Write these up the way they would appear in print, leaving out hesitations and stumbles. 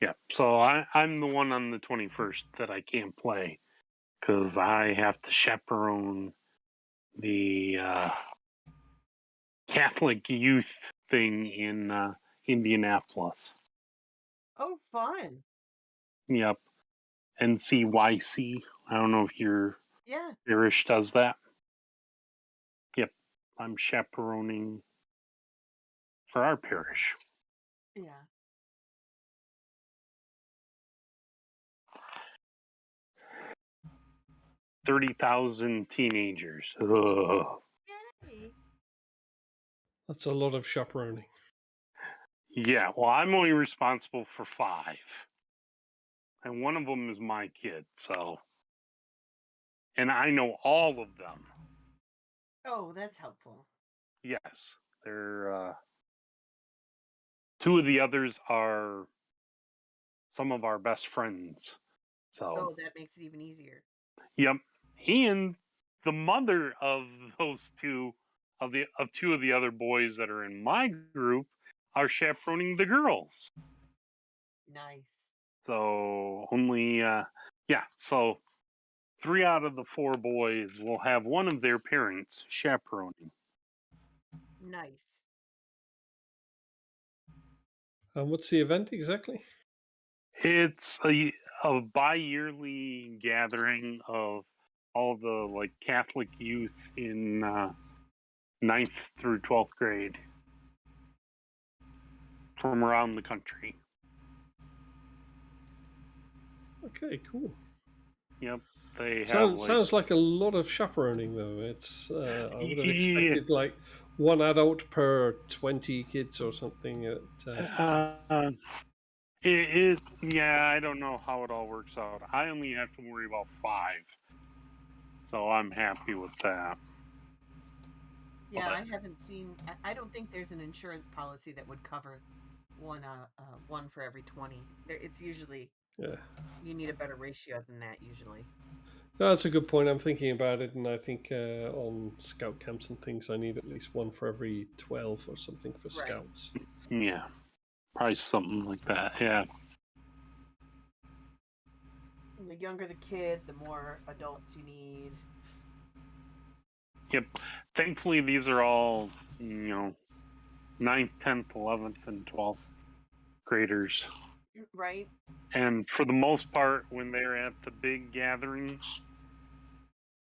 Yeah, so I'm the one on the 21st that I can't play because I have to chaperone the Catholic youth thing in Indianapolis. Oh, fun. Yep, NCYC. I don't know if your Yeah. parish does that. Yep, I'm chaperoning for our parish. Yeah. 30,000 teenagers. Ugh. Yay. That's a lot of chaperoning. Yeah, well, I'm only responsible for 5. And one of them is my kid, so. And I know all of them. Oh, that's helpful. Yes. They're, 2 of the others are some of our best friends. So, Oh, that makes it even easier. yep. And the mother of those 2, of 2 of the other boys that are in my group, are chaperoning the girls. Nice. So only, so 3 out of the 4 boys will have one of their parents chaperoning. Nice. And what's the event exactly? It's a bi-yearly gathering of all the Catholic youth in 9th through 12th grade from around the country. Okay, cool. Yep, they have Sounds like a lot of chaperoning, though. It's I would have Yeah. expected like one adult per 20 kids or something. Yeah, I don't know how it all works out. I only have to worry about 5, so I'm happy with that. Yeah, But- I haven't seen. I don't think there's an insurance policy that would cover one for every 20. It's usually you need a better ratio than that usually. No, that's a good point. I'm thinking about it, and I think on scout camps and things, I need at least one for every 12 or something for Right. scouts. Yeah, probably something like that. Yeah. And the younger the kid, the more adults you need. Yep. Thankfully, these are all 9th, 10th, 11th, and 12th graders. Right. And for the most part, when they're at the big gatherings,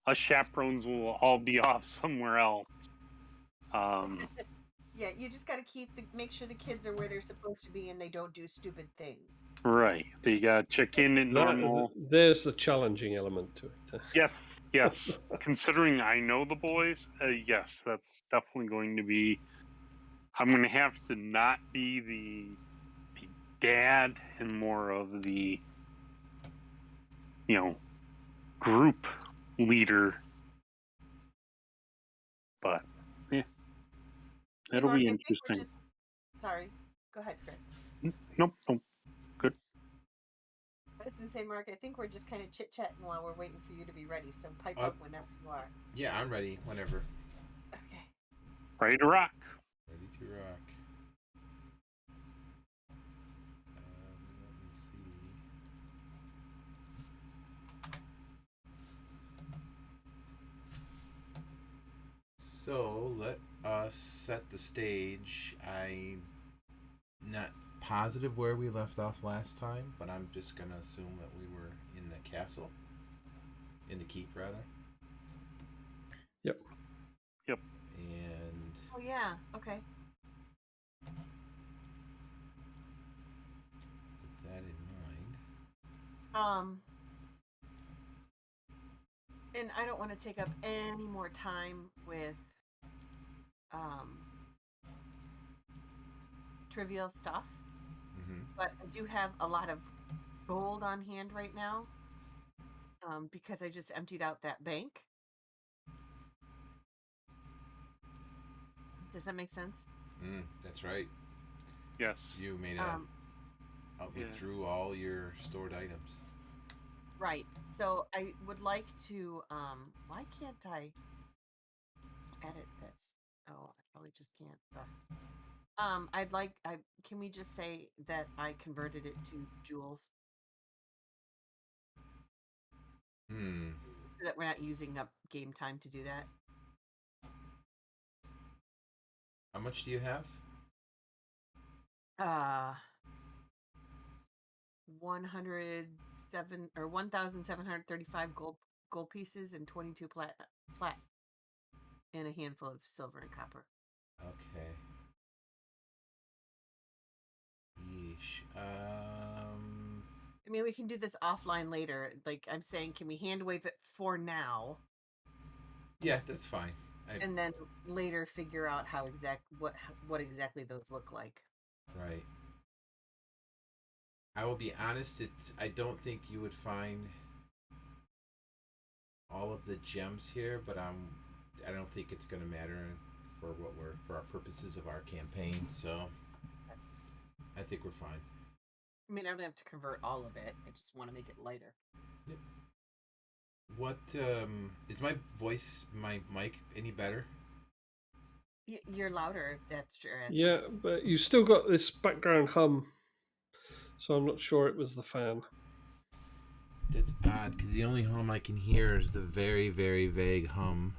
us chaperones will all be off somewhere else. Yeah, you just got to make sure the kids are where they're supposed to be and they don't do stupid things. Right. So you got to check in at normal. There's the challenging element to it. Yes. Considering I know the boys, yes, that's definitely going to be. I'm going to have to not be the dad and more of the, group leader. But yeah, it'll Mark, be I think we're interesting. Sorry, go ahead, Chris. Nope. Good. I was going to say, Mark, I think we're just kind of chit-chatting while we're waiting for you to be ready, so pipe up whenever you are. Yeah, I'm ready whenever. Okay. Ready to rock. Ready to rock. Let me see. So let us set the stage. I'm not positive where we left off last time, but I'm just gonna assume that we were in the castle, in the keep rather. Yep. And Oh yeah. Okay. with that in mind. And I don't want to take up any more time with trivial stuff, but I do have a lot of gold on hand right now because I just emptied out that bank. Does that make sense? That's right. Yes. You made withdrew all your stored items. Right. So I would like to. Why can't I edit this? Oh, I probably just can't. Can we just say that I converted it to jewels? So that we're not using up game time to do that. How much do you have? 1,735 gold pieces and 22 plat, and a handful of silver and copper. Okay. Yeesh. I mean, we can do this offline later. Like I'm saying, can we hand wave it for now? Yeah, that's fine. And then later figure out what exactly those look like. Right. I will be honest. I don't think you would find all of the gems here, but I don't think it's going to matter for our purposes of our campaign. So I think we're fine. I mean, I don't have to convert all of it. I just want to make it lighter. Yep. What is my voice, my mic, any better? You're louder. That's true. Yeah, but you still got this background hum, so I'm not sure it was the fan. That's odd, because the only hum I can hear is the very, very vague hum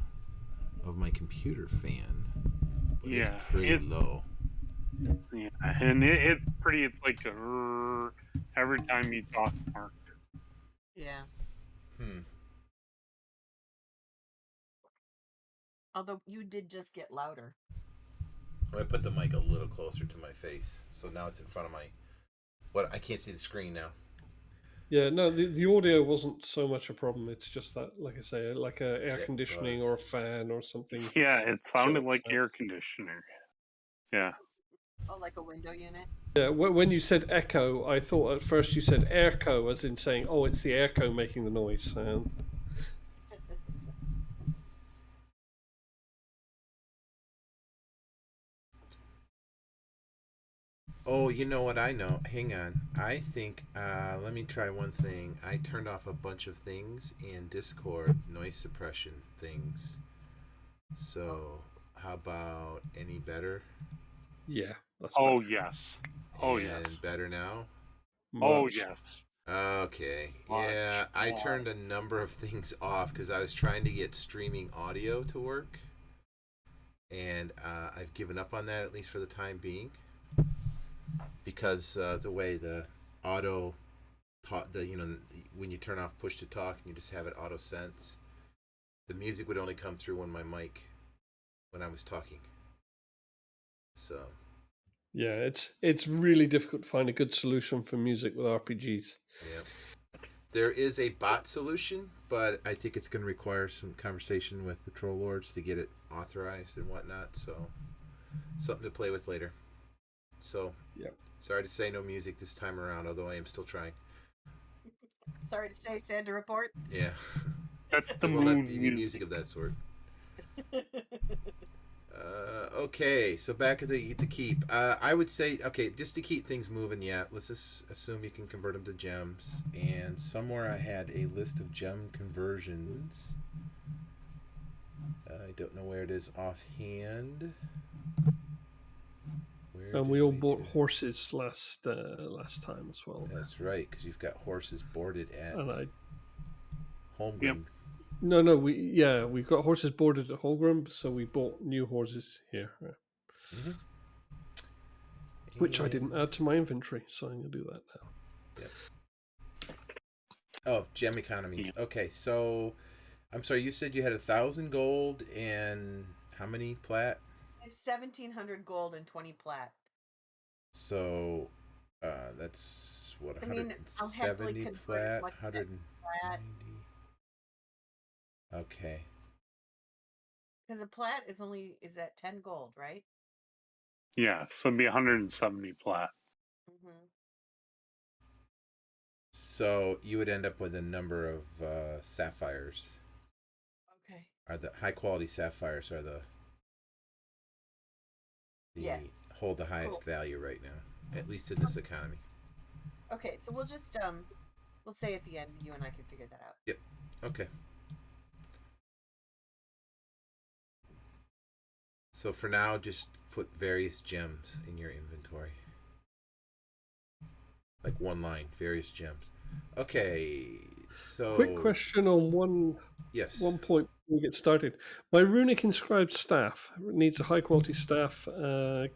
of my computer fan. But Yeah, it's pretty low. Yeah, and it's pretty. It's like every time you talk, Mark. Yeah. Although you did just get louder. I put the mic a little closer to my face, so now it's in front of my. I can't see the screen now. Yeah, no, the audio wasn't so much a problem. It's just that, like I say, like a air conditioning or a fan or something. Yeah, it sounded like air conditioner. Yeah. Oh, like a window unit? Yeah, when you said echo, I thought at first you said airco, as in saying, oh, it's the airco making the noise. Oh, you know what I know? Hang on. I think, let me try one thing. I turned off a bunch of things in Discord, noise suppression things. So, how about any better? Yeah. That's better. Yes. Better now? Much. Oh, yes. Okay. Yeah, I turned a number of things off because I was trying to get streaming audio to work. And I've given up on that, at least for the time being. Because the way the auto when you turn off push to talk and you just have it auto sense, the music would only come through when I was talking. So yeah, it's really difficult to find a good solution for music with RPGs. Yeah, there is a bot solution, but I think it's going to require some conversation with the Troll Lords to get it authorized and whatnot. So something to play with later. So yeah. Sorry to say no music this time around, although I am still trying. Sorry to say, sad to report. Yeah. That's the there will not be any music of that sort. Okay, so back at the keep. I would say, okay, just to keep things moving, yeah, let's just assume you can convert them to gems. And somewhere I had a list of gem conversions. I don't know where it is offhand. And we all bought horses last time as well. That's right, because you've got horses boarded at Holmgren. Yep. No, we've got horses boarded at Holmgren, so we bought new horses here. Yeah. Mm-hmm. Which I didn't add to my inventory, so I'm going to do that now. Yep. Oh, gem economies. Yeah. Okay, so I'm sorry, you said you had 1,000 gold and how many plat? I have 1,700 gold and 20 plat. So that's what, 170 plat, 190. Okay. Because a plat is at 10 gold, right? Yeah, so it'd be 170 plat. Mm-hmm. So you would end up with a number of sapphires. Okay. Are the high quality sapphires hold the highest value right now, at least in this economy. Okay, so we'll just let's say at the end you and I can figure that out. Yep. Okay. So for now, just put various gems in your inventory. Like one line, various gems. Okay, so... Quick question on one point before we get started. My runic inscribed staff needs a high quality staff.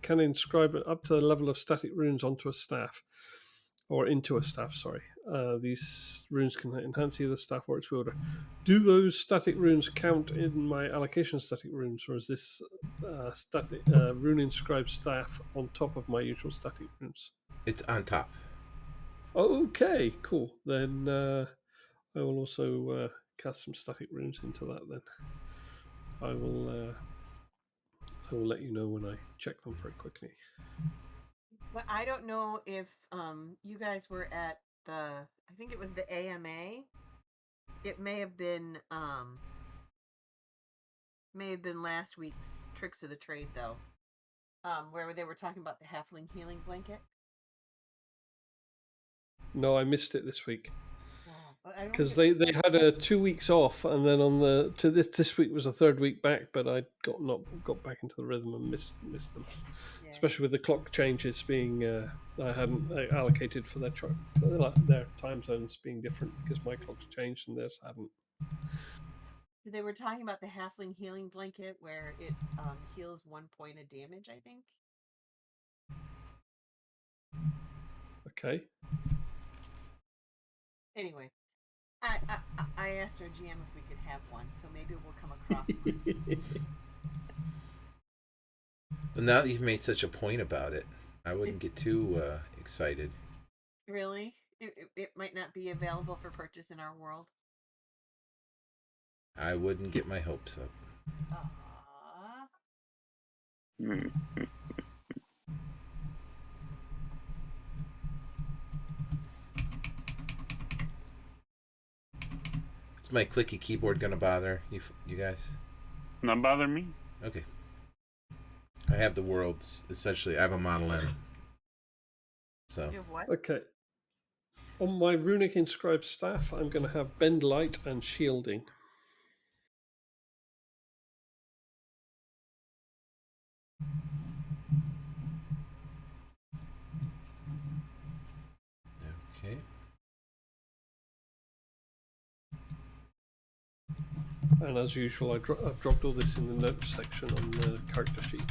Can inscribe it up to the level of static runes onto a staff. Or into a staff, sorry. These runes can enhance either staff or its wielder. Do those static runes count in my allocation static runes, or is this static rune inscribed staff on top of my usual static runes? It's on top. Okay, cool. Then I will also cast some static runes into that. Then I will let you know when I check them very quickly. But I don't know if you guys were at I think it was the AMA. It may have been last week's Tricks of the Trade though, where they were talking about the Halfling healing blanket. No, I missed it this week because they had 2 weeks off, and then on this week was a third week back, but I got back into the rhythm and missed them. Yeah. Especially with the clock changes being I hadn't allocated for their time zones being different because my clock's changed and theirs hadn't. They were talking about the Halfling healing blanket where it heals 1 point of damage, I think. Okay. Anyway, I asked our GM if we could have one, so maybe we'll come across one. Well, now that you've made such a point about it, I wouldn't get too excited. Really? It might not be available for purchase in our world? I wouldn't get my hopes up. Aww. Is my clicky keyboard gonna bother you guys? Not bother me. Okay. I have the world's essentially. I have a Model M. So. You have what? Okay. On my runic inscribed staff, I'm going to have bend light and shielding. Okay. And as usual, I've dropped all this in the notes section on the character sheet.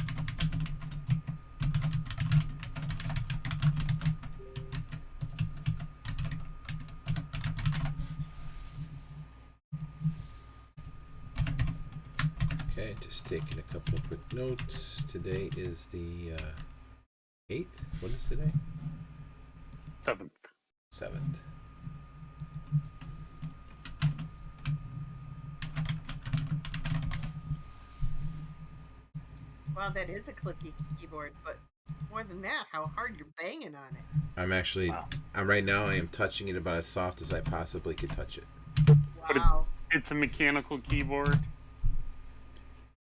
Okay, just taking a couple of quick notes. Today is the 8th. What is today? 7th. 7th. Wow, that is a clicky keyboard, but more than that, how hard you're banging on it. I'm actually, right now I am touching it about as soft as I possibly could touch it. Wow. It's a mechanical keyboard.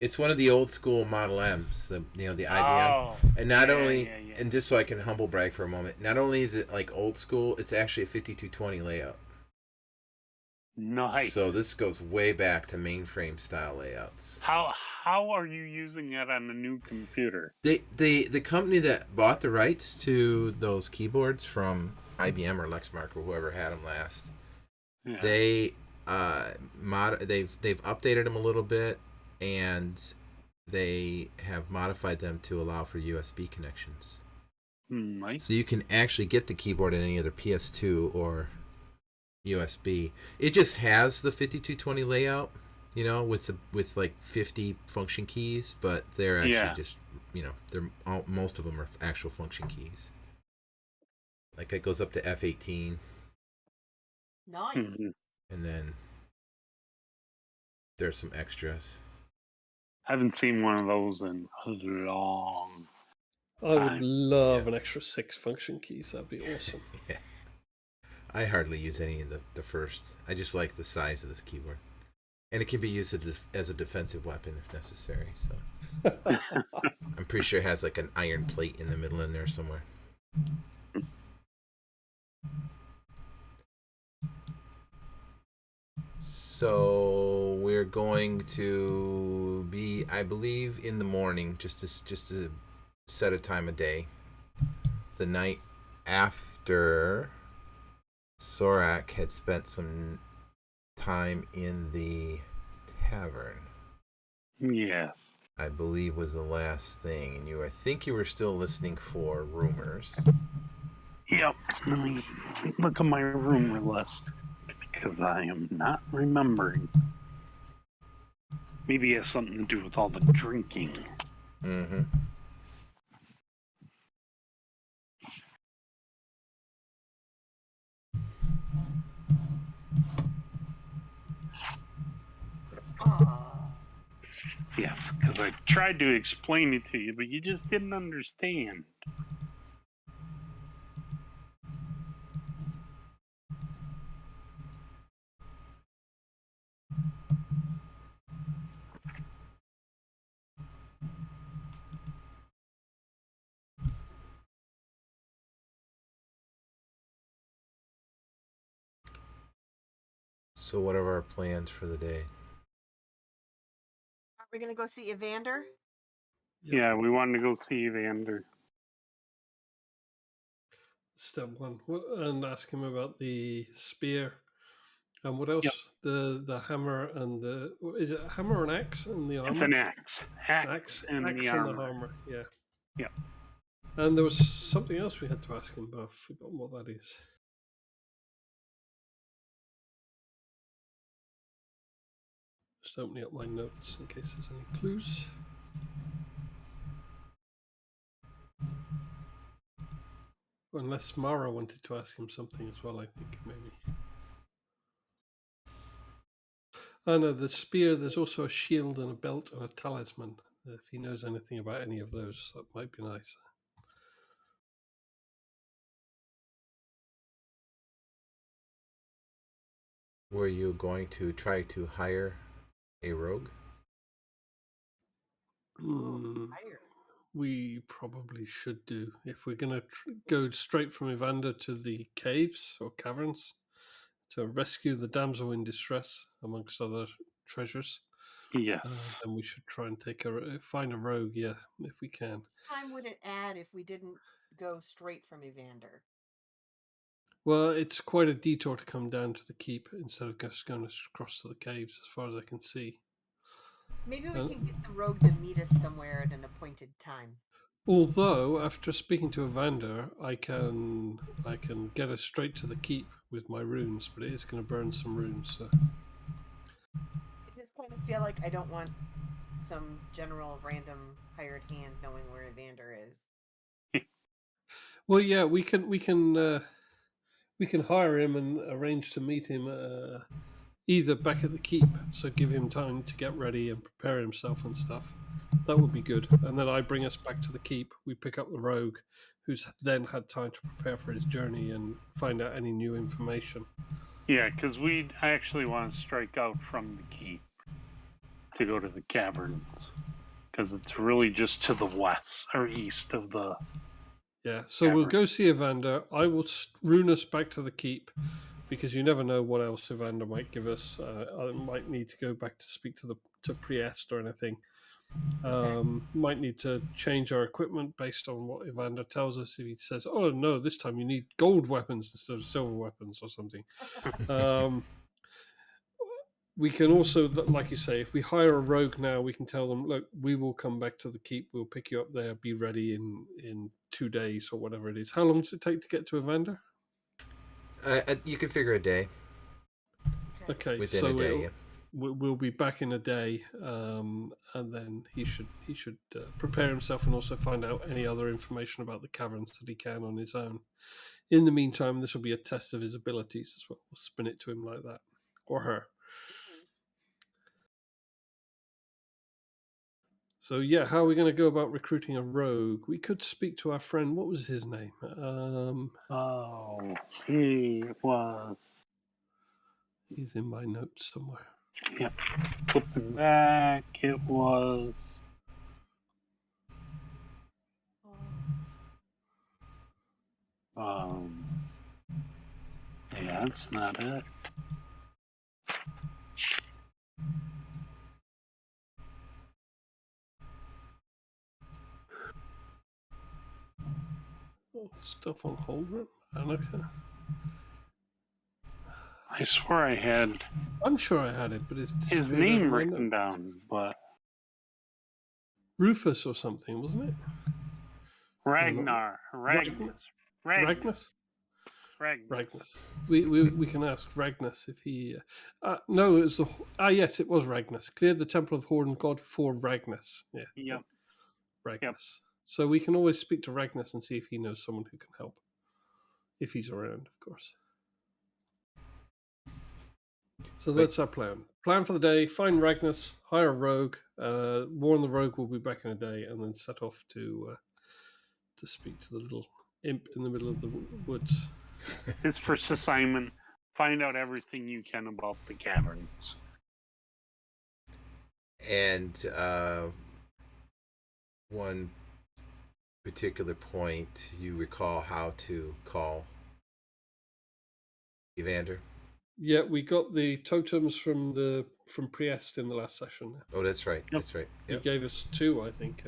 It's one of the old school Model M's, the IBM. Oh, and not only, and just so I can humble brag for a moment, not only is it like old school, it's actually a 5220 layout. Nice. So this goes way back to mainframe style layouts. How are you using it on a new computer? The company that bought the rights to those keyboards from IBM or Lexmark or whoever had them last, they've updated them a little bit, and they have modified them to allow for USB connections. Nice. So you can actually get the keyboard in any other PS2 or USB. It just has the 5220 layout, with like 50 function keys, but they're actually just, most of them are actual function keys. Like it goes up to F18. Nice. Mm-hmm. And then there's some extras. I haven't seen one of those in a long time. I would love an extra 6 function keys. That'd be awesome. Yeah. I hardly use any of the first. I just like the size of this keyboard. And it can be used as a defensive weapon if necessary. So I'm pretty sure it has like an iron plate in the middle in there somewhere. So we're going to be, I believe, in the morning, just to set a time of day. The night after Sorak had spent some time in the tavern. Yes. I believe was the last thing. And I think you were still listening for rumors. Yep. Let me look at my rumor list, because I am not remembering. Maybe it has something to do with all the drinking. Mm-hmm. Yes, because I tried to explain it to you, but you just didn't understand. So what are our plans for the day? Are we going to go see Evander? Yeah, we wanted to go see Evander. Step one. And ask him about the spear. And what else? Yep. The hammer and the... Is it a hammer or an axe and the armor? It's an axe. Axe and axe the and armor. the armor, yeah. Yep. And there was something else we had to ask him, but I've forgotten what that is. Just opening up my notes in case there's any clues. Unless Mara wanted to ask him something as well, I think, maybe. Oh no, the spear, there's also a shield and a belt and a talisman. If he knows anything about any of those, that might be nice. Were you going to try to hire a rogue? We probably should do. If we're going to go straight from Evander to the caves or caverns to rescue the damsel in distress, amongst other treasures, yes, then we should try and find a rogue, yeah, if we can. What time would it add if we didn't go straight from Evander? Well, it's quite a detour to come down to the keep instead of just going across to the caves, as far as I can see. Maybe we can get the rogue to meet us somewhere at an appointed time. Although, after speaking to Evander, I can get us straight to the keep with my runes, but it is going to burn some runes. So. I just kind of feel like I don't want some general random hired hand knowing where Evander is. Well, yeah, we can hire him and arrange to meet him either back at the keep, so give him time to get ready and prepare himself and stuff. That would be good. And then I bring us back to the keep. We pick up the rogue, who's then had time to prepare for his journey and find out any new information. Yeah, because I actually want to strike out from the keep to go to the caverns, because it's really just to the west or east of the. Yeah, so we'll go see Evander. I will rune us back to the keep, because you never know what else Evander might give us. I might need to go back to speak to Priest or anything. Might need to change our equipment based on what Evander tells us. If he says, "Oh no, this time you need gold weapons instead of silver weapons" or something. We can also, like you say, if we hire a rogue now, we can tell them, "Look, we will come back to the keep. We'll pick you up there. Be ready in 2 days or whatever it is." How long does it take to get to Evander? You can figure a day. Okay, within so a day. Yeah. We'll be back in a day, and then he should prepare himself and also find out any other information about the caverns that he can on his own. In the meantime, this will be a test of his abilities as well. We'll spin it to him like that, or her. So yeah, how are we going to go about recruiting a rogue? We could speak to our friend. What was his name? He was. He's in my notes somewhere. Yep. Flipping back, it was. Yeah, that's not it. stuff on hold. Annika. I swear I had. I'm sure I had it, but it's his name written down, but Rufus or something, wasn't it? Ragnar. Ragnus. We can ask Ragnus if he. No, it was the. Yes, it was Ragnus. Clear the temple of Horden God for Ragnus. Yeah. Yep. Ragnus. Yep. So we can always speak to Ragnus and see if he knows someone who can help, if he's around, of course. So that's our plan. Plan for the day: find Ragnus, hire a rogue, warn the rogue we'll be back in a day, and then set off to speak to the little imp in the middle of the woods. His first assignment: find out everything you can about the caverns. And one particular point, you recall how to call Evander? Yeah, we got the totems from Priest in the last session. Oh, that's right. Yep. That's right. Yep. He gave us 2, I think.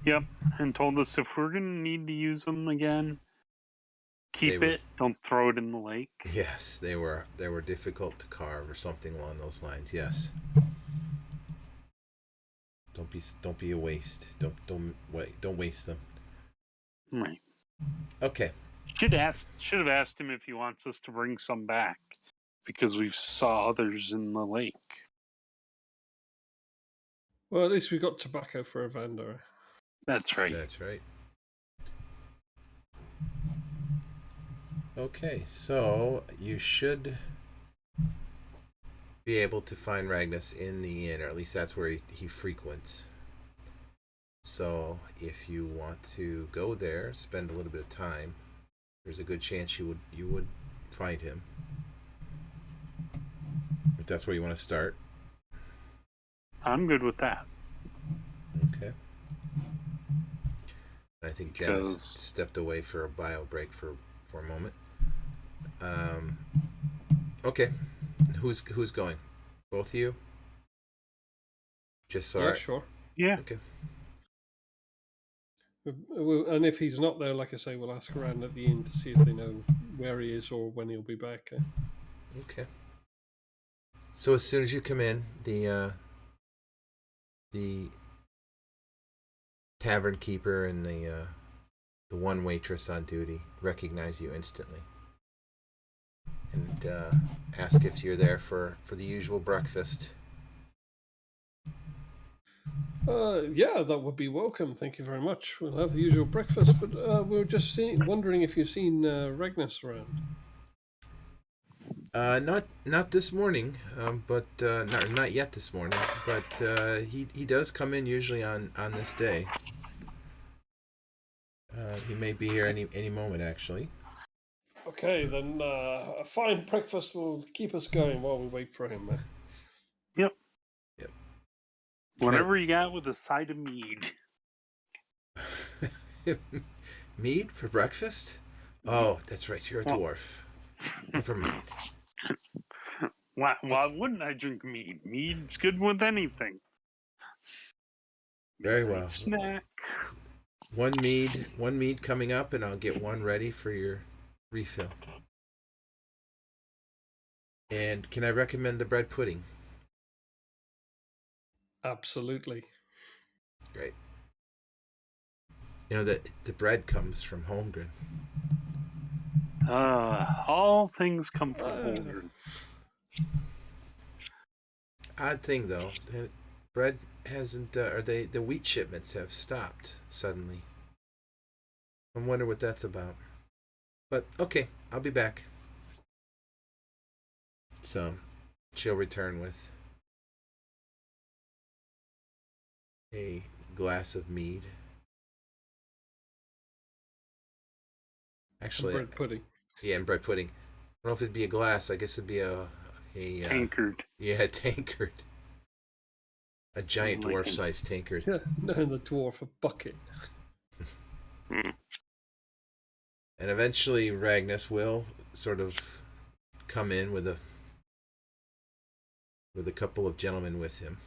Yep, and told us if we're going to need to use them again, keep it. Don't throw it in the lake. Yes, they were difficult to carve or something along those lines. Yes. Don't be a waste. Don't waste them. Right. Okay. Should have asked him if he wants us to bring some back, because we saw others in the lake. Well, at least we got tobacco for Evander. That's right. That's right. Okay, so you should be able to find Ragnus in the inn, or at least that's where he frequents. So if you want to go there, spend a little bit of time, there's a good chance you would find him. If that's where you want to start. I'm good with that. Okay. I think Janice stepped away for a bio break for a moment. Okay. Who's going? Both of you? Just sorry. Yeah, sure. Yeah. Okay. And if he's not there, like I say, we'll ask around at the inn to see if they know where he is or when he'll be back. Okay. So as soon as you come in, the tavern keeper and the one waitress on duty recognize you instantly and ask if you're there for the usual breakfast. Yeah, that would be welcome. Thank you very much. We'll have the usual breakfast, but we were just wondering if you've seen Ragnus around. Not this morning, but not yet this morning. But he does come in usually on this day. He may be here any moment, actually. Okay, then a fine breakfast will keep us going while we wait for him. Yep. Yep. Whatever you got with a side of mead. Mead for breakfast? Oh, that's right. You're a dwarf. Never mind. Why wouldn't I drink mead? Mead's good with anything. Very well. Snack. One mead coming up, and I'll get one ready for your refill. And can I recommend the bread pudding? Absolutely. Great. You know that the bread comes from Holmgren. All things come from Holmgren. Odd thing though, the bread hasn't, the wheat shipments have stopped suddenly. I wonder what that's about. But okay, I'll be back. So she'll return with a glass of mead. Actually, bread pudding. Yeah, and bread pudding. I don't know if it'd be a glass. I guess it'd be a tankard. Yeah, a tankard. A giant dwarf-sized tankard. Yeah, no, the dwarf, a bucket. And eventually Ragnus will sort of come in with a couple of gentlemen with him.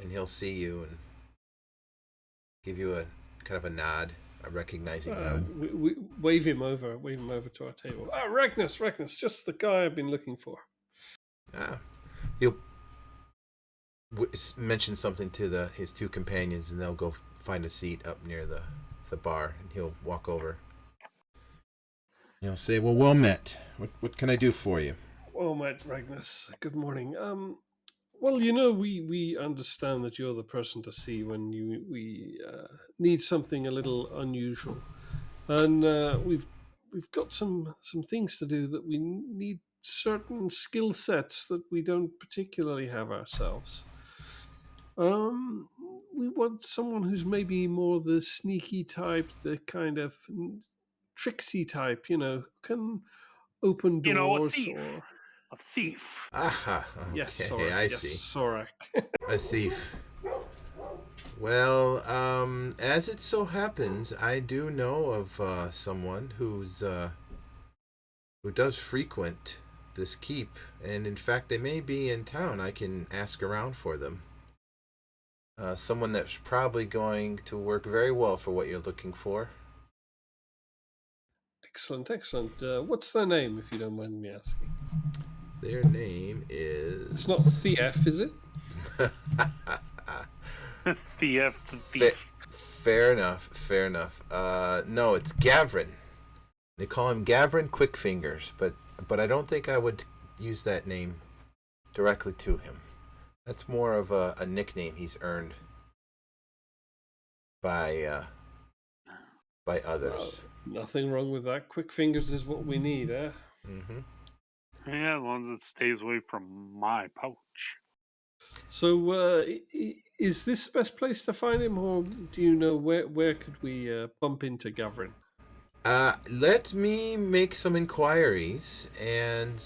And he'll see you and give you a kind of a nod. recognizing them. We wave him over to our table. Ragnus, just the guy I've been looking for. He'll mention something to his two companions, and they'll go find a seat up near the bar, and he'll walk over. He'll say, well met. What can I do for you? Well met, Ragnus. Good morning. Well, we understand that you're the person to see when we need something a little unusual, and we've got some things to do that we need certain skill sets that we don't particularly have ourselves. We want someone who's maybe more the sneaky type, the kind of tricksy type, can open doors a thief. Aha. Okay, yes, Sorak. I see. Sorak. A thief. Well, as it so happens, I do know of someone who does frequent this keep, and in fact, they may be in town. I can ask around for them. Someone that's probably going to work very well for what you're looking for. Excellent. What's their name, if you don't mind me asking? Their name is... It's not Thief, is it? Thief. Fair enough. No, it's Gavrin. They call him Gavrin Quickfingers, but I don't think I would use that name directly to him. That's more of a nickname he's earned by others. Well, nothing wrong with that. Quick fingers is what we need, eh? Mm-hmm. Yeah, as long as it stays away from my pouch. So, is this the best place to find him, or do you know where could we bump into Gavrin? Let me make some inquiries and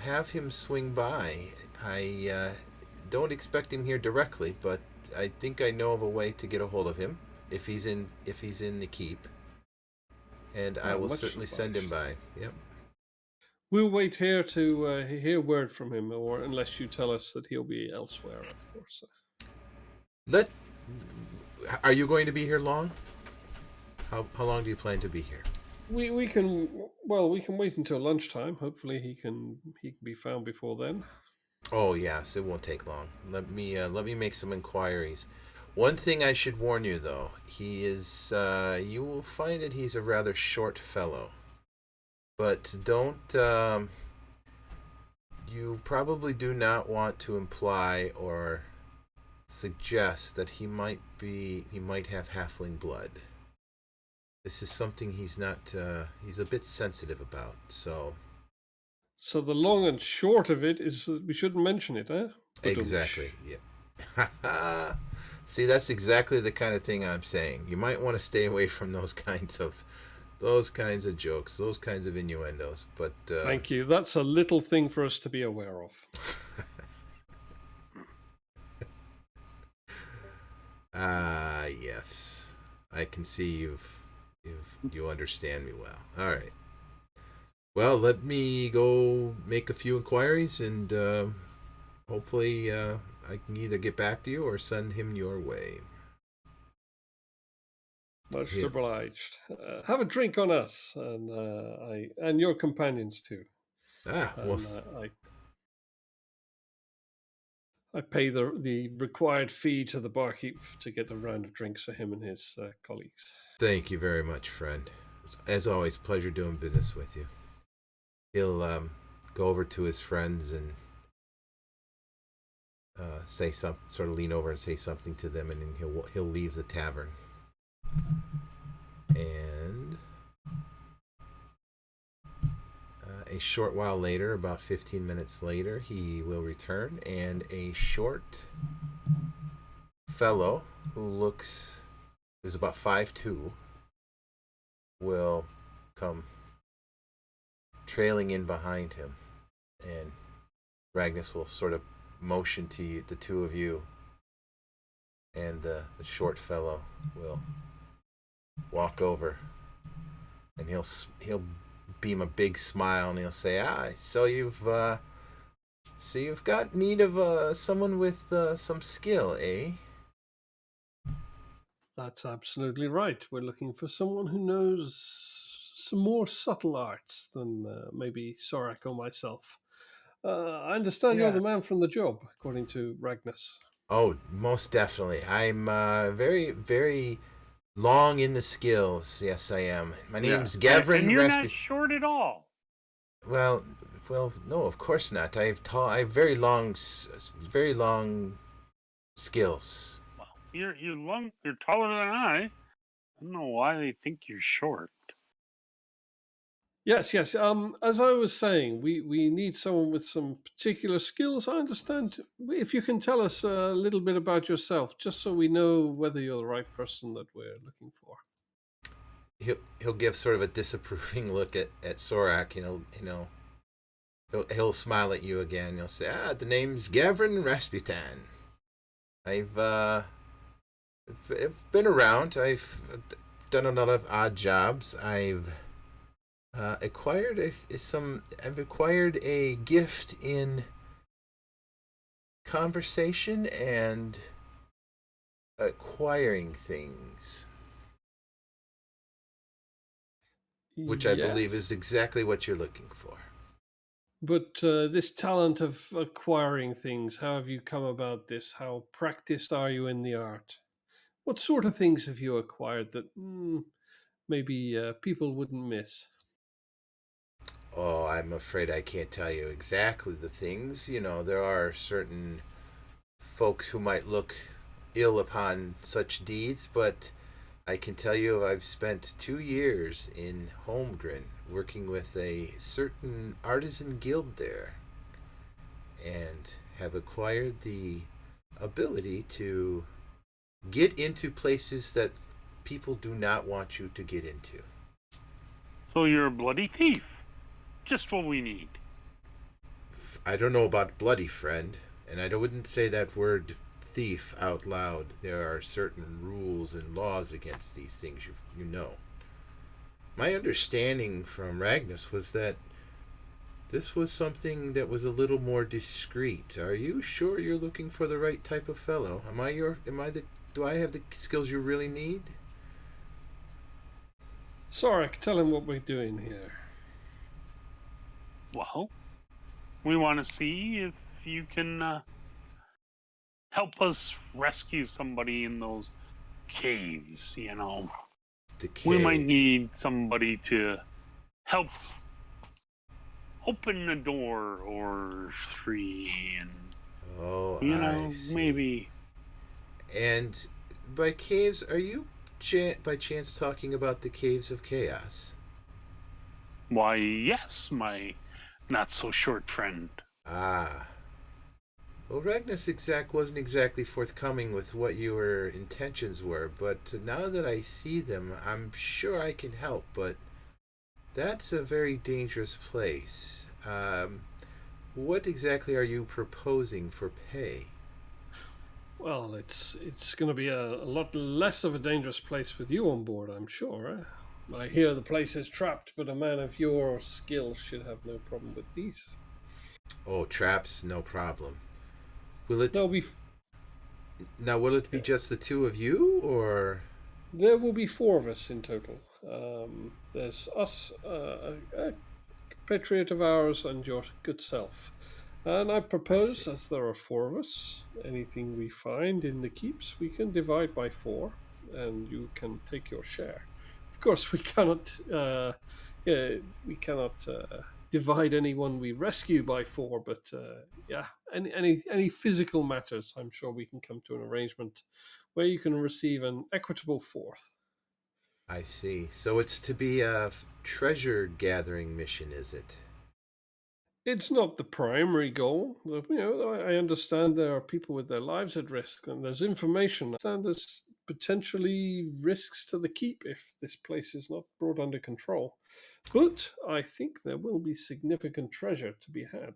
have him swing by. I don't expect him here directly, but I think I know of a way to get a hold of him if he's in the keep, and I will certainly send him by. Yep. We'll wait here to hear word from him, or unless you tell us that he'll be elsewhere, of course. Are you going to be here long? How long do you plan to be here? We can wait until lunchtime. Hopefully he can be found before then. Oh yes, it won't take long. Let me make some inquiries. One thing I should warn you though, he is you will find that he's a rather short fellow. But don't you probably do not want to imply or suggest that he might have halfling blood. This is something he's a bit sensitive about, so the long and short of it is that we shouldn't mention it, eh? Exactly. Yeah. See, that's exactly the kind of thing I'm saying. You might want to stay away from those kinds of jokes, those kinds of innuendos. But thank you. That's a little thing for us to be aware of. Yes. I can see you understand me well. All right. Well, let me go make a few inquiries, and hopefully I can either get back to you or send him your way. Much obliged. Have a drink on us, and your companions too. I pay the required fee to the barkeep to get a round of drinks for him and his colleagues. Thank you very much, friend. As always, pleasure doing business with you. He'll go over to his friends and say something, sort of lean over and say something to them, and then he'll leave the tavern. And a short while later, about 15 minutes later, he will return, and a short fellow who's about 5'2", will come trailing in behind him, and Ragnus will sort of motion to the two of you, and the short fellow will walk over, and he'll beam a big smile, and he'll say, so you've got need of someone with some skill, eh? That's absolutely right. We're looking for someone who knows some more subtle arts than maybe Sorak or myself. I understand you're the man from the job, according to Ragnus. Oh, most definitely. I'm very, very long in the skills. Yes, I am. My name's Gavin. And you're not short at all. Well, no, of course not. I have very long skills. Well, you're taller than I. I don't know why they think you're short. Yes. As I was saying, we need someone with some particular skills. I understand. If you can tell us a little bit about yourself, just so we know whether you're the right person that we're looking for. He'll give sort of a disapproving look at Sorak. He'll smile at you again. He'll say, the name's Gavin Rasputin. I've been around. I've done a lot of odd jobs. I've acquired a gift in conversation and acquiring things, which I believe is exactly what you're looking for. But this talent of acquiring things, how have you come about this? How practiced are you in the art? What sort of things have you acquired that maybe people wouldn't miss? Oh, I'm afraid I can't tell you exactly the things. There are certain folks who might look ill upon such deeds, but I can tell you I've spent 2 years in Holmgren working with a certain artisan guild there and have acquired the ability to get into places that people do not want you to get into. So you're a bloody thief. Just what we need. I don't know about bloody, friend, and I wouldn't say that word thief out loud. There are certain rules and laws against these things, you know. My understanding from Ragnus was that this was something that was a little more discreet. Are you sure you're looking for the right type of fellow? Do I have the skills you really need? Sorak, tell him what we're doing here. Well, we want to see if you can help us rescue somebody in those caves, The caves. We might need somebody to help open a door or three and I see. Maybe. And by caves, are you by chance talking about the Caves of Chaos? Why, yes, my not-so-short friend. Ah. Well, Ragnus wasn't exactly forthcoming with what your intentions were, but now that I see them, I'm sure I can help, but that's a very dangerous place. What exactly are you proposing for pay? Well, it's going to be a lot less of a dangerous place with you on board, I'm sure. I hear the place is trapped, but a man of your skill should have no problem with these. Oh, traps, no problem. Will it be just the two of you, or? There will be 4 of us in total. There's us, a compatriot of ours, and your good self. And I propose, as there are 4 of us, anything we find in the keeps, we can divide by 4, and you can take your share. Of course, we cannot divide anyone we rescue by 4, but any physical matters, I'm sure we can come to an arrangement where you can receive an equitable 4th. I see. So it's to be a treasure gathering mission, is it? It's not the primary goal. I understand there are people with their lives at risk, and there's information. I understand there's potentially risks to the keep if this place is not brought under control. But I think there will be significant treasure to be had.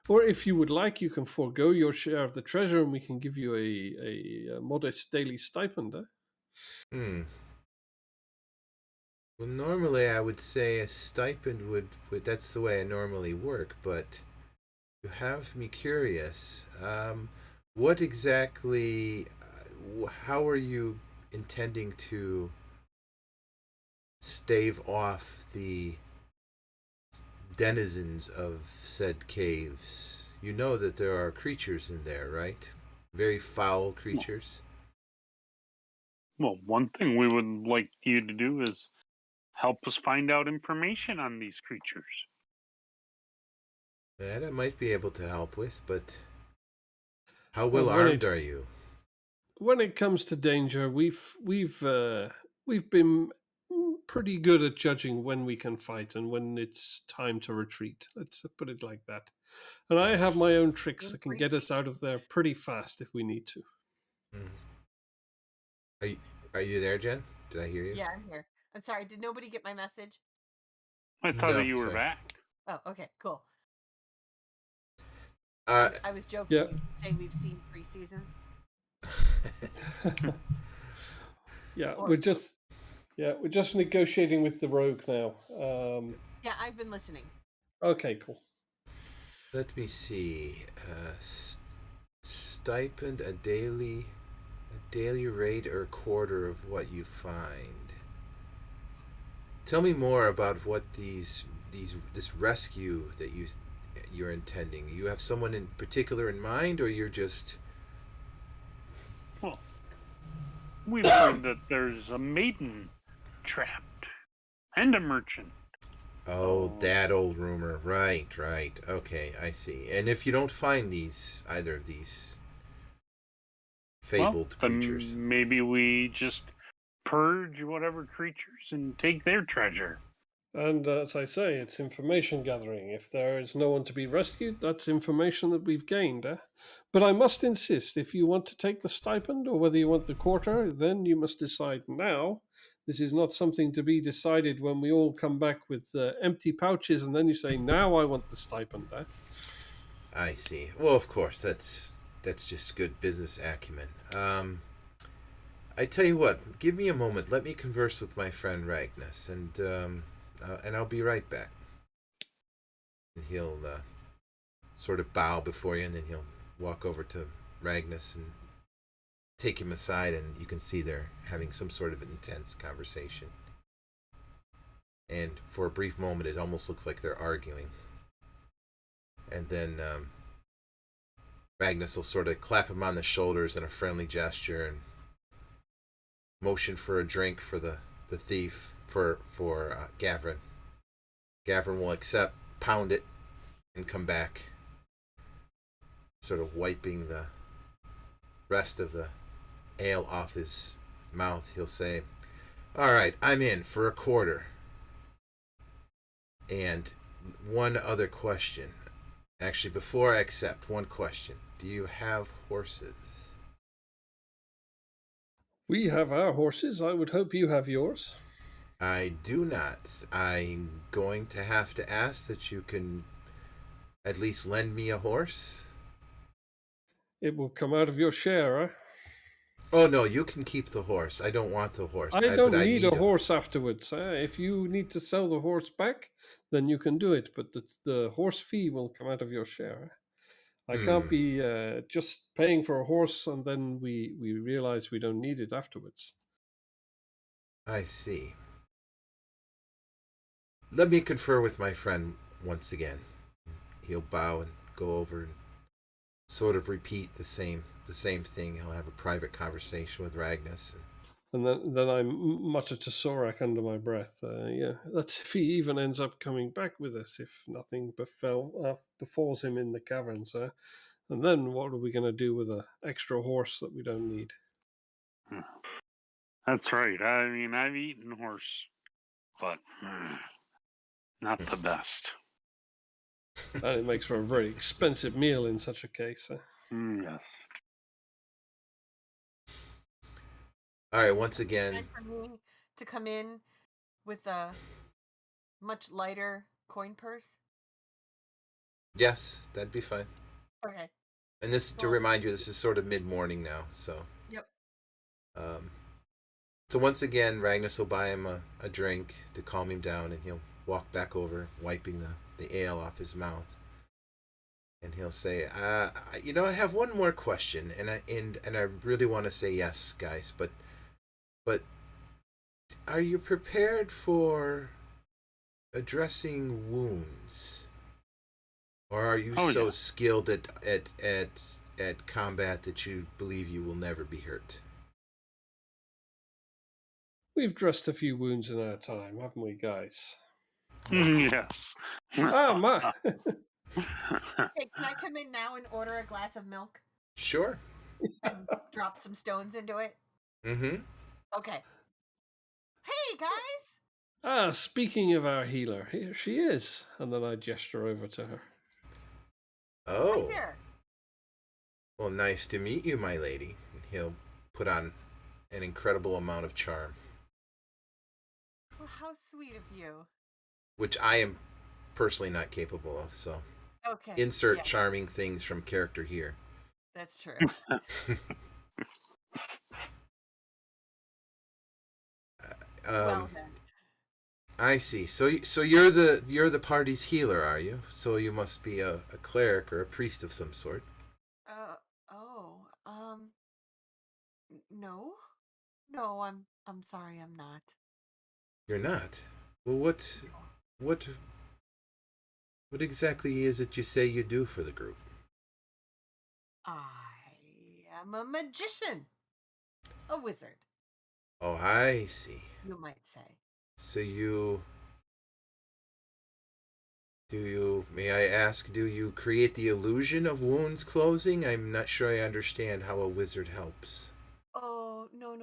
Or if you would like, you can forego your share of the treasure and we can give you a modest daily stipend. Well, normally I would say a stipend would that's the way I normally work, but you have me curious. What exactly, how are you intending to stave off the denizens of said caves? You know that there are creatures in there, right? Very foul creatures. Well, one thing we would like you to do is help us find out information on these creatures. That I might be able to help with, but how well armed are you? When it comes to danger, we've been pretty good at judging when we can fight and when it's time to retreat. Let's put it like that. And I have my own tricks that can get us out of there pretty fast if we need to. Are you there, Jen? Did I hear you? Yeah, I'm here. I'm sorry. Did nobody get my message? I thought that you were back. Oh, okay, cool. I was joking, saying we've seen 3 seasons. We're just negotiating with the rogue now. Yeah, I've been listening. Okay, cool. Let me see. Stipend, a daily rate or quarter of what you find. Tell me more about what this rescue that you're intending. You have someone in particular in mind, or you're just... Well, we've heard that there's a maiden trapped and a merchant. Oh, that old rumor. Right. Okay, I see. And if you don't find either of these fabled creatures, maybe we just purge whatever creatures and take their treasure. And as I say, it's information gathering. If there is no one to be rescued, that's information that we've gained. But I must insist, if you want to take the stipend or whether you want the quarter, then you must decide now. This is not something to be decided when we all come back with empty pouches and then you say, now I want the stipend. I see. Well, of course, that's just good business acumen. I tell you what, give me a moment. Let me converse with my friend Ragnus, and I'll be right back. And he'll sort of bow before you, and then he'll walk over to Ragnus and take him aside, and you can see they're having some sort of intense conversation. And for a brief moment, it almost looks like they're arguing. And then Magnus will sort of clap him on the shoulders in a friendly gesture and motion for a drink for the thief, for Gavrin. Gavrin will accept, pound it, and come back, sort of wiping the rest of the ale off his mouth. He'll say, all right, I'm in for a quarter. And one other question. Actually, before I accept, one question. Do you have horses? We have our horses. I would hope you have yours. I do not. I'm going to have to ask that you can at least lend me a horse. It will come out of your share, eh? Oh, no, you can keep the horse. I don't want the horse. I don't need a horse afterwards. If you need to sell the horse back, then you can do it. But the horse fee will come out of your share. I can't be just paying for a horse and then we realize we don't need it afterwards. I see. Let me confer with my friend once again. He'll bow and go over and sort of repeat the same thing. He'll have a private conversation with Ragnus. And then I mutter to Sorak under my breath. That's if he even ends up coming back with us, if nothing befalls him in the caverns. And then what are we going to do with an extra horse that we don't need? That's right. I mean, I've eaten horse, but not the best. And it makes for a very expensive meal in such a case. Yes. All right, once again. For me to come in with a much lighter coin purse? Yes, that'd be fine. Okay. And this, to remind you, this is sort of mid-morning now, so. Yep. So once again, Ragnus will buy him a drink to calm him down, and he'll walk back over, wiping the ale off his mouth. And he'll say, I have one more question, and I really want to say yes, guys, but But are you prepared for addressing wounds? Or are you so skilled at combat that you believe you will never be hurt? We've dressed a few wounds in our time, haven't we, guys? Yes. Ma. Hey, can I come in now and order a glass of milk? Sure. And drop some stones into it? Mm-hmm. Okay. Hey, guys! Speaking of our healer, here she is. And then I gesture over to her. Oh. Right here. Well, nice to meet you, my lady. He'll put on an incredible amount of charm. Well, how sweet of you. Which I am personally not capable of, so. Okay. Insert charming things from character here. That's true. Well then. I see. So you're the party's healer, are you? So you must be a cleric or a priest of some sort. No, I'm sorry, I'm not. You're not? Well, what exactly is it you say you do for the group? I am a magician. A wizard. Oh, I see. You might say. So may I ask, do you create the illusion of wounds closing? I'm not sure I understand how a wizard helps. Oh, no.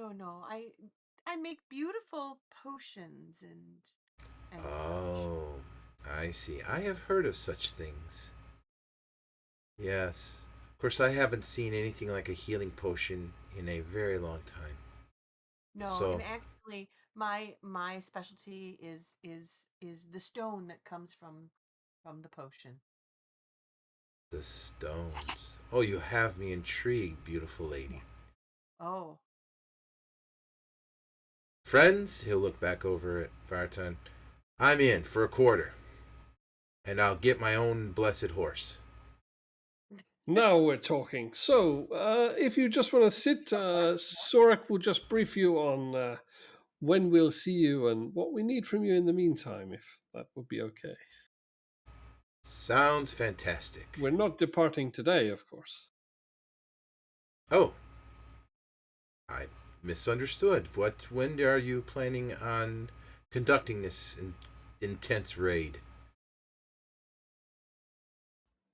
I make beautiful potions and Oh, I see. I have heard of such things. Yes. Of course, I haven't seen anything like a healing potion in a very long time. No, and actually my specialty is the stone that comes from the potion. The stones. Oh, you have me intrigued, beautiful lady. Oh. Friends, he'll look back over at Vartan. I'm in for a quarter. And I'll get my own blessed horse. Now we're talking. So, if you just want to sit, Sorek will just brief you on when we'll see you and what we need from you in the meantime, if that would be okay. Sounds fantastic. We're not departing today, of course. Oh. I misunderstood. When are you planning on conducting this intense raid?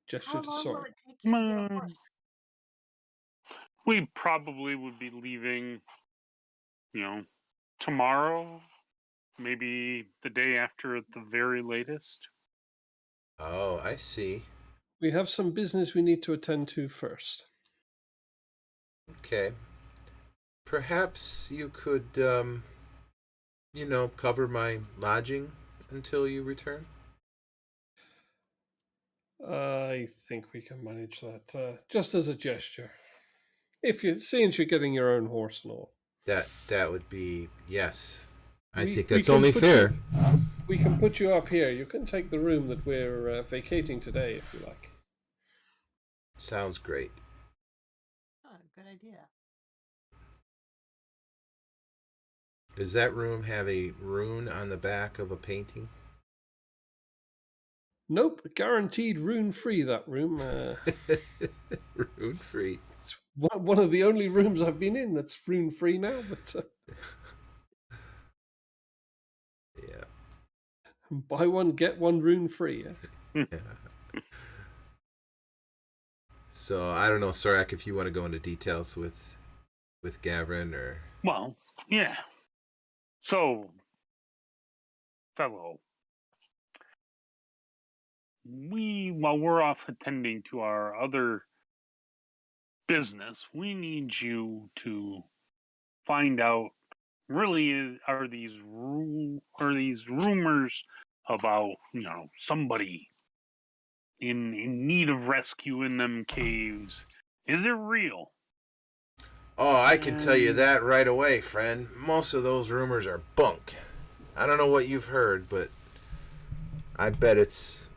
Gesture to How long will Sorek. it take you to get a horse? We probably would be leaving, tomorrow, maybe the day after at the very latest. Oh, I see. We have some business we need to attend to first. Okay. Perhaps you could, cover my lodging until you return? I think we can manage that, just as a gesture. Since you're getting your own horse and all. That would be, yes. I think that's only fair. We can put you up here. You can take the room that we're vacating today, if you like. Sounds great. Oh, good idea. Does that room have a rune on the back of a painting? Nope, guaranteed rune-free, that room. Rune-free. It's one of the only rooms I've been in that's rune-free now, but... Yeah. Buy one, get one rune-free, yeah? So, I don't know, Sorek, if you want to go into details with Gavin, or... Well, yeah. So, fellow, while we're off attending to our other business, we need you to find out, really, are these rumors about, somebody in need of rescue in them caves, is it real? Oh, I can tell you that right away, friend. Most of those rumors are bunk. I don't know what you've heard, but I bet it's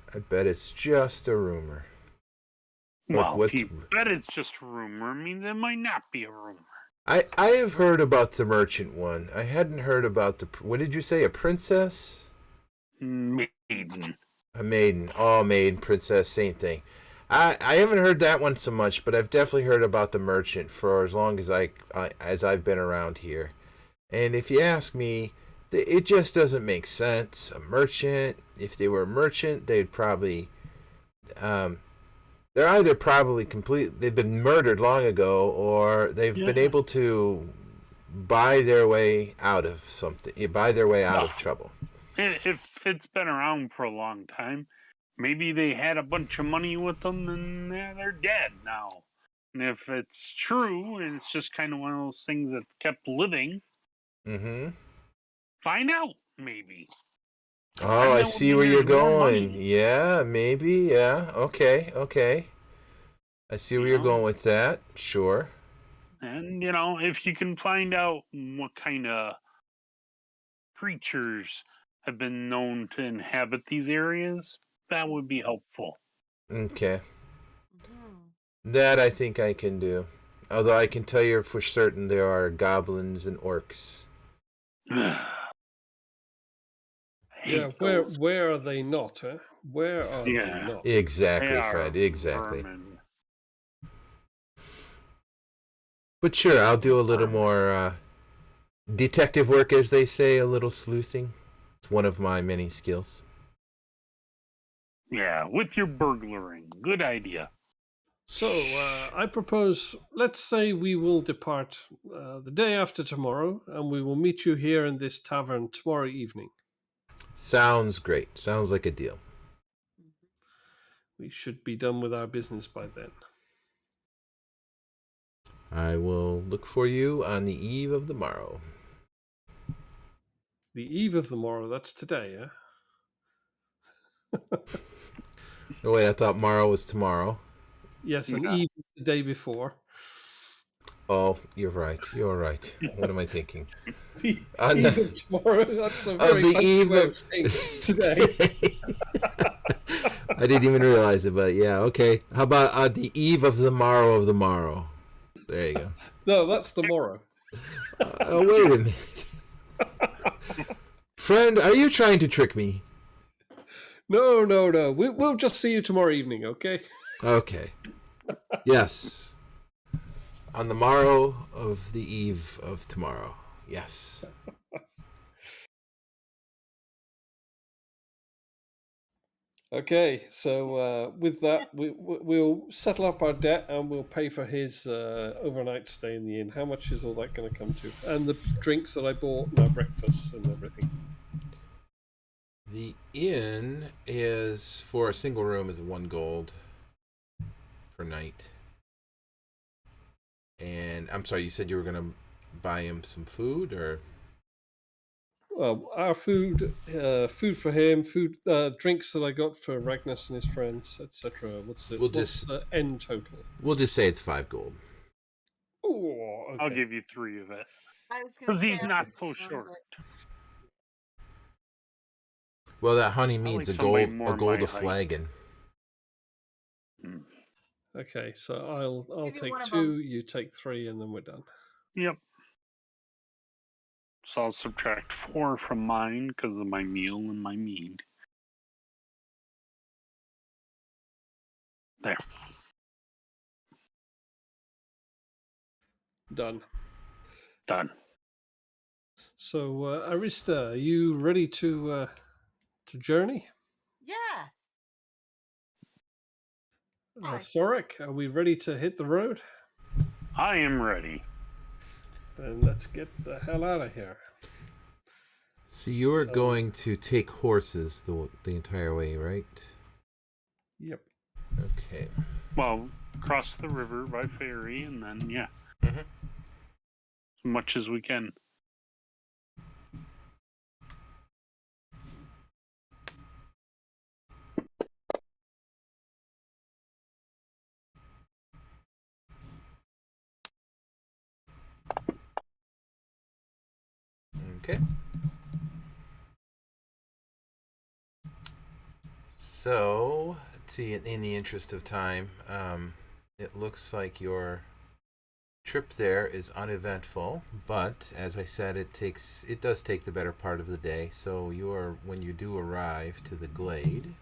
just a rumor. Well, if you bet it's just a rumor, it means it might not be a rumor. I have heard about the merchant one. I hadn't heard about the... What did you say? A princess? Maiden. A maiden. Oh, maiden, princess, same thing. I haven't heard that one so much, but I've definitely heard about the merchant for as long as I've been around here. And if you ask me, it just doesn't make sense. A merchant, if they were a merchant, they'd probably... they're either probably they've been murdered long ago, or they've been able to buy their way out of something, buy their way out of trouble. If it's been around for a long time, maybe they had a bunch of money with them and they're dead now. And if it's true, and it's just kind of one of those things that kept living, find out, maybe. Oh, I see where you're going. Yeah, maybe. Yeah. Okay. I see where you're going with that. Sure. And, if you can find out what kind of creatures have been known to inhabit these areas, that would be helpful. Okay. That I think I can do. Although I can tell you for certain there are goblins and orcs. Yeah, where are they not, huh? Where are they not? Exactly, Fred, exactly. Vermin. But sure, I'll do a little more detective work, as they say, a little sleuthing. It's one of my many skills. Yeah, with your burglaring. Good idea. So, I propose, let's say we will depart the day after tomorrow, and we will meet you here in this tavern tomorrow evening. Sounds great. Sounds like a deal. We should be done with our business by then. I will look for you on the eve of the morrow. The eve of the morrow, that's today, yeah? No, wait, I thought morrow was tomorrow. Yes, and eve is the day before. Oh, you're right. You're right. What am I thinking? The eve of tomorrow. That's a very the eve of today. I didn't even realize it, but yeah, okay. How about the eve of the morrow of the morrow? There you go. No, that's tomorrow. Oh, wait a minute. Friend, are you trying to trick me? No. We'll just see you tomorrow evening, okay? Okay. Yes. On the morrow of the eve of tomorrow. Yes. Okay, so with that, we'll settle up our debt and we'll pay for his overnight stay in the inn. How much is all that going to come to? And the drinks that I bought and our breakfasts and everything. The inn is, for a single room, is 1 gold per night. And I'm sorry, you said you were going to buy him some food, or? Well, our food for him, drinks that I got for Ragnus and his friends, etc. What's the end total? We'll just say it's 5 gold. Oh, okay. I'll give you 3 of it. Because he's not so short. Well, that honey means a gold a flagon. Okay, so I'll take 2, you take 3, and then we're done. Yep. So I'll subtract 4 from mine because of my meal and my mead. There. Done. So, Arista, are you ready to journey? Yes. Sorek, are we ready to hit the road? I am ready. Then let's get the hell out of here. So you're going to take horses the entire way, right? Yep. Okay. Well, cross the river by ferry and then, as much as we can. Okay. So, in the interest of time, it looks like your trip there is uneventful, but as I said, it does take the better part of the day. So when you do arrive to the glade,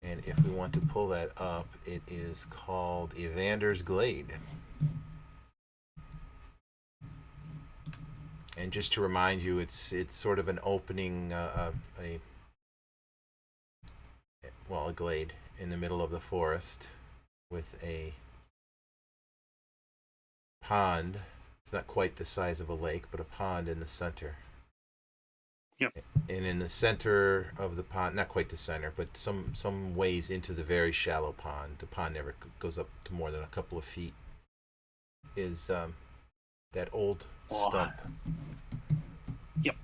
and if we want to pull that up, it is called Evander's Glade. And just to remind you, it's sort of an opening, a glade in the middle of the forest with a pond. It's not quite the size of a lake, but a pond in the center. Yep. And in the center of the pond, not quite the center, but some ways into the very shallow pond, the pond never goes up to more than a couple of feet, is that old stump. Yep.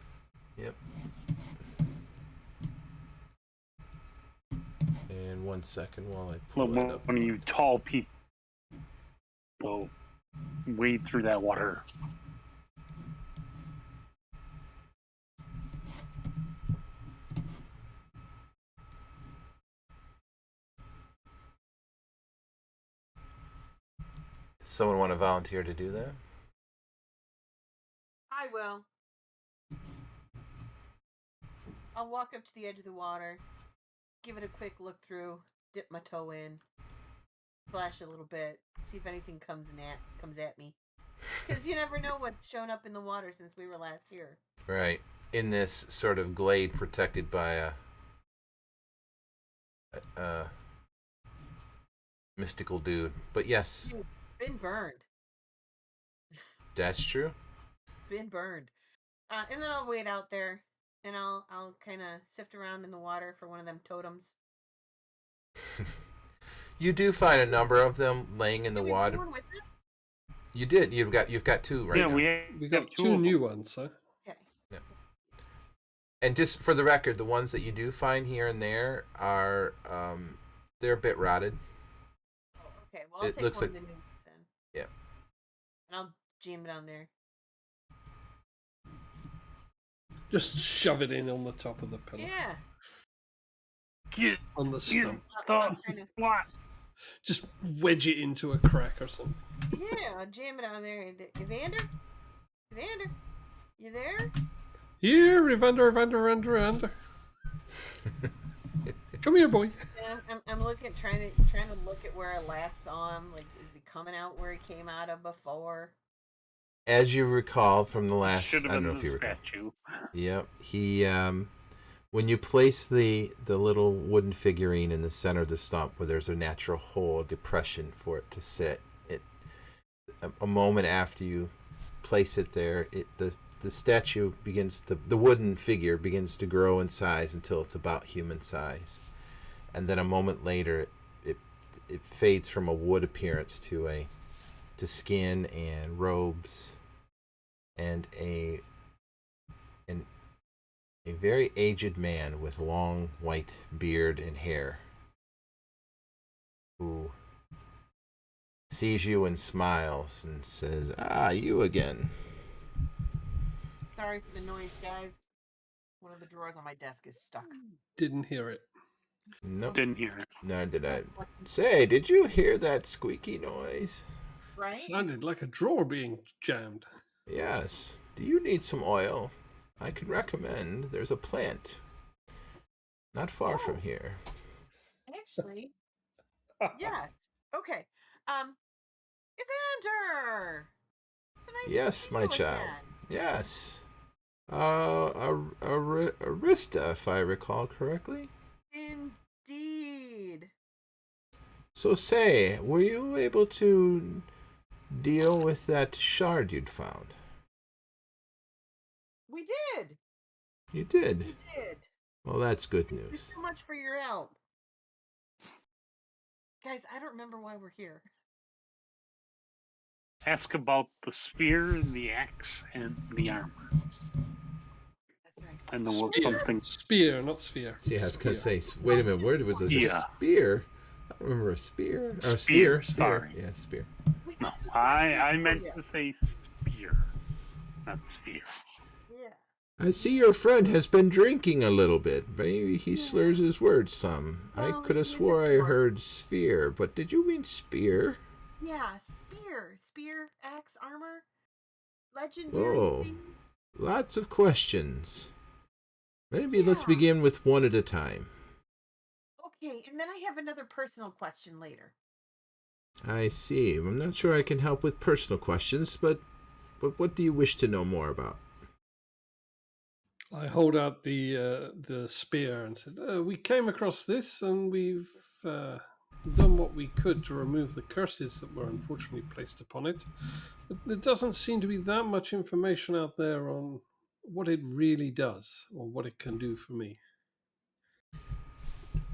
And 1 second while I pull it up. One of you tall people wade through that water. Someone want to volunteer to do that? I will. I'll walk up to the edge of the water, give it a quick look through, dip my toe in, splash a little bit, see if anything comes at me. Because you never know what's shown up in the water since we were last here. Right. In this sort of glade protected by a mystical dude. But yes. Dude, been burned. That's true. Been burned. And then I'll wait out there, and I'll kind of sift around in the water for one of them totems. You do find a number of them laying in the water. With this? You did. You've got two right now. We got two new ones, so. Okay. Yeah. And just for the record, the ones that you do find here and there are they're a bit rotted. Oh, okay. Well, I'll take one of the new ones then. Yeah. And I'll jam it on there. Just shove it in on the top of the pillar. Yeah. Get on the stump. Just wedge it into a crack or something. Yeah, I'll jam it on there. Evander? You there? Here, Evander. Come here, boy. Yeah, I'm looking, trying to look at where I last saw him. Like, is he coming out where he came out of before? As you recall from the last, I don't know if you recall. Statue. Yep, he when you place the little wooden figurine in the center of the stump where there's a natural hole, depression for it to sit, a moment after you place it there, the statue begins the wooden figure begins to grow in size until it's about human size, and then a moment later it fades from a wood appearance to skin and robes and a very aged man with long white beard and hair who sees you and smiles and says, "Ah, you again." Sorry for the noise, guys. One of the drawers on my desk is stuck. Didn't hear it. Nope. Didn't hear it. Nor did I. Say, did you hear that squeaky noise? Right? Sounded like a drawer being jammed. Yes. Do you need some oil? I can recommend. There's a plant not far from here. Actually, yes. Okay. Evander! Yes, my child. Yes. Arista, if I recall correctly. Indeed. So say, were you able to deal with that shard you'd found? We did. You did? We did. Well, that's good Thank you news. so much for your help. Guys, I don't remember why we're here. Ask about the spear, the axe, and the armor. That's right. And there was something. Spear, not sphere. See, I was going to say, wait a minute, where was this? Yeah. A spear? I don't remember a spear. Or a Spear, spear. sorry. Yeah, spear. No, I meant to say spear, not sphere. Yeah. I see your friend has been drinking a little bit. Maybe he slurs his words some. I Well, could have he's swore a I dwarf. heard sphere, but did you mean spear? Yeah, spear, axe, armor, legendary Oh, thing. lots of questions. Maybe let's Yeah. begin with one at a time. Okay, and then I have another personal question later. I see. I'm not sure I can help with personal questions, but what do you wish to know more about? I hold out the spear and said, "We came across this, and we've done what we could to remove the curses that were unfortunately placed upon it. But there doesn't seem to be that much information out there on what it really does or what it can do for me."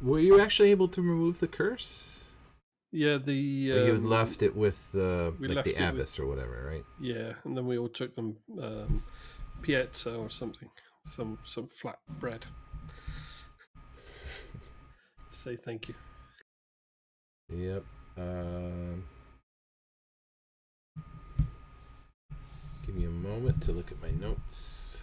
Were you actually able to remove the curse? Yeah, Or you had left it with the we like left the it abbess or whatever, right? Yeah, and then we all took them piazza or something, some flat bread. Say thank you. Yep. Give me a moment to look at my notes.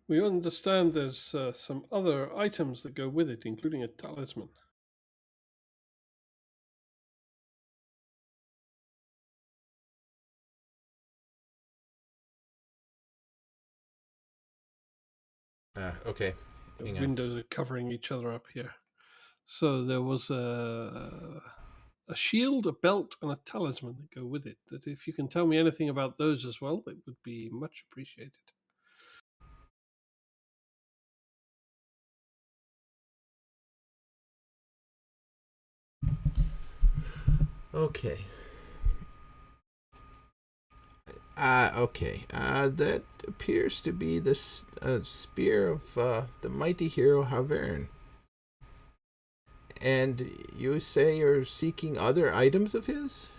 We understand there's some other items that go with it, including a talisman. Okay. The Hang on. windows are covering each other up here. So there was a shield, a belt, and a talisman that go with it. That if you can tell me anything about those as well, it would be much appreciated. Okay. Okay. That appears to be the spear of the mighty hero Havern. And you say you're seeking other items of his?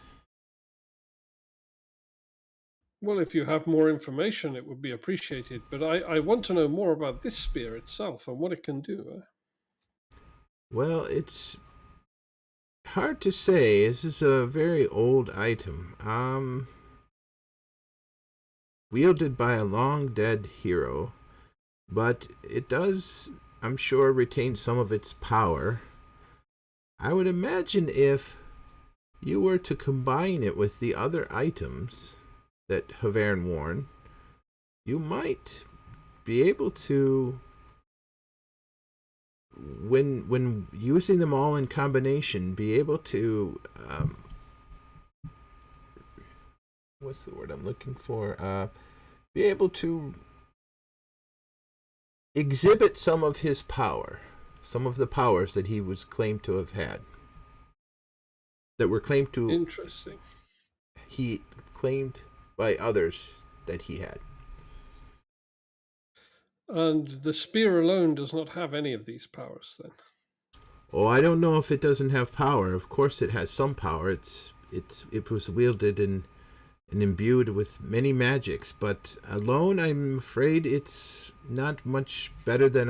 Well, if you have more information, it would be appreciated. But I want to know more about this spear itself and what it can do. Well, it's hard to say. This is a very old item. Wielded by a long dead hero, but it does, I'm sure, retain some of its power. I would imagine if you were to combine it with the other items that Havern worn, you might be able to, when using them all in combination, be able to what's the word I'm looking for? Be able to exhibit some of his power, some of the powers that he was claimed to have had, that were claimed to. Interesting. He claimed by others that he had. And the spear alone does not have any of these powers, then? Oh, I don't know if it doesn't have power. Of course, it has some power. It was wielded and imbued with many magics, but alone, I'm afraid it's not much better than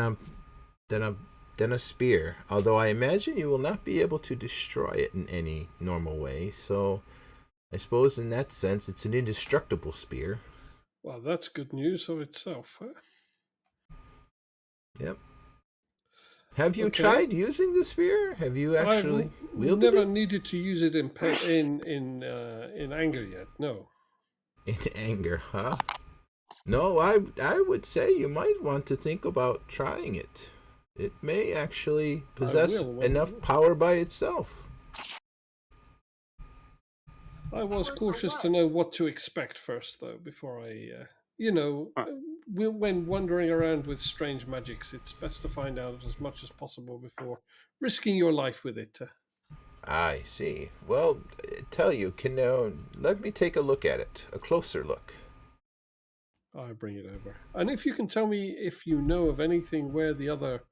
a spear. Although I imagine you will not be able to destroy it in any normal way. So, I suppose in that sense, it's an indestructible spear. Well, that's good news of itself. Huh? Yep. Have you tried using the spear? Have you actually wielded never it? needed to use it in anger yet. No. In anger, huh? No, I would say you might want to think about trying it. It may actually possess enough power by itself. I was cautious to know what to expect first, though, before I, when wandering around with strange magics, it's best to find out as much as possible before risking your life with it. I see. Well, tell you, let me take a look at it, a closer look. I bring it over. And if you can tell me if you know of anything where the other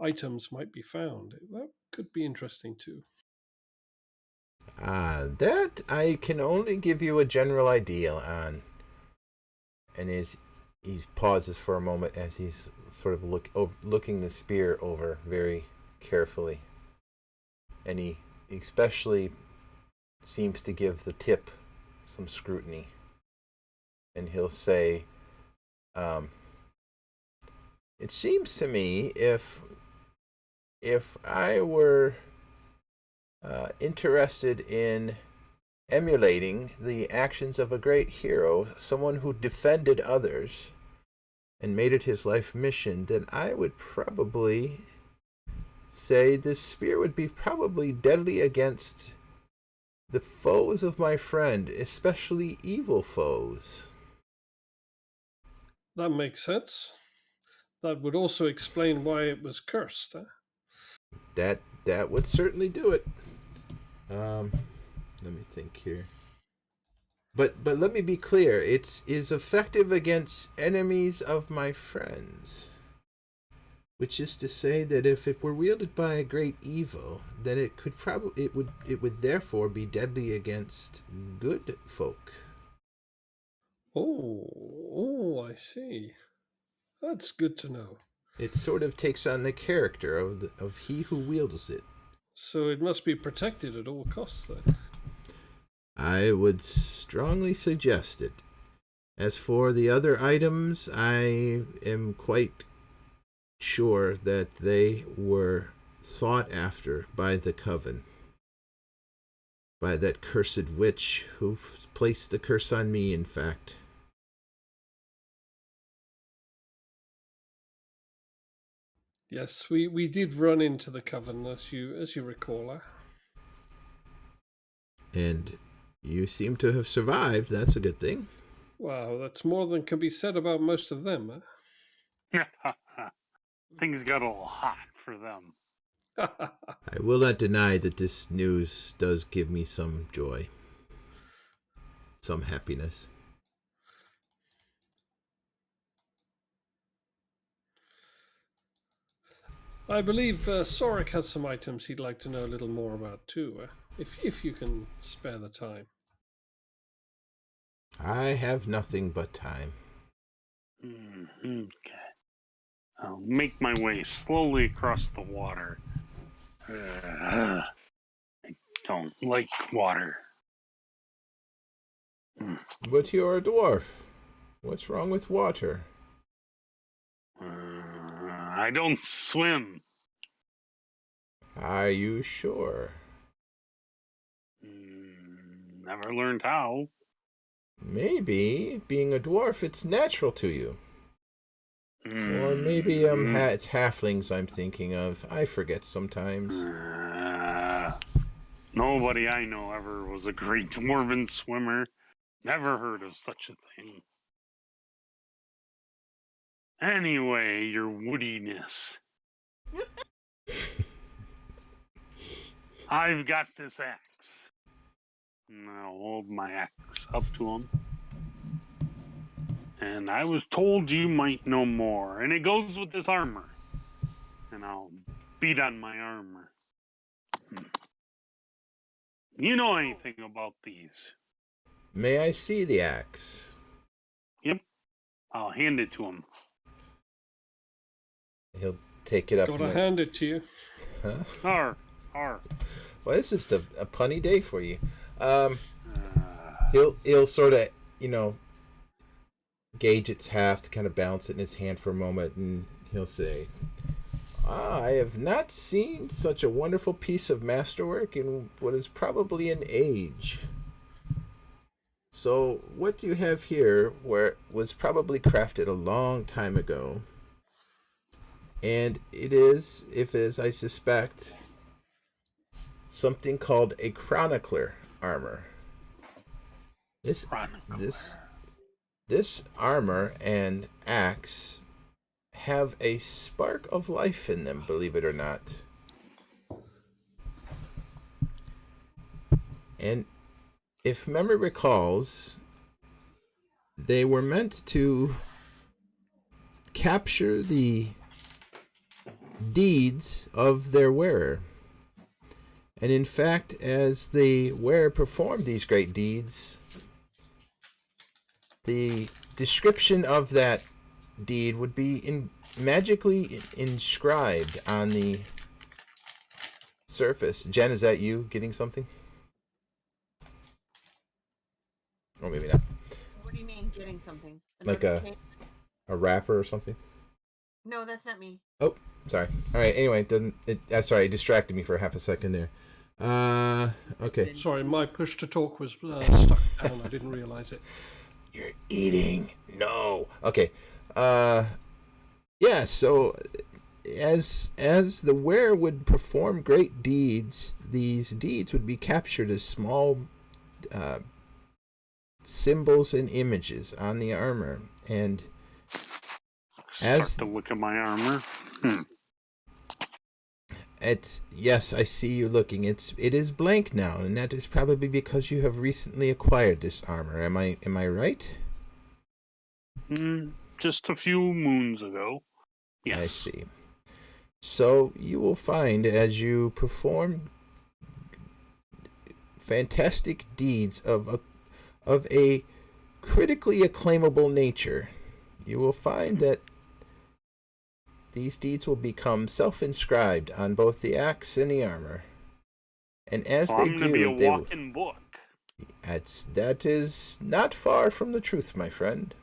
items might be found, that could be interesting too. That I can only give you a general idea on. And he pauses for a moment as he's sort of looking the spear over very carefully. And he especially seems to give the tip some scrutiny. and he'll say, it seems to me if I were interested in emulating the actions of a great hero, someone who defended others and made it his life mission, then I would probably say this spear would be probably deadly against the foes of my friend, especially evil foes. That makes sense. That would also explain why it was cursed. That would certainly do it. Let me think here. But let me be clear. It is effective against enemies of my friends. Which is to say that if it were wielded by a great evil, then it would therefore be deadly against good folk. Oh, I see. That's good to know. It sort of takes on the character of he who wields it. So it must be protected at all costs, then. I would strongly suggest it. As for the other items, I am quite sure that they were sought after by the coven, by that cursed witch who placed the curse on me, in fact. Yes, we did run into the coven, as you recall. And you seem to have survived. That's a good thing. Wow, that's more than can be said about most of them. Things got a little hot for them. I will not deny that this news does give me some joy, some happiness. I believe Sorek has some items he'd like to know a little more about too, if you can spare the time. I have nothing but time. Okay. I'll make my way slowly across the water. I don't like water. But you're a dwarf. What's wrong with water? I don't swim. Are you sure? Never learned how. Maybe, being a dwarf, it's natural to you. Or maybe it's halflings I'm thinking of. I forget sometimes. Nobody I know ever was a great dwarven swimmer. Never heard of such a thing. Anyway, your woodiness. I've got this axe. And I'll hold my axe up to him. And I was told you might know more. And it goes with this armor. And I'll beat on my armor. You know anything about these? May I see the axe? Yep. I'll hand it to him. He'll take it up. Gotta hand it to you. Huh? Arr. Well, it's just a punny day for you. He'll sort of, gauge its haft, kind of bounce it in his hand for a moment, and he'll say, I have not seen such a wonderful piece of masterwork in what is probably an age. So, what you have here was probably crafted a long time ago. And it is, if as I suspect, something called a chronicler armor. This armor and axe have a spark of life in them, believe it or not. And if memory recalls, they were meant to capture the deeds of their wearer. And in fact, as the wearer performed these great deeds, the description of that deed would be magically inscribed on the surface. Jen, is that you getting something? Or maybe not. What do you mean? getting something. Like a wrapper or something? No, that's not me. Oh, sorry. All right. Anyway, sorry, it distracted me for half a second there. Okay. Sorry, my push to talk was stuck down. I didn't realize it. You're eating. No. Okay. Yeah. So, as the were would perform great deeds, these deeds would be captured as small symbols and images on the armor, and Start to look at my armor. Yes, I see you looking. It is blank now, and that is probably because you have recently acquired this armor. Am I right? Just a few moons ago. Yes. I see. So you will find as you perform fantastic deeds of a critically acclaimable nature, you will find that these deeds will become self-inscribed on both the axe and the armor. And as they do, be a walking book. That is not far from the truth, my friend.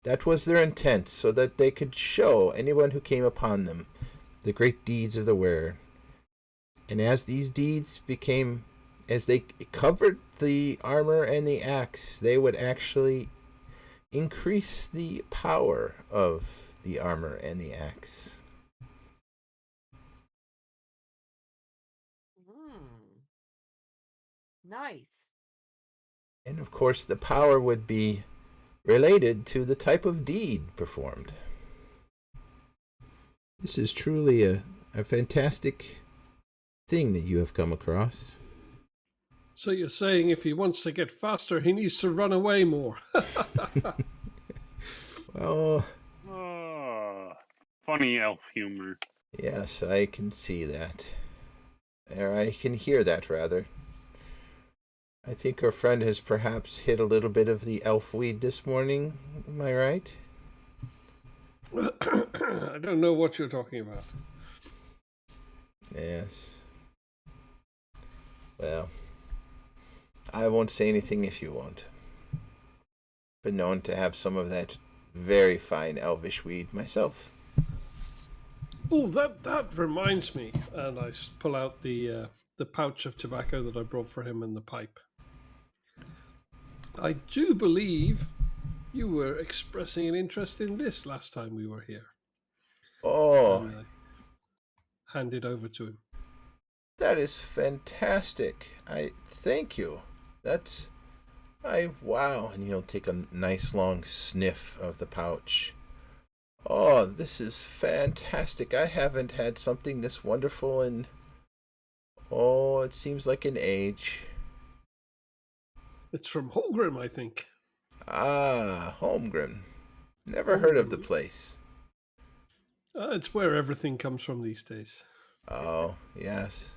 That was their intent, so that they could show anyone who came upon them the great deeds of the wearer. And as these deeds as they covered the armor and the axe, they would actually increase the power of the armor and the axe. Nice. And of course, the power would be related to the type of deed performed. This is truly a fantastic thing that you have come across. So you're saying if he wants to get faster, he needs to run away more. Well... funny elf humor. Yes, I can see that. Or I can hear that, rather. I think our friend has perhaps hit a little bit of the elf weed this morning. Am I right? I don't know what you're talking about. Yes. Well, I won't say anything if you won't. Been known to have some of that very fine elvish weed myself. Oh, that reminds me. And I pull out the pouch of tobacco that I brought for him and the pipe. I do believe you were expressing an interest in this last time we were here. Oh. And I hand it over to him. That is fantastic. Thank you. Wow. And he'll take a nice long sniff of the pouch. Oh, this is fantastic. I haven't had something this wonderful in, it seems like an age. It's from Holgrim, I think. Ah, Holmgren. Never heard of the place. It's where everything comes from these days. Oh, yes.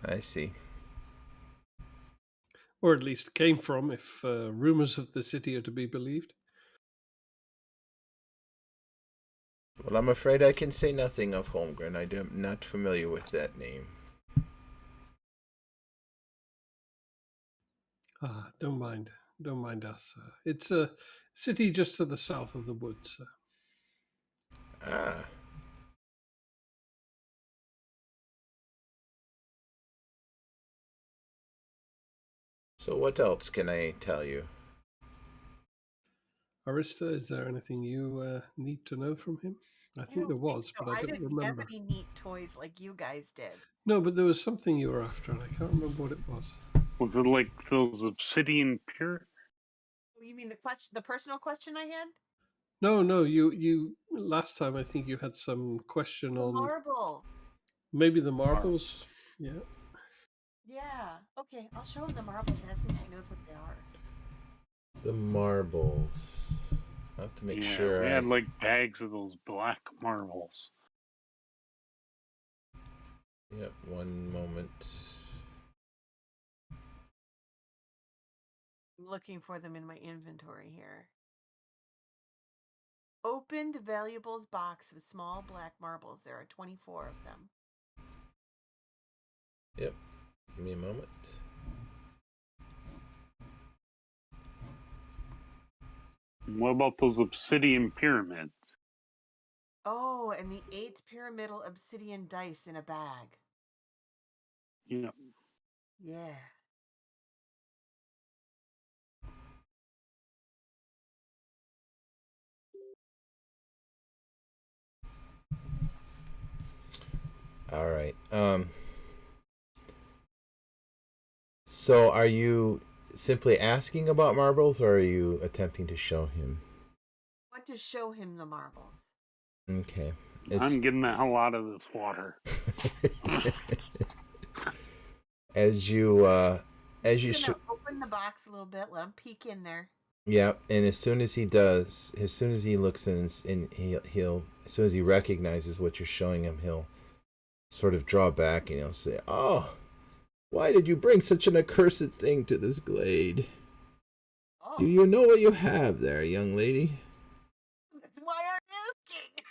I see. Or at least came from, if rumors of the city are to be believed. Well, I'm afraid I can say nothing of Holmgren. I'm not familiar with that name. Don't mind us. It's a city just to the south of the woods. Ah. So what else can I tell you? Arista, is there anything you need to know from him? I think there was, but I don't remember. I didn't have any neat toys like you guys did. No, but there was something you were after, and I can't remember what it was. Was it like those obsidian pure? You mean the personal question I had? No. You last time I think you had some question on marbles. Maybe the marbles. Yeah. Yeah. Okay, I'll show him the marbles. Ask him if he knows what they are. The marbles. I have to make sure. We had like bags of those black marbles. Yep, one moment. I'm looking for them in my inventory here. Opened valuables box of small black marbles. There are 24 of them. Yep. Give me a moment. What about those obsidian pyramids? Oh, and the 8 pyramidal obsidian dice in a bag. Yeah. Yeah. All right. So are you simply asking about marbles, or are you attempting to show him? I want to show him the marbles. Okay. I'm getting the hell out of this water. as you open the box a little bit, let him peek in there. Yeah, and as soon as he does, as soon as he looks in, and he'll as soon as he recognizes what you're showing him, he'll sort of draw back and he'll say, "Oh, why did you bring such an accursed thing to this glade? Oh. Do you know what you have there, young lady?" That's why I'm asking.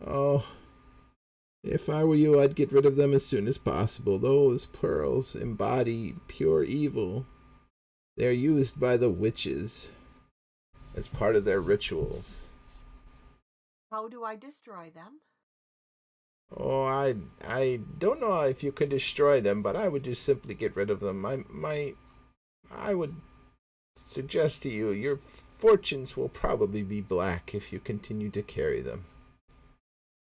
"Oh, if I were you, I'd get rid of them as soon as possible. Those pearls embody pure evil. They're used by the witches as part of their rituals." How do I destroy them? "Oh, I don't know if you can destroy them, but I would just simply get rid of them. I would suggest to you, your fortunes will probably be black if you continue to carry them."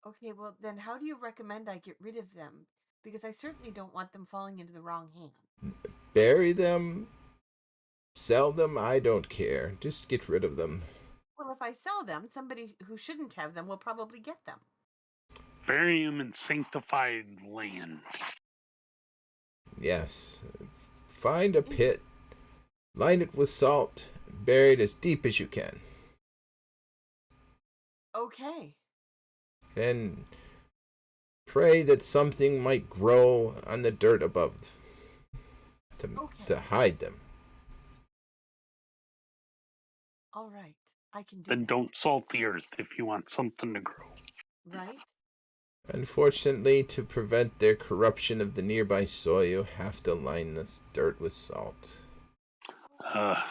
Okay, well then how do you recommend I get rid of them? Because I certainly don't want them falling into the wrong hands. Bury them, sell them, I don't care. Just get rid of them. Well, if I sell them, somebody who shouldn't have them will probably get them. Bury them in sanctified land. Yes. Find a pit, line it with salt, and bury it as deep as you can. Okay. And pray that something might grow on the dirt above to hide them. All right. I can do Then that. don't salt the earth if you want something to grow. Right? Unfortunately, to prevent their corruption of the nearby soil, you have to line this dirt with salt. I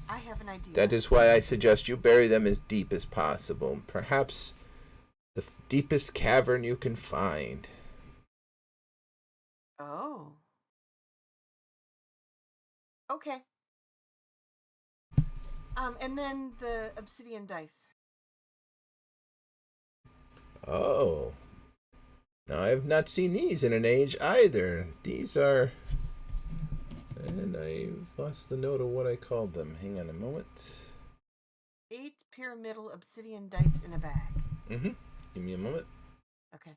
have an idea. That is why I suggest you bury them as deep as possible. Perhaps the deepest cavern you can find. Oh. Okay. And then the obsidian dice. Oh. Now, I have not seen these in an age either. These are... And I've lost the note of what I called them. Hang on a moment. 8 pyramidal obsidian dice in a bag. Mm-hmm. Give me a moment. Okay.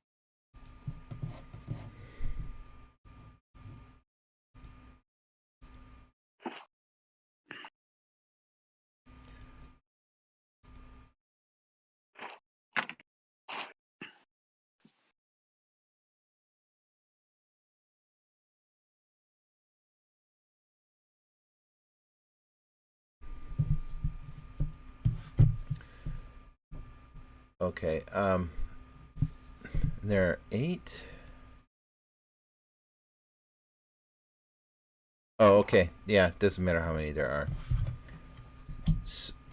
Okay, there are 8. Oh, okay. Yeah, it doesn't matter how many there are.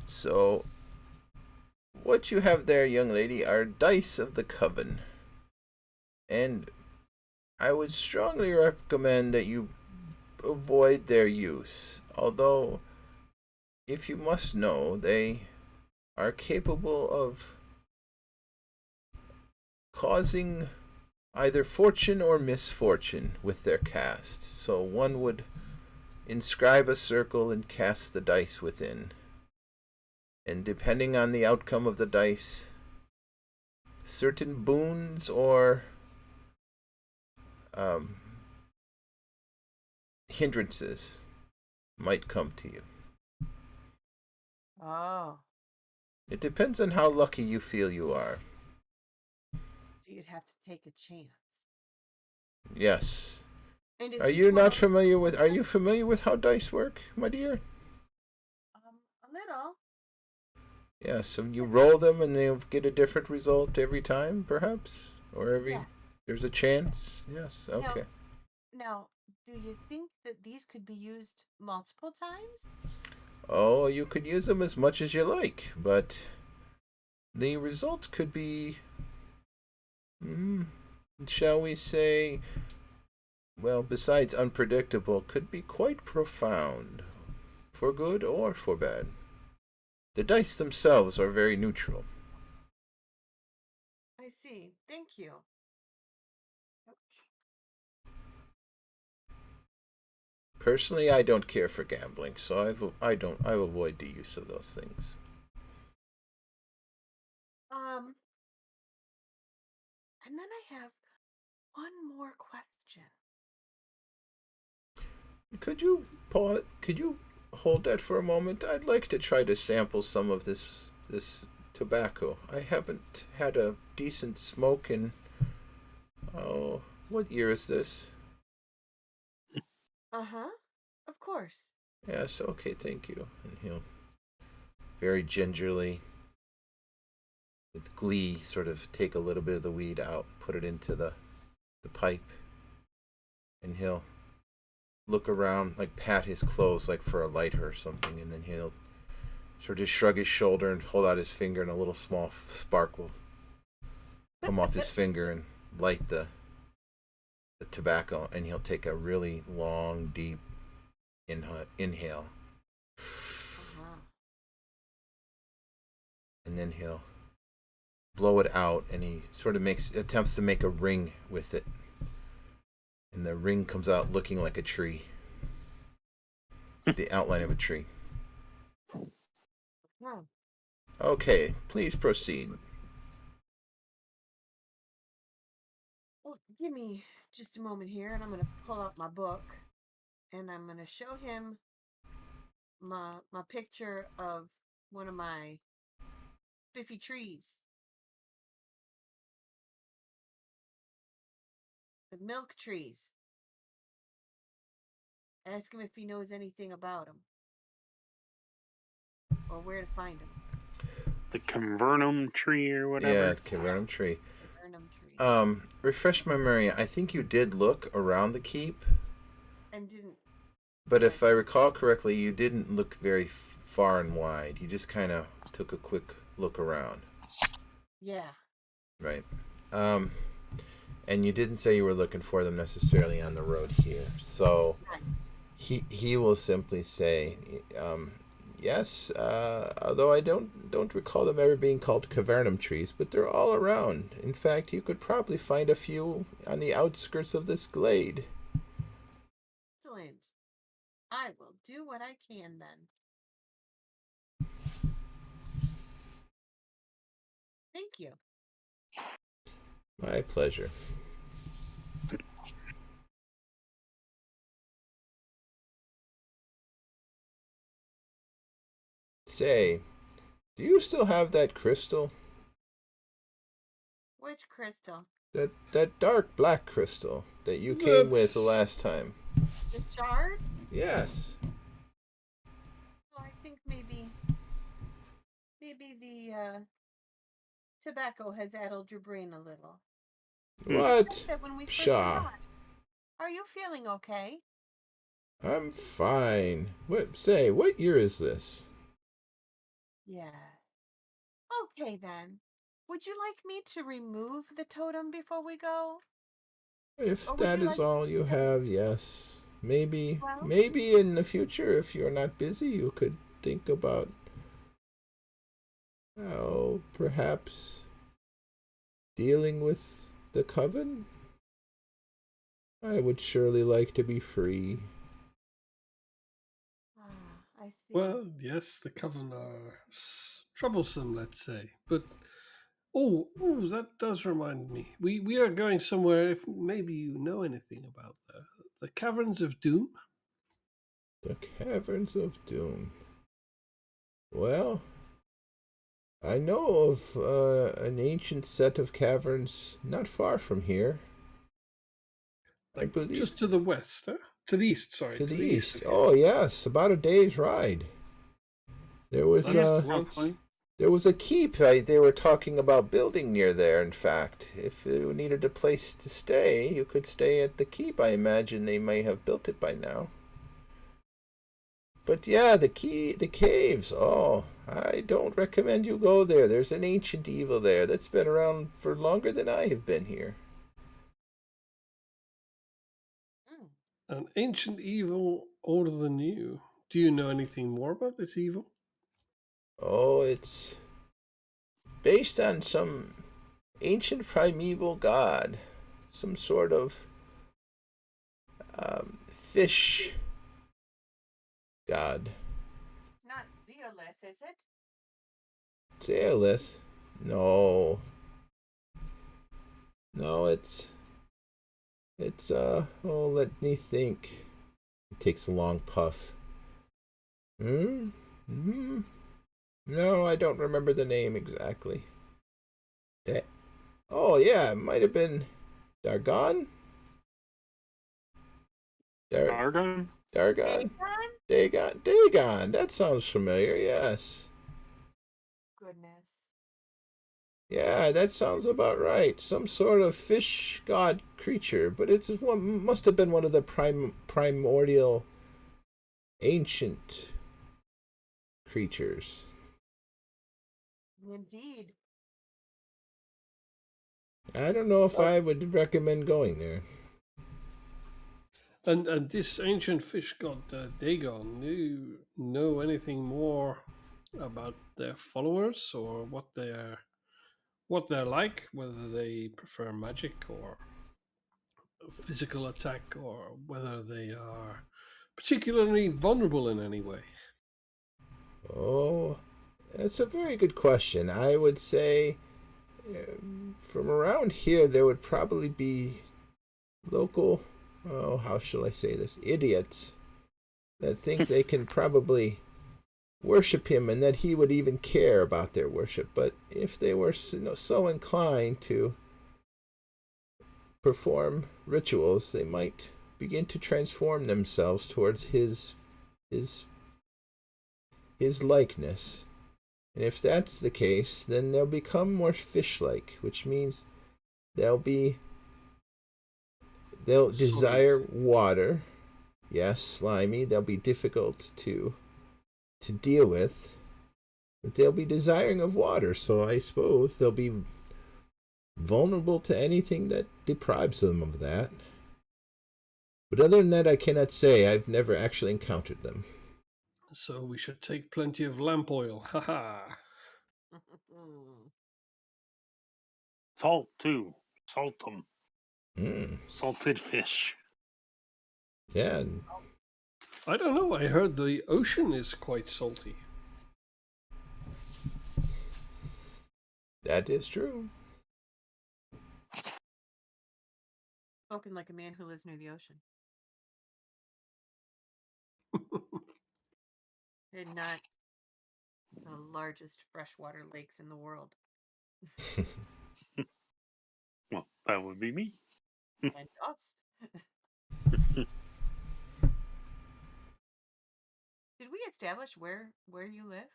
So, what you have there, young lady, are dice of the coven. And I would strongly recommend that you avoid their use. Although, if you must know, they are capable of causing either fortune or misfortune with their cast. So one would inscribe a circle and cast the dice within. And depending on the outcome of the dice, certain boons or hindrances might come to you. Oh. It depends on how lucky you feel you are. So you'd have to take a chance. Yes. And Are you familiar with how dice work, my dear? A little. Yeah, so you roll them and they'll get a different result every time, perhaps? Or there's a chance? Yes, okay. Now, do you think that these could be used multiple times? Oh, you could use them as much as you like, but the results could be, shall we say, well, besides unpredictable, could be quite profound, for good or for bad. The dice themselves are very neutral. I see. Thank you. Personally, I don't care for gambling, so I avoid the use of those things. And then I have one more question. Could you hold that for a moment? I'd like to try to sample some of this tobacco. I haven't had a decent smoke in, oh, what year is this? Of course. Yes, okay, thank you. And he'll very gingerly, with glee, sort of take a little bit of the weed out, put it into the pipe, and he'll look around, like pat his clothes like for a lighter or something, and then he'll sort of shrug his shoulder and hold out his finger, and a little small spark will come off his finger and light the tobacco, and he'll take a really long, deep inhale. And then he'll blow it out, and he sort of attempts to make a ring with it. And the ring comes out looking like a tree. The outline of a tree. Okay, please proceed. Well, give me just a moment here, and I'm going to pull out my book, and I'm going to show him my picture of one of my spiffy trees. The milk trees. Ask him if he knows anything about them. Or where to find them. The Cavernum tree or whatever? Yeah, Cavernum tree. Refresh my memory. I think you did look around the keep. And didn't. But if I recall correctly, you didn't look very far and wide. You just kind of took a quick look around. Yeah. Right. And you didn't say you were looking for them necessarily on the road here. So he will simply say, yes, although I don't recall them ever being called Cavernum trees, but they're all around. In fact, you could probably find a few on the outskirts of this glade. Excellent. I will do what I can then. Thank you. My pleasure. Say, do you still have that crystal? Which crystal? That dark black crystal that you came with the last time. The shard? Yes. Well, I think maybe the tobacco has addled your brain a little. What? Pshaw. Are you feeling okay? I'm fine. What year is this? Yeah. Okay then. Would you like me to remove the totem before we go? If that is all you have, yes. Maybe in the future, if you're not busy, you could think about, perhaps dealing with the coven. I would surely like to be free. I see. Well, yes, the coven are troublesome, let's say. But that does remind me. We are going somewhere. If maybe you know anything about the Caverns of Doom. The Caverns of Doom. Well, I know of an ancient set of caverns not far from here. I believe just to the west, huh? To the east, sorry. To the east. Okay. Oh, yes, about a day's ride. There was a keep they were talking about building near there, in fact. If you needed a place to stay, you could stay at the keep. I imagine they may have built it by now. But yeah, the caves. Oh, I don't recommend you go there. There's an ancient evil there that's been around for longer than I have been here. An ancient evil older than you. Do you know anything more about this evil? Oh, it's based on some ancient primeval god. Some sort of fish god. It's not Zeolith, is it? Zeolith? No. No, it's let me think. It takes a long puff. No, I don't remember the name exactly. Oh yeah, it might have been Dargon? Dargon? Dargon? Dagon. That sounds familiar, yes. Goodness. Yeah, that sounds about right. Some sort of fish god creature, but must have been one of the primordial ancient creatures. Indeed. I don't know if I would recommend going there. And this ancient fish god Dagon, do you know anything more about their followers or what they're like, whether they prefer magic or physical attack, or whether they are particularly vulnerable in any way? Oh, that's a very good question. I would say from around here there would probably be local, how shall I say this, idiots that think they can probably worship him and that he would even care about their worship. But if they were so inclined to perform rituals, they might begin to transform themselves towards his likeness. And if that's the case, then they'll become more fish-like, which means they'll desire water. Yes, slimy. They'll be difficult to deal with, but they'll be desiring of water. So I suppose they'll be vulnerable to anything that deprives them of that. But other than that, I cannot say. I've never actually encountered them. So we should take plenty of lamp oil. Haha. Salt, too. Salt them. Salted fish. Yeah. I don't know. I heard the ocean is quite salty. That is true. Spoken like a man who lives near the ocean. And not the largest freshwater lakes in the world. Well, that would be me. And us. Did we establish where you live?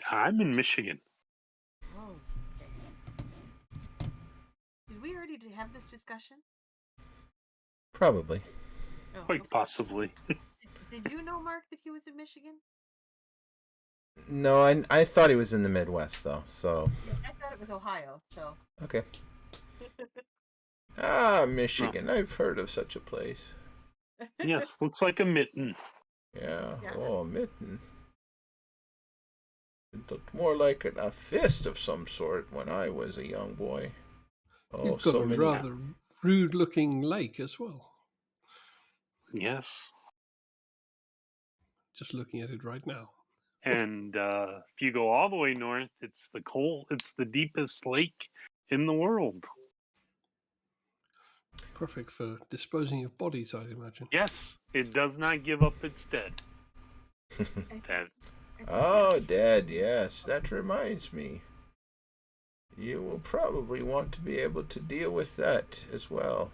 I'm in Michigan. Oh. Did we already have this discussion? Probably. Oh, Quite okay. possibly. Did you know, Mark, that he was in Michigan? No, I thought he was in the Midwest, though, so... I thought it was Ohio, so... Okay. Michigan. I've heard of such a place. Yes, looks like a mitten. Yeah. Oh, a mitten. It looked more like a fist of some sort when I was a young boy. Oh, You've got so a many... rather rude-looking lake as well. Yes. Just looking at it right now. And if you go all the way north, it's the deepest lake in the world. Perfect for disposing of bodies, I'd imagine. Yes, it does not give up its dead. Oh, dead, yes. That reminds me. You will probably want to be able to deal with that as well.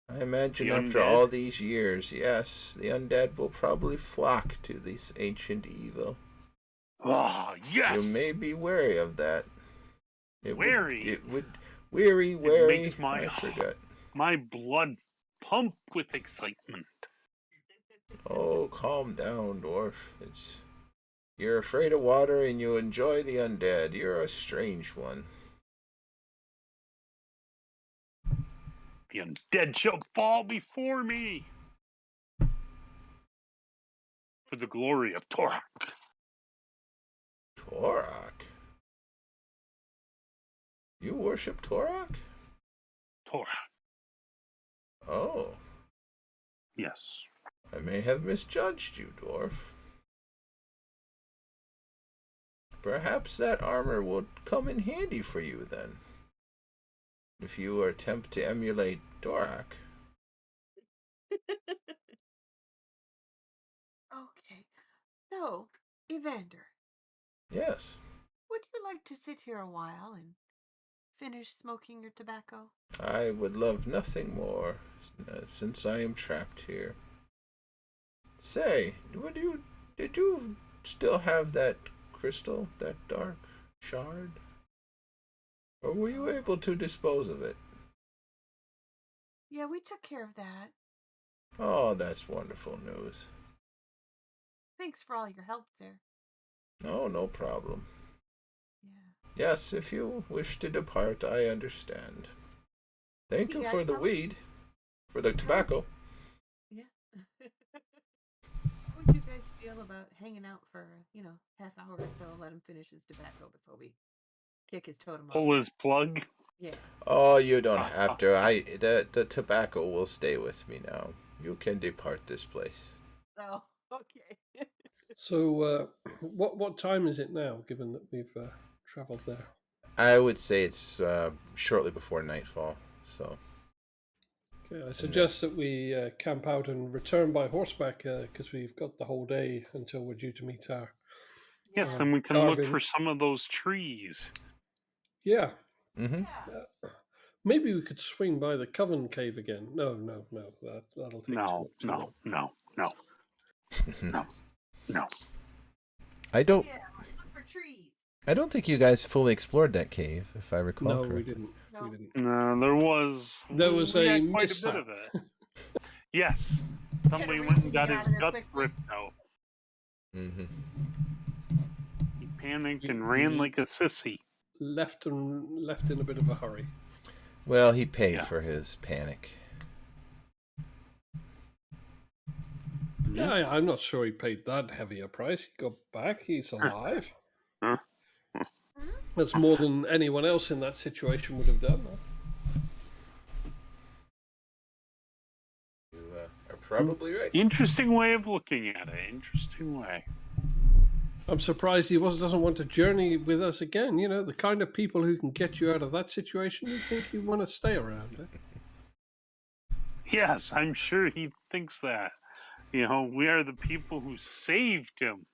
I imagine after all these years, yes, the undead will probably flock to this ancient evil. Oh, yes! You may be wary of that. Wary? Wary. It makes I forgot. my blood pump with excitement. Oh, calm down, dwarf. You're afraid of water and you enjoy the undead. You're a strange one. The undead shall fall before me. For the glory of Torak. Torak? You worship Torak? Torak. Oh. Yes. I may have misjudged you, dwarf. Perhaps that armor will come in handy for you then. If you attempt to emulate Torak. Okay. So, Evander. Yes. Would you like to sit here a while and finish smoking your tobacco? I would love nothing more, since I am trapped here. Say, did you still have that crystal, that dark shard? Or were you able to dispose of it? Yeah, we took care of that. Oh, that's wonderful news. Thanks for all your help there. Oh, no problem. Yeah. Yes, if you wish to depart, I understand. Thank you for the weed, for the tobacco. Yeah. How would you guys feel about hanging out for, half hour or so, let him finish his tobacco before we kick his totem off? Pull his plug. Yeah. Oh, you don't have to. The tobacco will stay with me now. You can depart this place. Oh, okay. So, what time is it now, given that we've travelled there? I would say it's shortly before nightfall, so... Okay, I suggest that we camp out and return by horseback, because we've got the whole day until we're due to meet our... Yes, and we can Darwin. look for some of those trees. Yeah. Mm-hmm. Maybe we could swing by the Coven Cave again. No, that'll take too long. No. I don't... Yeah, let's look for trees. I don't think you guys fully explored that cave, if I recall correctly. We didn't. No. We didn't. No, there was a quite mishap. a bit of it. Yes, somebody went and got his guts ripped out. Mm-hmm. He panicked and ran like a sissy. Left in a bit of a hurry. Well, he paid for his panic. Yeah, I'm not sure he paid that heavy a price. He got back. He's alive. That's more than anyone else in that situation would have done. You are probably right. Interesting way of looking at it. Interesting way. I'm surprised he doesn't want to journey with us again. You know, the kind of people who can get you out of that situation, you think he'd want to stay around. Eh? Yes, I'm sure he thinks that. You know, we are the people who saved him.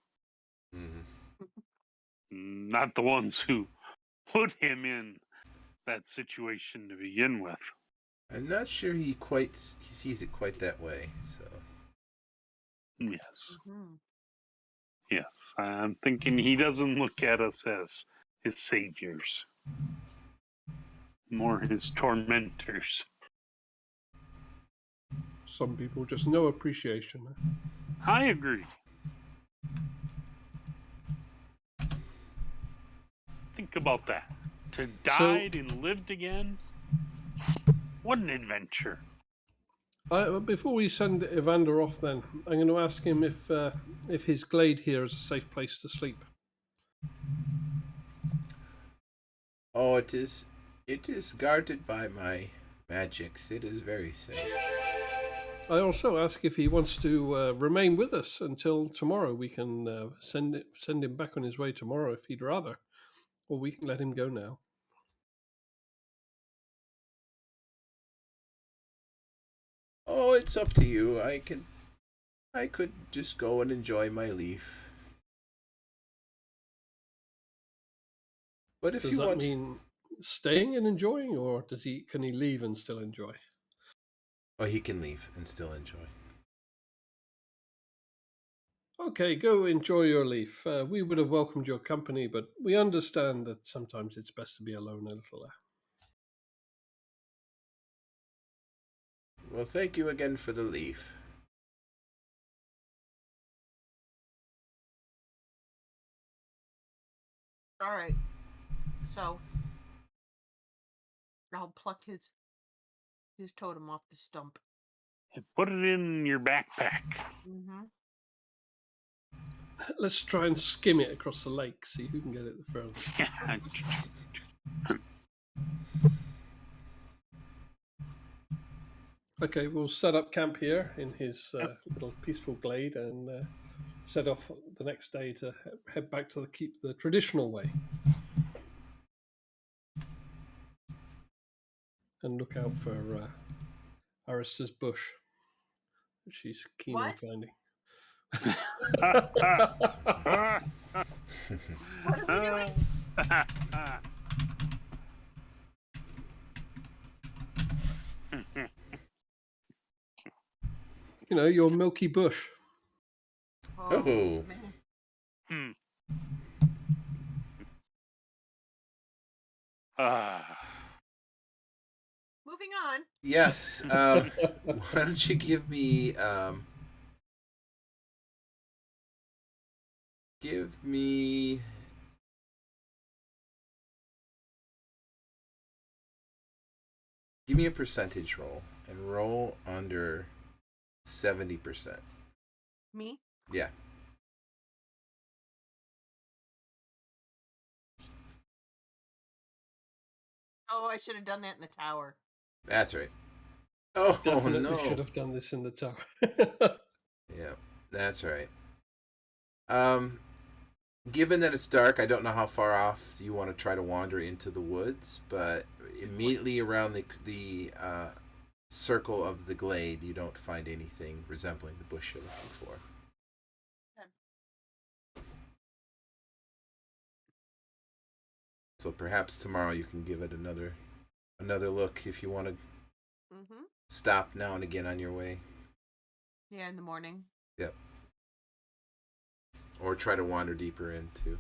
Mm-hmm. Not the ones who put him in that situation to begin with. I'm not sure he sees it quite that way, so... Yes. Mm-hmm. Yes, I'm thinking he doesn't look at us as his saviors. More his tormentors. Some people just no appreciation. I agree. Think about that. To died and lived again? What an adventure. Before we send Evander off then, I'm going to ask him if his glade here is a safe place to sleep. Oh, it is guarded by my magics. It is very safe. I also ask if he wants to remain with us until tomorrow. We can send him back on his way tomorrow if he'd rather. Or we can let him go now. Oh, it's up to you. I could just go and enjoy my leaf. But if you want... Does that mean staying and enjoying, or can he leave and still enjoy? Oh, he can leave and still enjoy. Okay, go enjoy your leaf. We would have welcomed your company, but we understand that sometimes it's best to be alone a little. Well, thank you again for the leaf. All right. So I'll pluck his totem off the stump. And put it in your backpack. Mm-hmm. Let's try and skim it across the lake, see who can get it the furthest. Yeah. Okay, we'll set up camp here in his little peaceful glade and set off the next day to head back to keep the traditional way. And look out for Arista's bush, which she's keen on finding. What are we doing? You know, your milky bush. Oh. Man. Moving on. Yes. Why don't you give me give me a percentage roll and roll under 70%. Me? Yeah. Oh, I should have done that in the tower. That's right. Oh, Definitely no. should have done this in the tower. Yeah, that's right. Given that it's dark, I don't know how far off you want to try to wander into the woods, but immediately around the circle of the glade, you don't find anything resembling the bush you're looking for. Okay. So perhaps tomorrow you can give it another look if you want to stop now and again on your way. Yeah, in the morning. Yep. Or try to wander deeper into.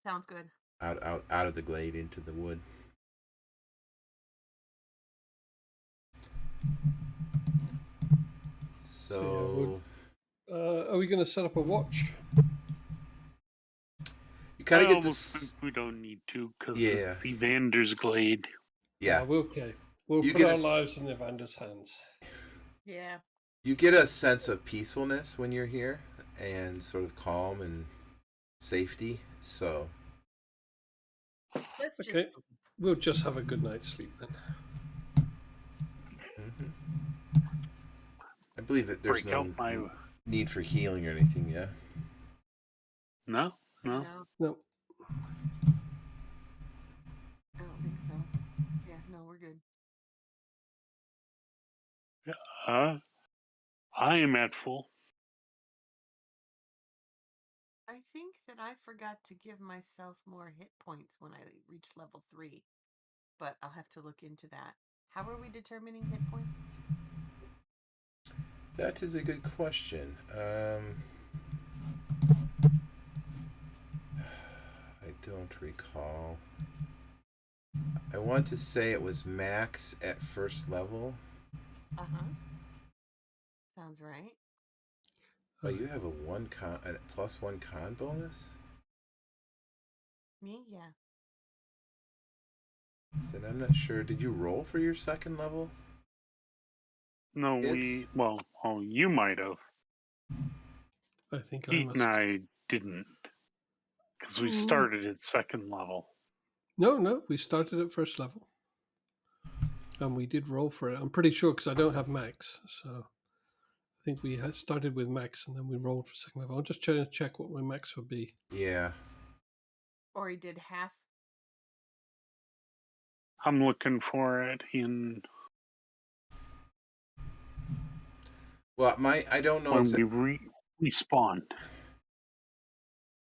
Sounds good. Out of the glade into the wood. So are we going to set up a watch? You kind of I get this. We don't need to because Yeah. it's Evander's glade. Yeah. Okay. We'll put our lives in Evander's hands. Yeah. You get a sense of peacefulness when you're here and sort of calm and safety. So. Okay. We'll just have a good night's sleep then. Mm-hmm. I believe that there's no need for healing or anything, yeah? No. I don't think so. Yeah, no, we're good. I am at full. I think that I forgot to give myself more hit points when I reached level 3, but I'll have to look into that. How are we determining hit points? That is a good question. I don't recall. I want to say it was max at first level. Sounds right. Oh, you have a +1 con bonus? Me? Yeah. Then I'm not sure. Did you roll for your second level? No, you might have. I think Pete and I didn't. Because we started at second level. No, we started at first level. And we did roll for it. I'm pretty sure because I don't have max. So I think we had started with max and then we rolled for second level. I'll just try to check what my max would be. Yeah. Or he did half. I'm looking for it in. Well, I don't know. When we respawned.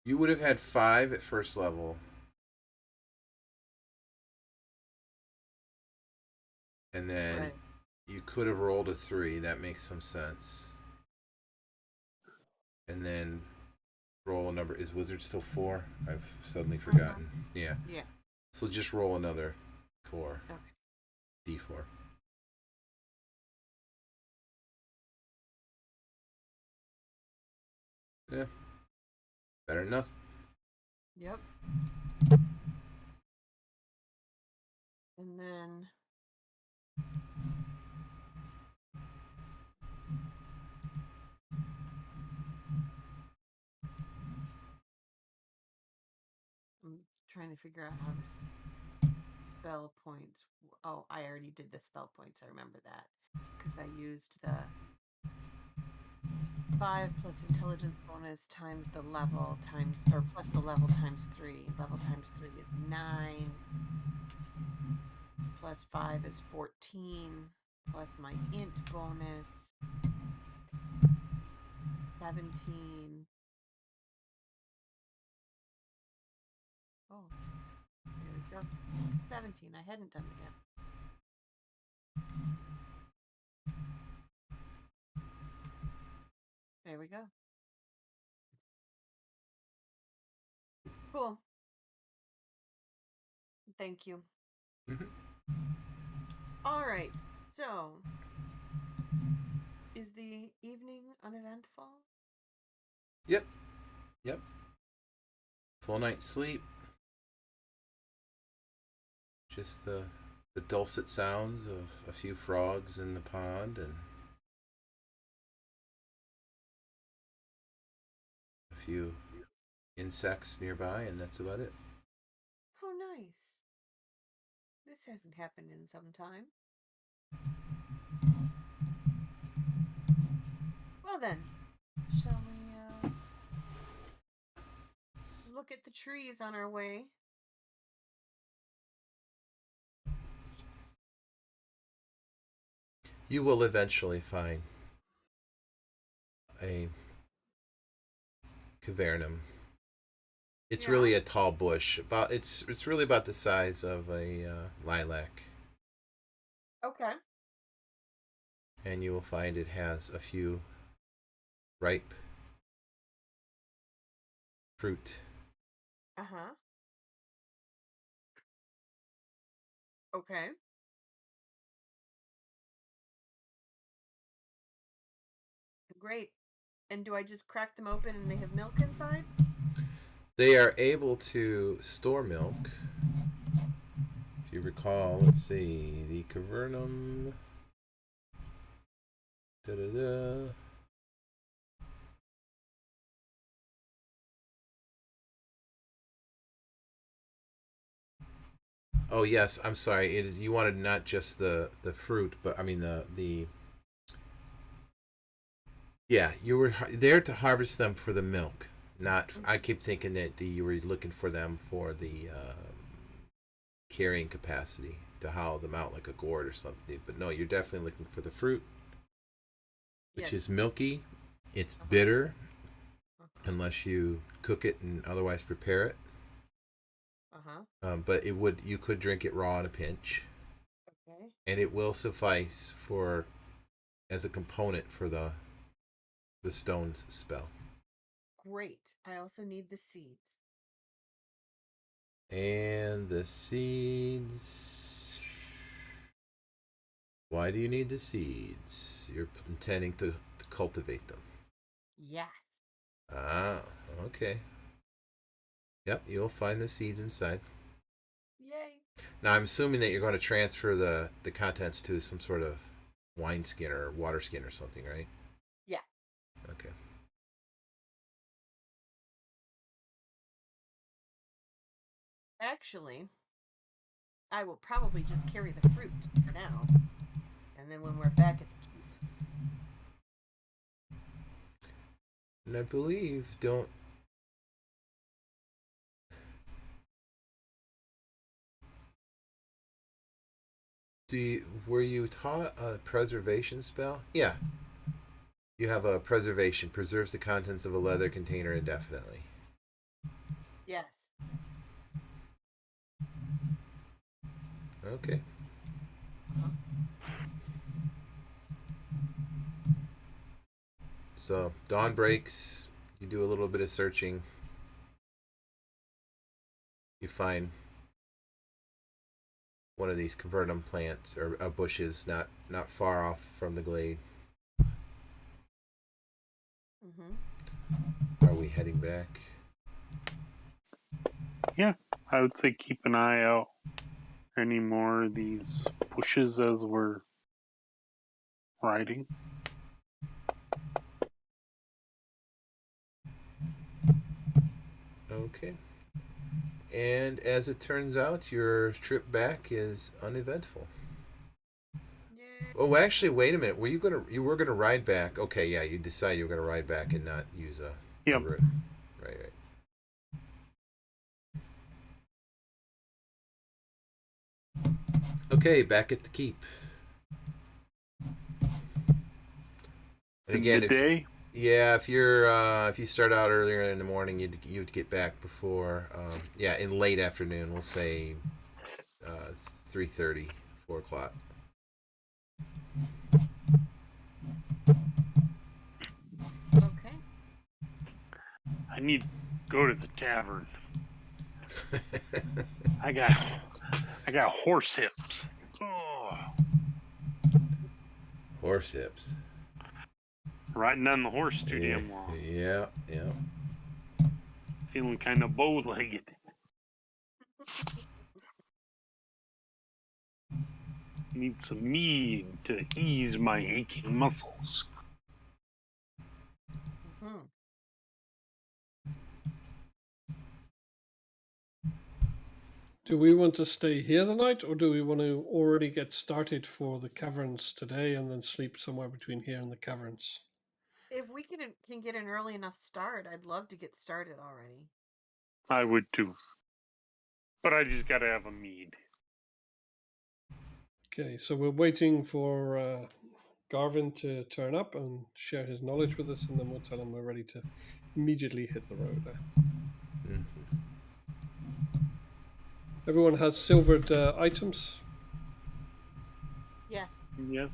You would have had 5 at first level. And then you could have rolled a 3. That makes some sense. And then roll a number. Is Wizard still 4? I've suddenly forgotten. Yeah. Yeah. So just roll another 4. Okay. D4. Yeah. Better than nothing. Yep. And then I'm trying to figure out how this spell points. Oh, I already did the spell points. I remember that because I used the 5 plus intelligence bonus times the level times, or plus the level times 3. Level times 3 is 9. Plus 5 is 14. Plus my int bonus 17. Oh, there we go. 17. I hadn't done it yet. There we go. Cool. Thank you. Mhm. All right. So, is the evening uneventful? Yep. Full night's sleep. Just the dulcet sounds of a few frogs in the pond and a few insects nearby, and that's about it. How nice. This hasn't happened in some time. Well then, shall we look at the trees on our way? You will eventually find a cavernum. It's really a tall bush. It's really about the size of a lilac. Okay. And you will find it has a few ripe fruit. Uh-huh. Okay. Great. And do I just crack them open and they have milk inside? They are able to store milk. If you recall, let's see, the cavernum. Da-da-da. Oh yes, I'm sorry. It is, you wanted not just the fruit, but I mean the yeah, you were there to harvest them for the milk. Not, I keep thinking that you were looking for them for the carrying capacity to haul them out like a gourd or something. But no, you're definitely looking for the fruit, which is milky. It's bitter unless you cook it and otherwise prepare it. But you could drink it raw in a pinch. Okay. And it will suffice for as a component for the stone's spell. Great. I also need the seeds. And the seeds. Why do you need the seeds? You're intending to cultivate them. Yes. Ah, okay. Yep, you'll find the seeds inside. Yay. Now, I'm assuming that you're going to transfer the contents to some sort of wineskin or water skin or something, right? Yeah. Okay. Actually, I will probably just carry the fruit for now. And then when we're back at the keep. And I believe, were you taught a preservation spell? Yeah. You have a preservation. Preserves the contents of a leather container indefinitely. Yes. Okay. So, dawn breaks. You do a little bit of searching. You find one of these cavernum plants or bushes not far off from the glade. Mm-hmm. Are we heading back? Yeah, I would say keep an eye out for any more of these bushes as we're riding. Okay. And as it turns out, your trip back is uneventful. Yeah. Oh, actually, wait a minute. You were gonna ride back? Okay, yeah. You decided you were gonna ride back and not use a route. Right. Okay, back at the keep. And again, if you start out earlier in the morning, you'd get back before in late afternoon. We'll say 3:30, 4 o'clock. Okay. I need to go to the tavern. I got horse hips. Oh. Horse hips. Riding on the horse too damn long. Yeah. Feeling kind of bow-legged. Need some mead to ease my aching muscles. Mm-hmm. Do we want to stay here the night, or do we want to already get started for the caverns today and then sleep somewhere between here and the caverns? If we can get an early enough start, I'd love to get started already. I would too. But I just gotta have a mead. Okay, so we're waiting for Garvin to turn up and share his knowledge with us, and then we'll tell him we're ready to immediately hit the road. Mm-hmm. Everyone has silvered items? Yes. Yes.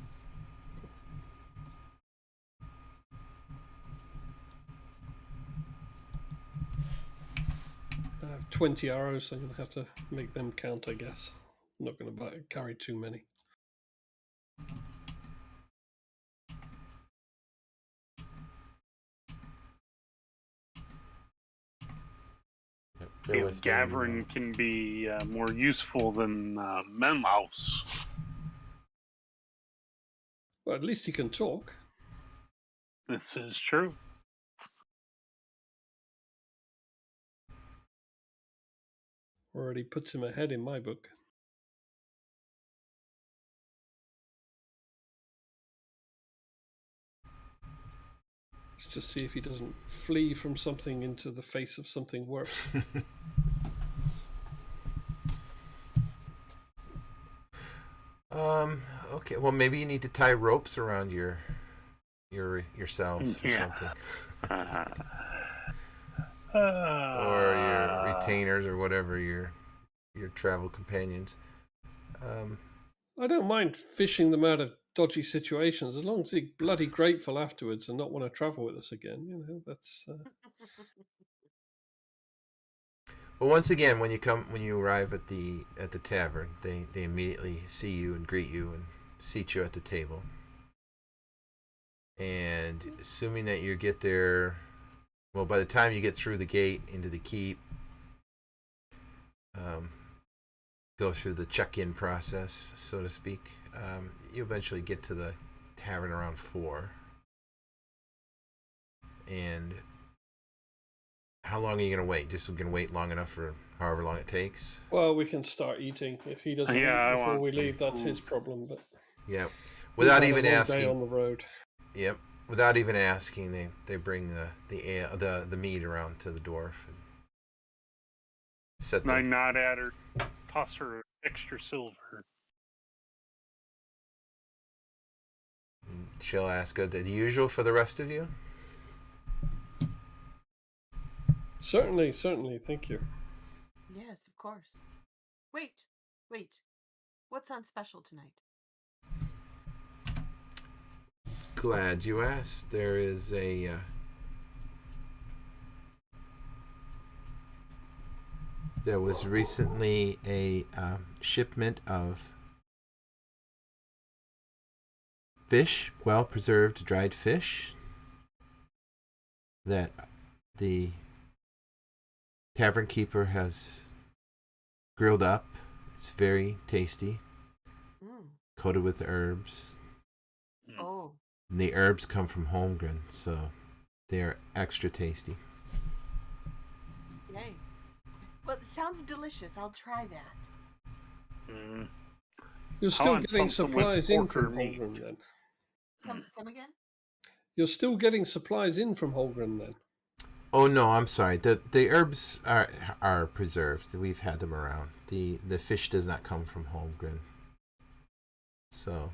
I have 20 arrows, so I'm going to have to make them count, I guess. I'm not going to carry too many. Gavin can be more useful than Menlaus. Well, at least he can talk. This is true. Already puts him ahead in my book. Let's just see if he doesn't flee from something into the face of something worse. Okay. Well, maybe you need to tie ropes around yourselves or something, or your retainers or whatever your travel companions. I don't mind fishing them out of dodgy situations as long as they're bloody grateful afterwards and not want to travel with us again. You know, that's. Well, once again, when you arrive at the tavern, they immediately see you and greet you and seat you at the table. And assuming that you get there, well, by the time you get through the gate into the keep, go through the check-in process, so to speak, you eventually get to the tavern around 4. And how long are you going to wait? Just going to wait long enough for however long it takes? Well, we can start eating. If he doesn't eat before we leave, that's his problem. But yeah, without even asking. Day on the road. Yep, without even asking, they bring the meat around to the dwarf. And I nod at her, toss her extra silver. She'll ask the usual for the rest of you. Certainly, thank you. Yes, of course. Wait. What's on special tonight? Glad you asked. There is there was recently a shipment of fish, well-preserved dried fish, that the tavern keeper has grilled up. It's very tasty, coated with herbs. Oh. And the herbs come from Holmgren, so they're extra tasty. Yay. Well, it sounds delicious. I'll try that. You're still getting supplies in from Holmgren then? Come again? You're still getting supplies in from Holmgren then? Oh no, I'm sorry. The herbs are preserved. We've had them around. The fish does not come from Holmgren. So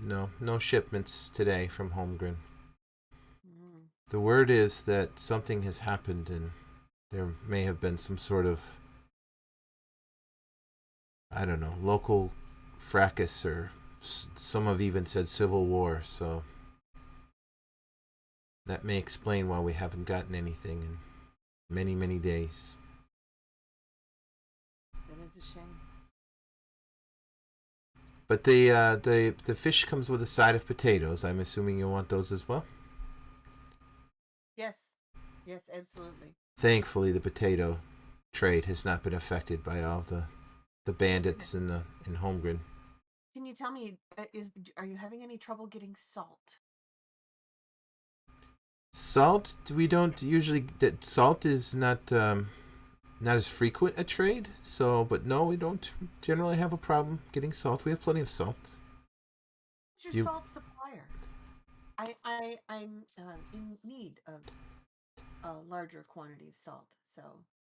no shipments today from Holmgren. The word is that something has happened and there may have been some sort of, I don't know, local fracas, or some have even said civil war, so that may explain why we haven't gotten anything in many, many days. That is a shame. But the fish comes with a side of potatoes. I'm assuming you want those as well? Yes. Yes, absolutely. Thankfully, the potato trade has not been affected by all the bandits in Holmgren. Can you tell me, are you having any trouble getting salt? Salt? We don't usually. Salt is not as frequent a trade. So, but no, we don't generally have a problem getting salt. We have plenty of salt. What's your salt supplier? I'm in need of a larger quantity of salt. So.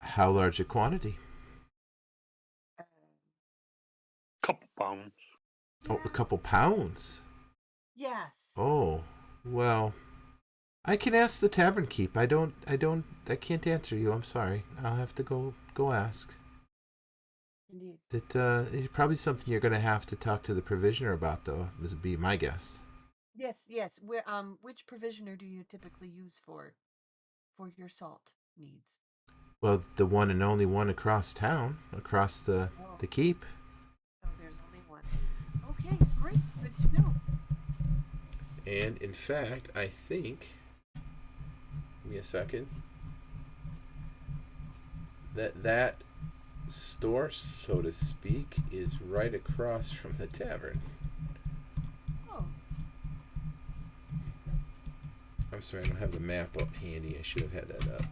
How large a quantity? Couple pounds. Oh, a couple pounds. Yes. Oh, well, I can ask the tavern keep. I can't answer you. I'm sorry. I'll have to go ask. Indeed. It's probably something you're going to have to talk to the provisioner about, though. This would be my guess. Yes. Which provisioner do you typically use for your salt needs? Well, the one and only one across town, across the keep. Oh, there's only one. Okay, great. Good to know. And in fact, I think, give me a second, that store, so to speak, is right across from the tavern. Oh. I'm sorry, I don't have the map up handy. I should have had that up.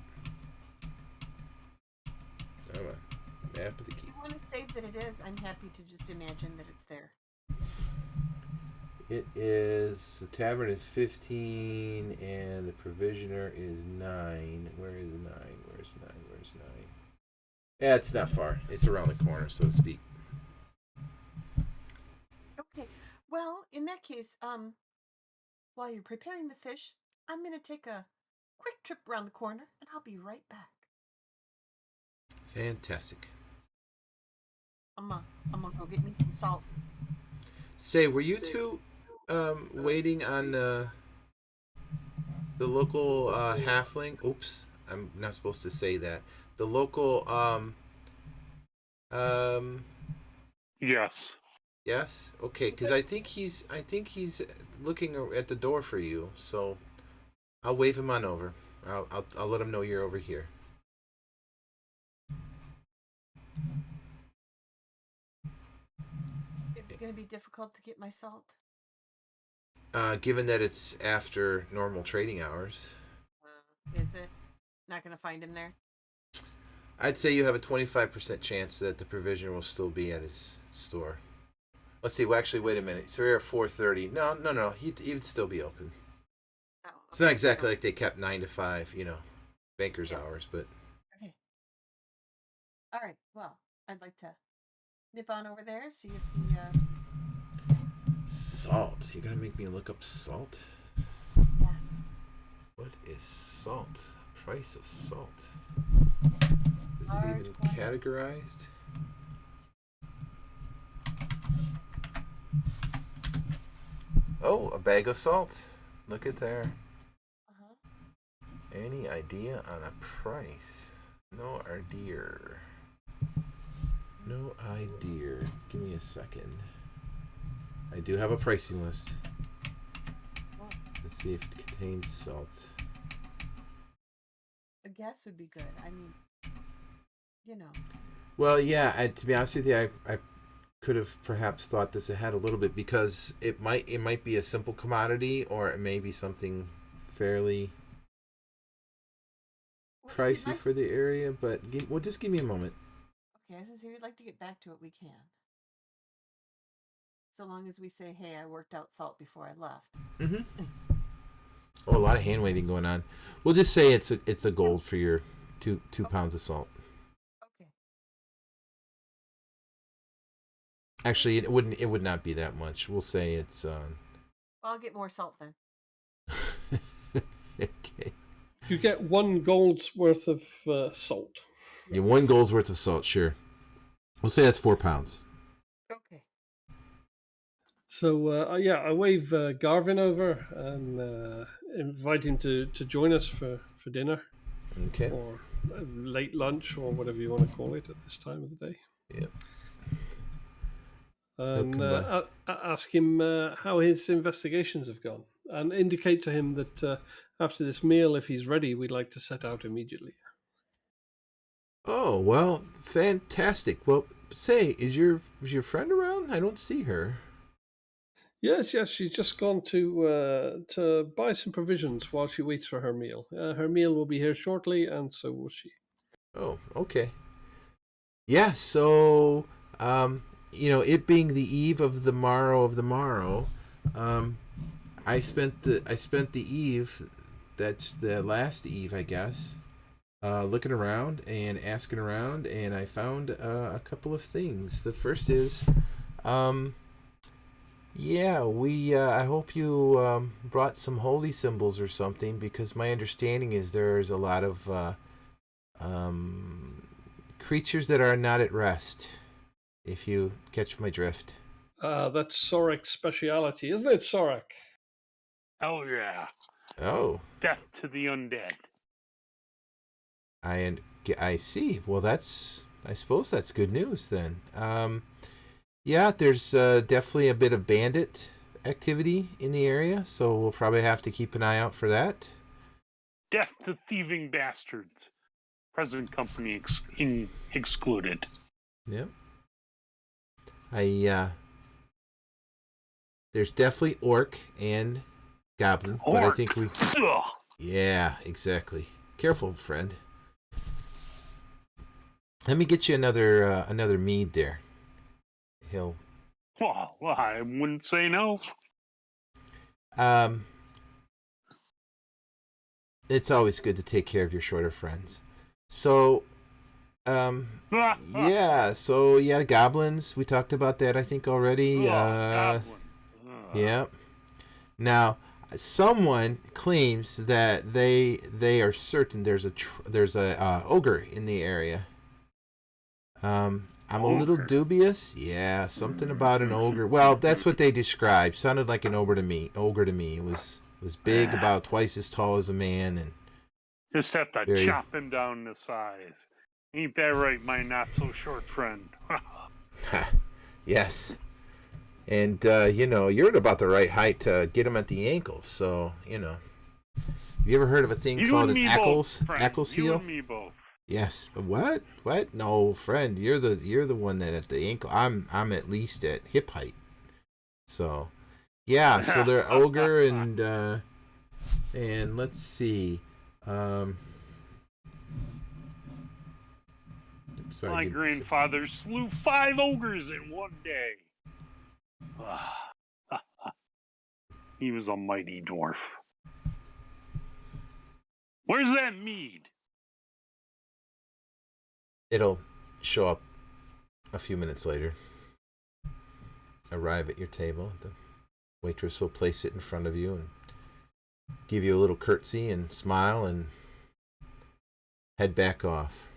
Come on. Map of the keep. If you want to say that it is, I'm happy to just imagine that it's there. It is, the tavern is 15 and the provisioner is 9. Where is 9? Where's 9? Yeah, it's not far. It's around the corner, so to speak. Okay. Well, in that case, while you're preparing the fish, I'm going to take a quick trip around the corner and I'll be right back. Fantastic. I'm gonna go get me some salt. Say, were you two waiting on the local halfling? Oops, I'm not supposed to say that. The local Yes. Yes? Okay, because I think he's looking at the door for you, so I'll wave him on over. I'll let him know you're over here. Is it going to be difficult to get my salt? Given that it's after normal trading hours. Is it? Not going to find him there? I'd say you have a 25% chance that the provisioner will still be at his store. Let's see. Well, actually, wait a minute. So we're at 4:30. No. He'd still be open. Oh, okay. It's not exactly like they kept 9 to 5, banker's hours, but. Okay. All right. Well, I'd like to nip on over there, see if he. Salt. You're gonna make me look up salt? Yeah. What is salt? Price of salt. Is it even categorized? Oh, a bag of salt. Look at there. Uh-huh. Any idea on a price? No idea. No idea. Give me a second. I do have a pricing list. Let's see if it contains salt. A guess would be good. I mean, Well, yeah. To be honest with you, I could have perhaps thought this ahead a little bit because it might be a simple commodity or it may be something fairly pricey for the area. But just give me a moment. Okay, since you'd like to get back to it, we can. So long as we say, "Hey, I worked out salt before I left." Mm-hmm. Oh, a lot of hand waving going on. We'll just say it's a gold for your two pounds of salt. Okay. Actually, it would not be that much. We'll say it's. I'll get more salt then. Okay. You get 1 gold's worth of salt. Yeah, 1 gold's worth of salt. Sure. We'll say that's 4 pounds. Okay. So, I wave Garvin over and invite him to join us for dinner. Okay. Or late lunch, or whatever you want to call it at this time of the day. Yeah. And ask him how his investigations have gone. And indicate to him that after this meal, if he's ready, we'd like to set out immediately. Oh, well, fantastic. Well, say, is your friend around? I don't see her. Yes, she's just gone to buy some provisions while she waits for her meal. Her meal will be here shortly, and so will she. Oh, okay. Yeah, so, it being the eve of the morrow, I spent the eve, that's the last eve, I guess, looking around and asking around, and I found a couple of things. The first is, I hope you brought some holy symbols or something, because my understanding is there's a lot of creatures that are not at rest, if you catch my drift. That's Sorek's speciality, isn't it, Sorek? Oh, yeah. Oh. Death to the undead. I see. Well, I suppose that's good news then. Yeah, there's definitely a bit of bandit activity in the area, so we'll probably have to keep an eye out for that. Death to thieving bastards. Present company excluded. Yep. There's definitely orc and goblin, but I think we. Ugh. Yeah, exactly. Careful, friend. Let me get you another mead there. Well, I wouldn't say no. It's always good to take care of your shorter friends. So, goblins. We talked about that, I think, already. Yeah. Now, someone claims that they are certain there's a ogre in the area. I'm a little dubious. Yeah, something about an ogre. Well, that's what they described. Sounded like an ogre to me. It was big, about twice as tall as a man, and just have to chop him down to size. Ain't that right, my not so short friend? Yes. And you're at about the right height to get him at the ankles. So have you ever heard of a thing called an Ackles heel? You and me both. Yes. What? No, friend. You're the one that at the ankle. I'm at least at hip height. So, yeah. So they're ogre and let's see. My grandfather slew 5 ogres in one day. He was a mighty dwarf. Where's that mead? It'll show up a few minutes later. Arrive at your table. The waitress will place it in front of you and give you a little curtsy and smile and head back off.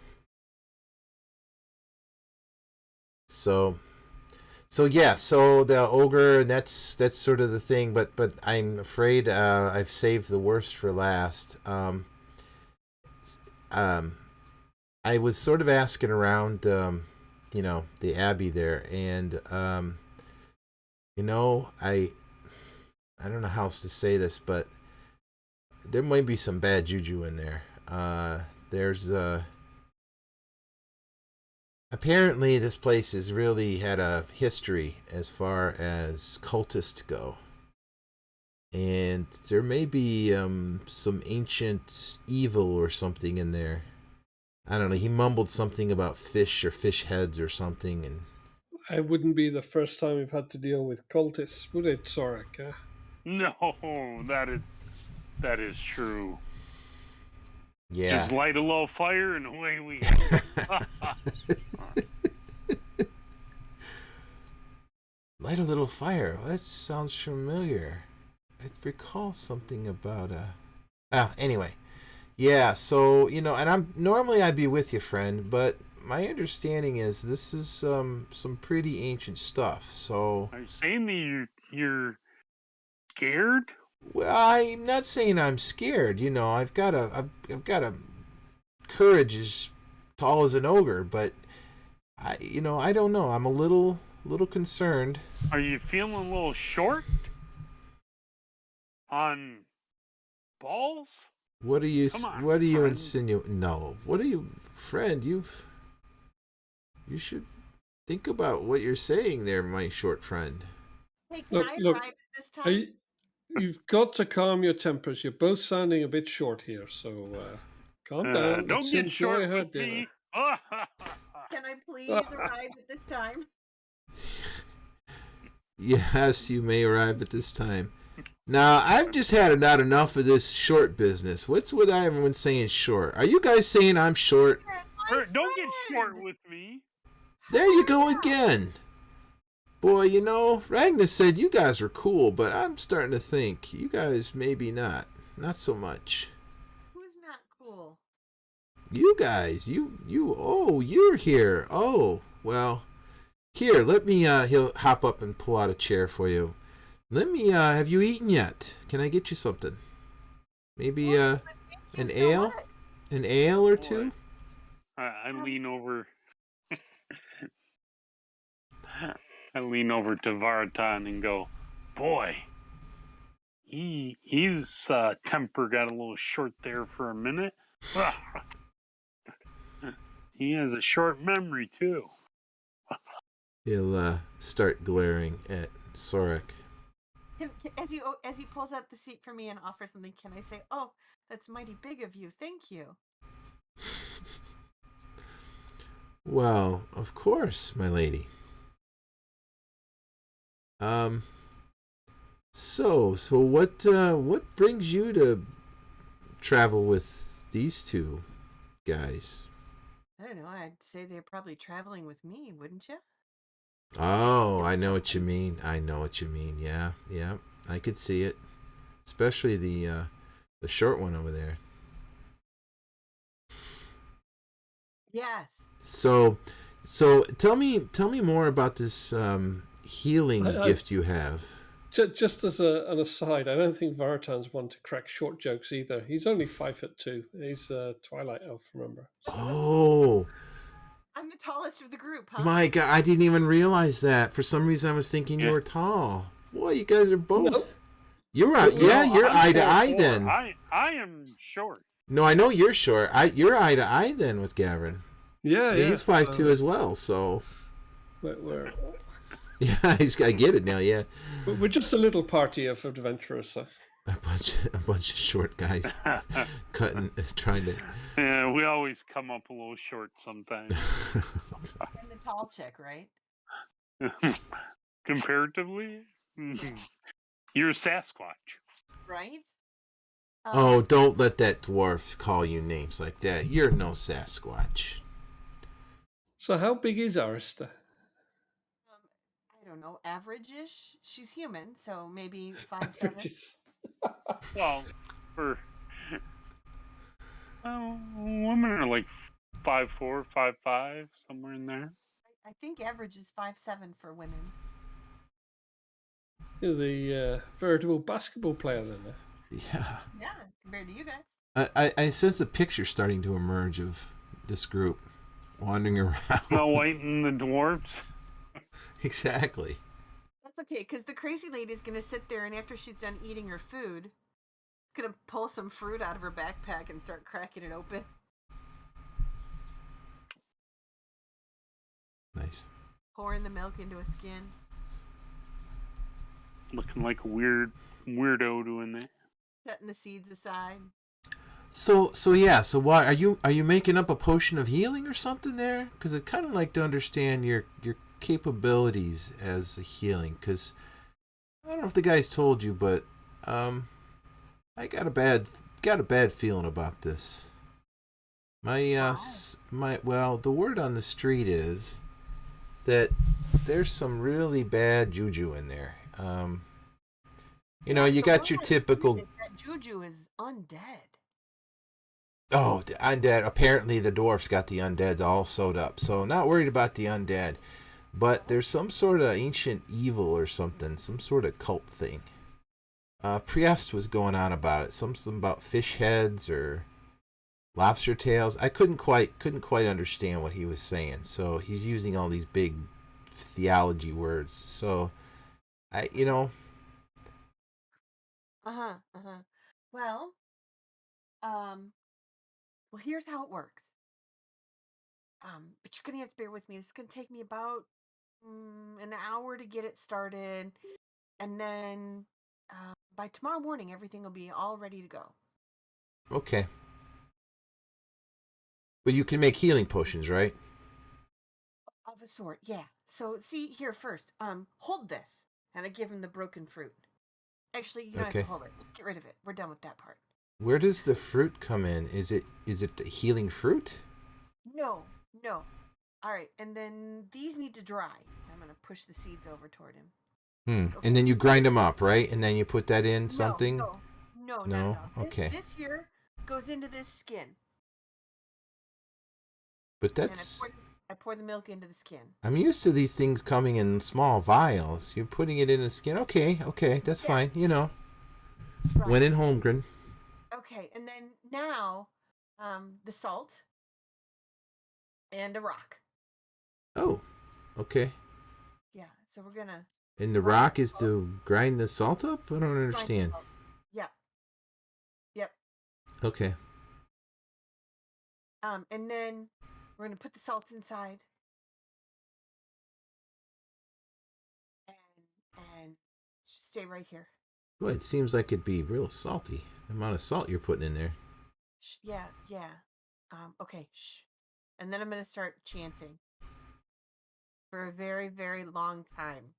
So the ogre, that's sort of the thing, but I'm afraid I've saved the worst for last. I was sort of asking around, the abbey there, and I don't know how else to say this, but there might be some bad juju in there. There's Apparently, this place has really had a history as far as cultists go. And there may be some ancient evil or something in there. I don't know. He mumbled something about fish or fish heads or something. And It wouldn't be the first time we've had to deal with cultists, would it, Sorek? No, that is true. yeah. Just light a little fire and away we go. Light a little fire. That sounds familiar. I recall something about anyway. Yeah, so, and I'd be with you, friend, but my understanding is this is some pretty ancient stuff. So Are you saying that you're scared? well, I'm not saying I'm scared. I've got a courage as tall as an ogre, but I don't know. I'm a little concerned. Are you feeling a little short on balls? What are you friend. insinuating? No. What are you, friend? You should think about what you're saying there, my short friend. Hey, can I arrive at this time? You've got to calm your tempers. You're both sounding a bit short here, so calm down. Don't Let's get enjoy short her with dinner. me. Can I please arrive at this time? Yes, you may arrive at this time. Now, I've just had not enough of this short business. What's with everyone saying short? Are you guys saying I'm short? Don't get short with me. There you go again. Boy, Ragnar said you guys were cool, but I'm starting to think you guys maybe not. Not so much. Who's not cool? You guys, you're here. Oh, well, here, let me, he'll hop up and pull out a chair for you. Let me, have you eaten yet? Can I get you something? Maybe, an ale? What? An ale or two? I lean over. I lean over to Vartan and go, boy, his temper got a little short there for a minute. He has a short memory too. He'll start glaring at Sorek. As he pulls out the seat for me and offers something, can I say, "Oh, that's mighty big of you. Thank you." Well, of course, my lady. So what brings you to travel with these two guys? I don't know. I'd say they're probably traveling with me, wouldn't you? Oh, I know what you mean. Yeah, I could see it, especially the short one over there. Yes. So tell me more about this healing gift you have. Just as an aside, I don't think Vartan's one to crack short jokes either. He's only 5'2". He's a Twilight elf, remember? Oh, I'm the tallest of the group, huh? my God, I didn't even realize that. For some reason, I was thinking you were tall. Boy, you guys are both. Nope. You're right. Yeah, you're eye to eye then. I am short. No, I know you're short. You're eye to eye then with Gavin. Yeah. He's 5'2" as well. So. We're Yeah, I get it now. Yeah. We're just a little party of adventurers. A bunch of short guys trying to. Yeah, we always come up a little short sometimes. And the tall chick, right? Comparatively, you're a Sasquatch, right? Oh, don't let that dwarf call you names like that. You're no Sasquatch. So, how big is Arista? I don't know, average-ish. She's human, so maybe 5'7". Well, for women are like 5'4", 5'5", somewhere in there. I think average is 5'7" for women. You're the veritable basketball player then. Yeah. Yeah, compared to you guys. I sense a picture starting to emerge of this group wandering around. Snow White and the dwarves. Exactly. That's okay, because the crazy lady's going to sit there, and after she's done eating her food, going to pull some fruit out of her backpack and start cracking it open. Pouring the milk into a skin. Looking like a weirdo doing that. Setting the seeds aside. So why are you making up a potion of healing or something there? Because I'd kind of like to understand your capabilities as a healing. Because I don't know if the guys told you, but I got a bad feeling about this. The word on the street is that there's some really bad juju in there. You got your typical. That juju is undead. Oh, the undead. Apparently the dwarfs got the undeads all sewed up. So not worried about the undead. But there's some sort of ancient evil or something. Some sort of cult thing. Priest was going on about it. Something about fish heads or lobster tails. I couldn't quite understand what he was saying. So he's using all these big theology words. So, Well, well, here's how it works. But you're gonna have to bear with me. It's gonna take me about an hour to get it started, and then by tomorrow morning, everything will be all ready to go. Okay. But you can make healing potions, right? Of a sort, yeah. So see here first. Hold this, and I give him the broken fruit. Actually, you don't have to hold it. Get rid of it. We're done with that part. Where does the fruit come in? Is it the healing fruit? No. All right, and then these need to dry. I'm gonna push the seeds over toward him. Okay. And then you grind them up, right? And then you put that in something? No. Okay. This here goes into this skin. But that's... I pour the milk into the skin. I'm used to these things coming in small vials. You're putting it in the skin. Okay, that's fine. Right. When in Holmgren. Okay, and then now, the salt and a rock. Oh, okay. Yeah, so we're gonna... And the rock is to grind the salt up? I don't understand. Yep. Okay. And then we're gonna put the salt inside. And stay right here. Well, it seems like it'd be real salty. The amount of salt you're putting in there. Yeah. Okay, shh. And then I'm gonna start chanting. For a very, very long time.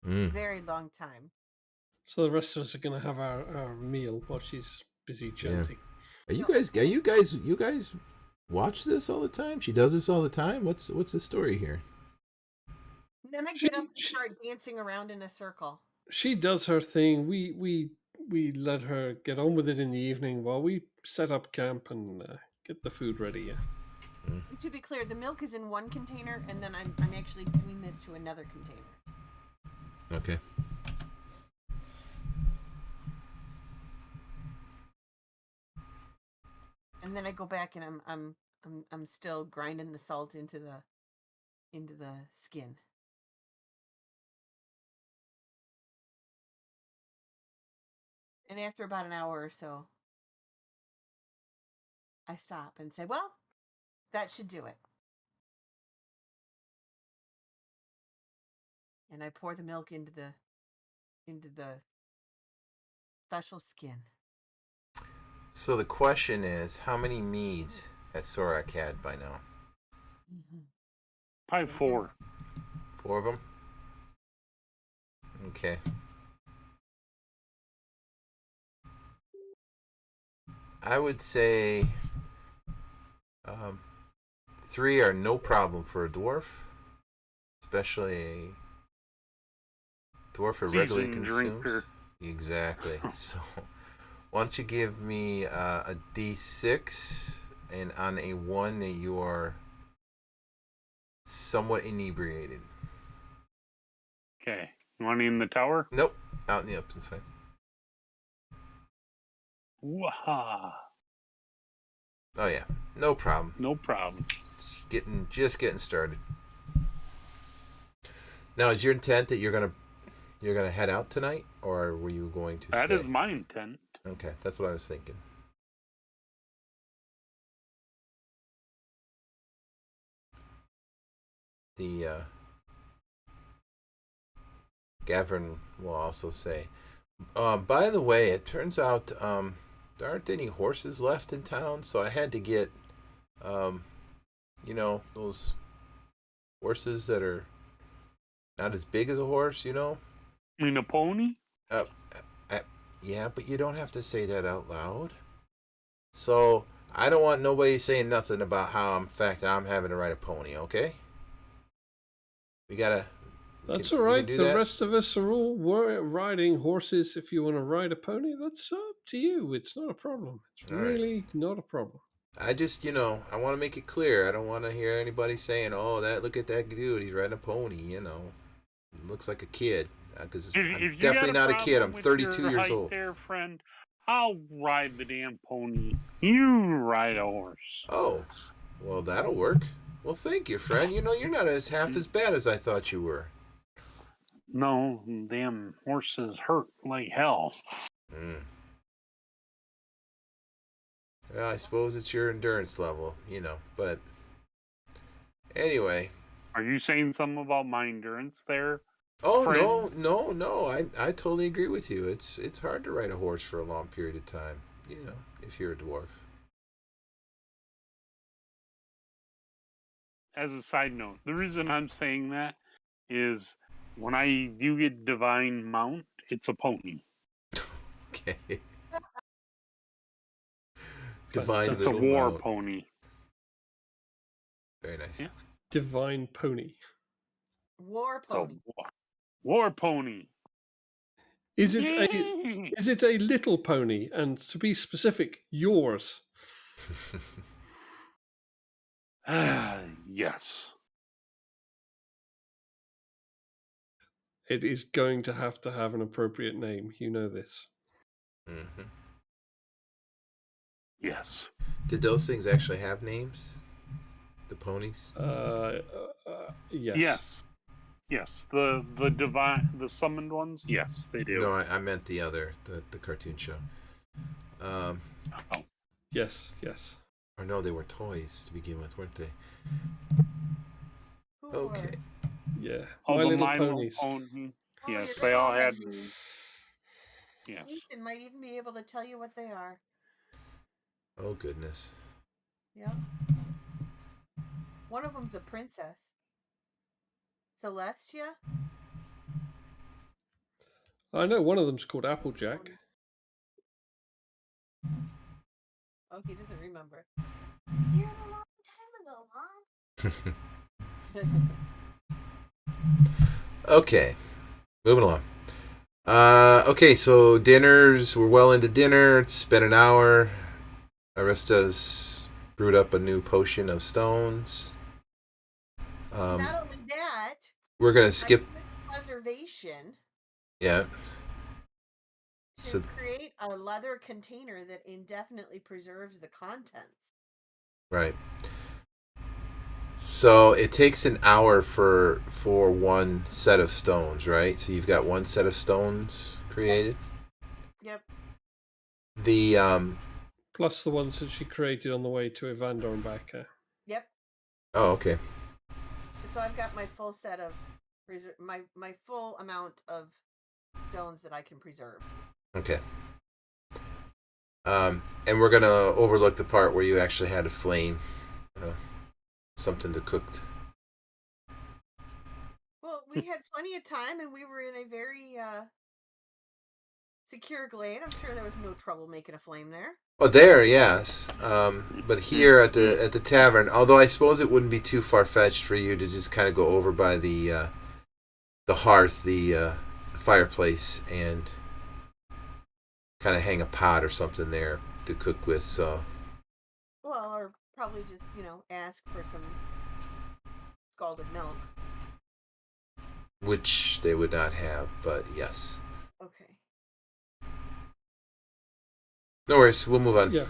Very long time. So the rest of us are going to have our meal while she's busy chanting. Yeah. You guys watch this all the time? She does this all the time? What's the story here? Then I get up and start dancing around in a circle. She does her thing. We let her get on with it in the evening while we set up camp and get the food ready. Yeah. To be clear, the milk is in one container, and then I'm actually doing this to another container. Okay. And then I go back and I'm still grinding the salt into the skin. And after about an hour or so, I stop and say, well, that should do it. And I pour the milk into the special skin. So the question is, how many meads has Sorak had by now? Probably 4. 4 of them? Okay. I would say 3 are no problem for a dwarf, especially a dwarf who regularly consumes. Drinker. Exactly. So, why don't you give me a D6, and on a 1, you are somewhat inebriated. Okay. You want it in the tower? Nope. Out in the open, it's fine. Waha. Oh yeah, no problem. No problem. Just getting started. Now, is your intent that you're gonna head out tonight, or were you going to stay? That is my intent. Okay, that's what I was thinking. the Gavin will also say, by the way, it turns out there aren't any horses left in town, so I had to get, those horses that are not as big as a horse, You mean a pony? Yeah, but you don't have to say that out loud. So I don't want nobody saying nothing about how, in fact, I'm having to ride a pony, okay? We gotta... That's all right. The rest of us are all riding horses. If you want to ride a pony, that's up to you. It's not a problem. It's really not a problem. I just, I want to make it clear. I don't want to hear anybody saying, "Oh, look at that dude. He's riding a pony." Looks like a kid. Because I'm definitely not a kid. I'm 32 years old. There, friend. I'll ride the damn pony. You ride a horse. Oh, well, that'll work. Well, thank you, friend. You're not half as bad as I thought you were. No, damn horses hurt like hell. Well, I suppose it's your endurance level, but anyway. Are you saying something about my endurance there? Oh, friend? No. I totally agree with you. It's hard to ride a horse for a long period of time, if you're a dwarf. As a side note, the reason I'm saying that is when I do get divine mount, it's a pony. Okay. Divine it's a war mount. Pony. Very nice. Yeah. Divine pony. War pony. War pony. Is it a little pony? And to be specific, yours? Yes. It is going to have an appropriate name. You know this. Mm-hmm. Yes. Did those things actually have names? The ponies? Yes. Yes. The summoned ones. Yes, they do. No, I meant the other, the cartoon show. Yes. Or no, they were toys to begin with, weren't they? Okay. Yeah. My Little Ponies. Yes, they all had. Yes. Ethan might even be able to tell you what they are. Oh goodness. Yeah. One of them's a princess. Celestia? I know one of them's called Applejack. Oh, he doesn't remember. Here a long time ago, Mom. Okay. Moving along. Okay, so we're well into dinner. It's been an hour. Arista's brewed up a new potion of stones. Not only that, we're going to skip preservation. Yeah. To create a leather container that indefinitely preserves the contents. Right. So it takes an hour for one set of stones, right? So you've got one set of stones created. Yep. The plus the ones that she created on the way to Evander and back. Yep. Oh, okay. So I've got my full set of my full amount of stones that I can preserve. Okay. And we're gonna overlook the part where you actually had a flame, something to cook. Well, we had plenty of time, and we were in a very secure glade. I'm sure there was no trouble making a flame there. Oh, there, yes. But here at the tavern, although I suppose it wouldn't be too far fetched for you to just kind of go over by the hearth, the fireplace, and kind of hang a pot or something there to cook with. So. Well, or probably just ask for some scalded milk, which they would not have, but yes. Okay. No worries, we'll move on. Yeah,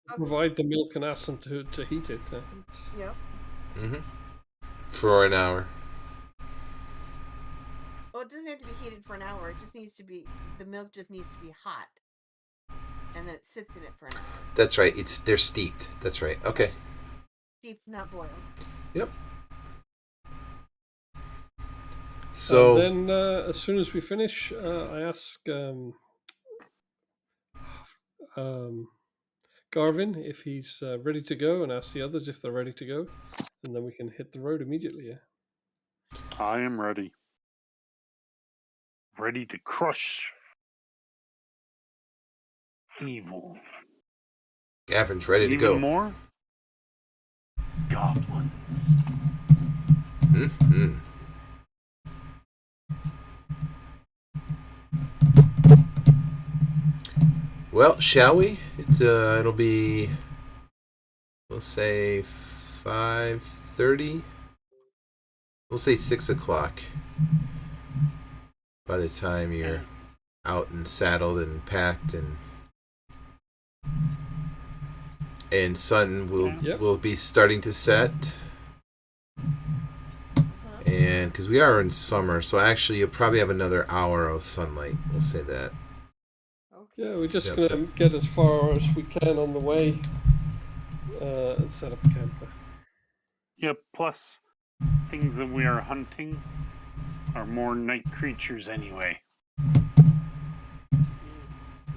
provide the milk and ask them to heat it. Yep. Mm-hmm. For an hour. Well, it doesn't have to be heated for an hour. It just needs to be, the milk just needs to be hot. And then it sits in it for an hour. That's right. They're steeped. That's right. Okay. Steeped, not boiled. Yep. So and then as soon as we finish, I ask Garvin if he's ready to go, and ask the others if they're ready to go, and then we can hit the road immediately. Yeah. I am ready. Ready to crush evil. Gavrin's ready to Even go. more? Goblin. Mm-hmm. Well, shall we? It'll be, we'll say 5:30. We'll say 6 o'clock. By the time you're out and saddled and packed, and sun will be starting to set. And because we are in summer, so actually you'll probably have another hour of sunlight. We'll say that. Yeah, we're just going to get as far as we can on the way and set up a camp. Yep, plus things that we are hunting are more night creatures anyway.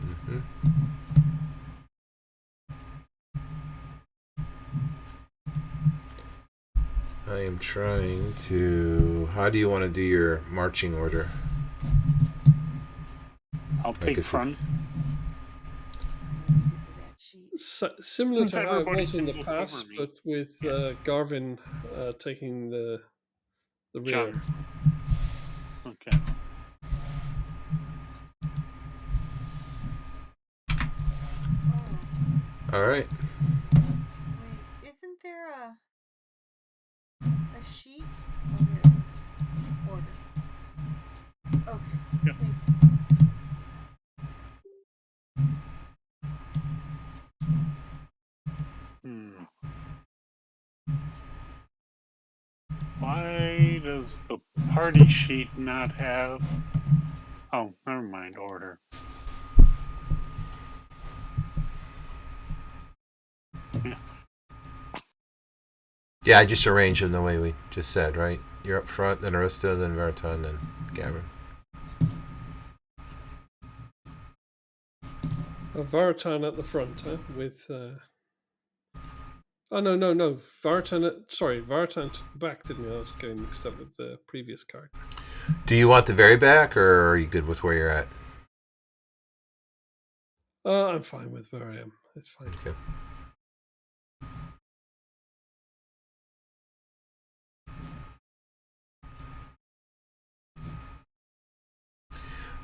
Mm-hmm. I am trying to... How do you want to do your marching order? I'll take front. Similar to how it was in the past, but with Garvin taking the rear. Jones. Okay. All right. Wait, isn't there a sheet on your order? Okay. Yep. Why does the party sheet not have... Oh, never mind, order. Yeah, I just arranged them the way we just said, right? You're up front, then Arista, then Veriton, then Gavin. Veriton at the front, huh? With... Oh, no. Veriton to the back, didn't he? I was getting mixed up with the previous character. Do you want the very back, or are you good with where you're at? I'm fine with where I am. It's fine. Okay.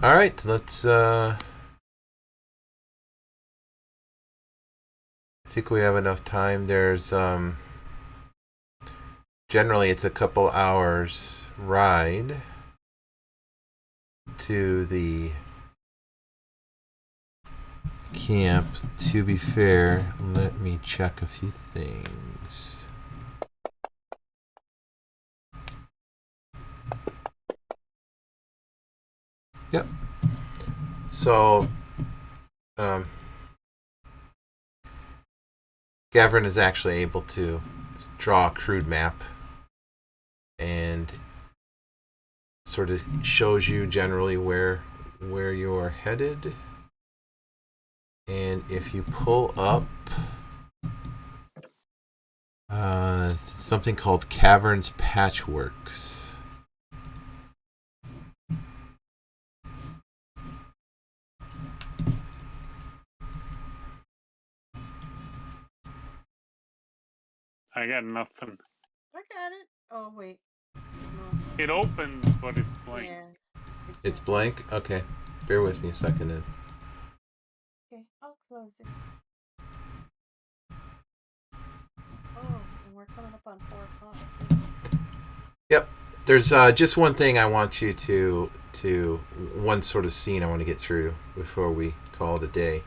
All right, let's... I think we have enough time. There's... Generally, it's a couple hours ride to the camp. To be fair, let me check a few things. Yep. So, Gavrin is actually able to draw a crude map and sort of shows you generally where you're headed. And if you pull up something called Caverns Patchworks. I got nothing. I got it. Oh, wait. No. It opens, but it's blank. Yeah. It's blank? Okay. Bear with me a second then. Okay, I'll close it. Oh, and we're coming up on 4 o'clock. Yep. There's just one thing I want you to one sort of scene I want to get through before we call it a day.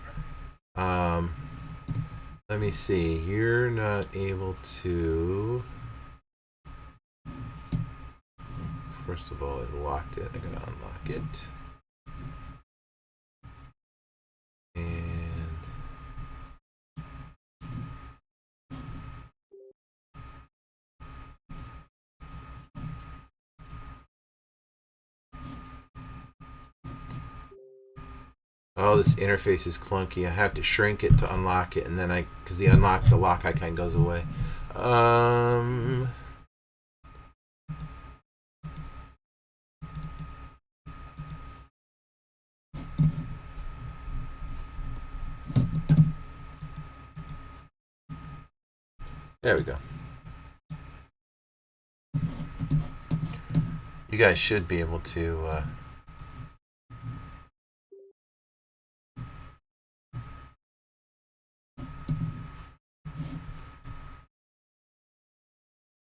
Let me see. You're not able to... First of all, it locked it. I'm going to unlock it. And... Oh, this interface is clunky. I have to shrink it to unlock it, and then because the lock icon goes away. There we go. You guys should be able to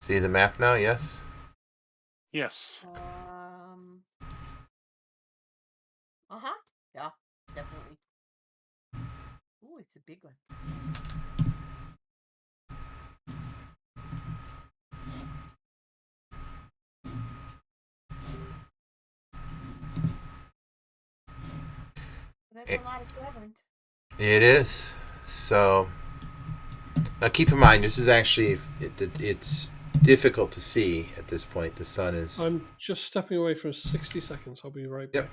see the map now, yes? Yes. Yeah, definitely. Ooh, it's a big one. That's a lot of caverns. It is. So now keep in mind, this is actually it's difficult to see at this point. The sun is. I'm just stepping away for 60 seconds. I'll be right back.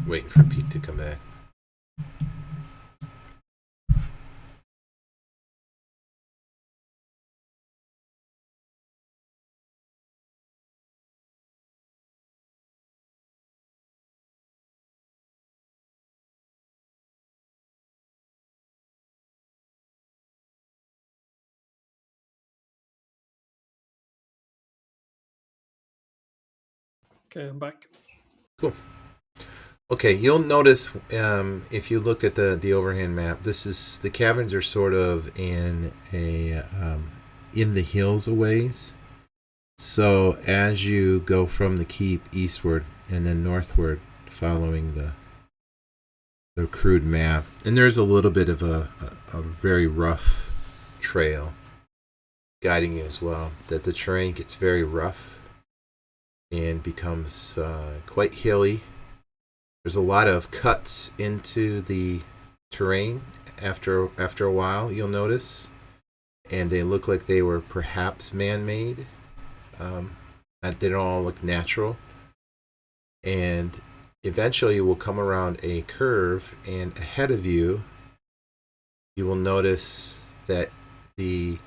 Waiting for Pete to come back. Okay, I'm back. Cool. Okay, you'll notice if you look at the overhand map, the caverns are sort of in the hills a ways. So as you go from the keep eastward and then northward, following the crude map, and there's a little bit of a very rough trail guiding you as well. That the terrain gets very rough and becomes quite hilly. There's a lot of cuts into the terrain after a while, you'll notice, and they look like they were perhaps man-made. They don't all look natural. And eventually you will come around a curve, and ahead of you, you will notice that the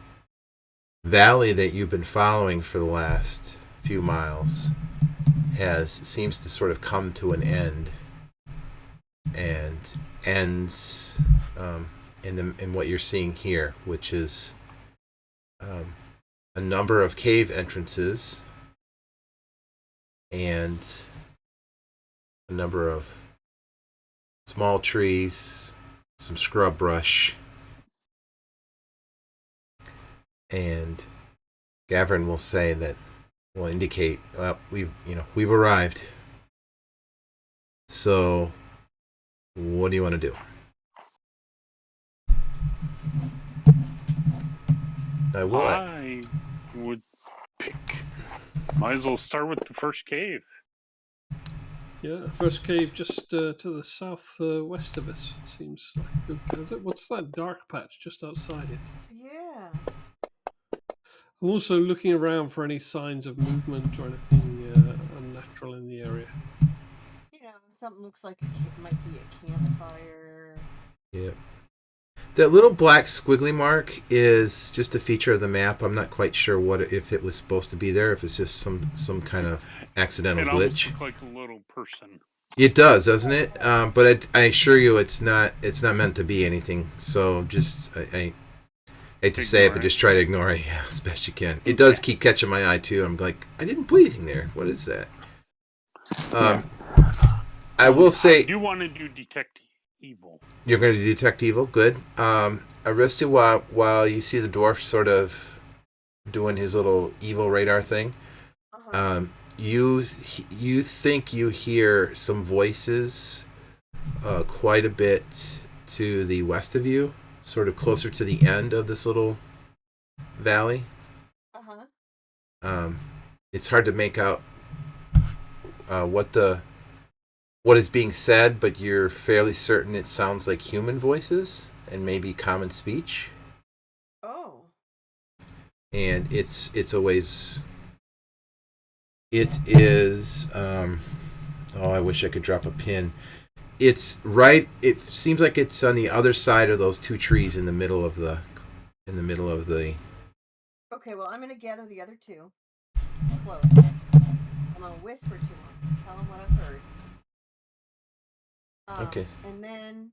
valley that you've been following for the last few miles seems to sort of come to an end, and ends in what you're seeing here, which is a number of cave entrances and a number of small trees, some scrub brush, and Gavin will say that will indicate, well, we've arrived. So, what do you want to do? I would pick. Might as well start with the first cave. Yeah, first cave just to the southwest of us seems like a good candidate. What's that dark patch just outside it? Yeah. I'm also looking around for any signs of movement or anything unnatural in the area. Something looks like it might be a campfire. Yeah. That little black squiggly mark is just a feature of the map. I'm not quite sure if it was supposed to be there, if it's just some kind of accidental It glitch. almost looks like a little person. It does, doesn't it? But I assure you, it's not meant to be anything. So just I hate to say it, but just try to ignore it as best you can. It does keep catching my eye too. I'm like, I didn't put anything there. What is that? I will say, I do want to do detect evil. You're going to detect evil. Good. Aristu, while you see the dwarf sort of doing his little evil radar thing, you think you hear some voices quite a bit to the west of you, sort of closer to the end of this little valley. It's hard to make out what is being said, but you're fairly certain it sounds like human voices and maybe common speech. Oh. And it is I wish I could drop a pin. It seems like it's on the other side of those two trees in the middle of the Okay, well, I'm going to gather the other two. Close. I'm going to whisper to them, tell them what I've heard. Okay. And then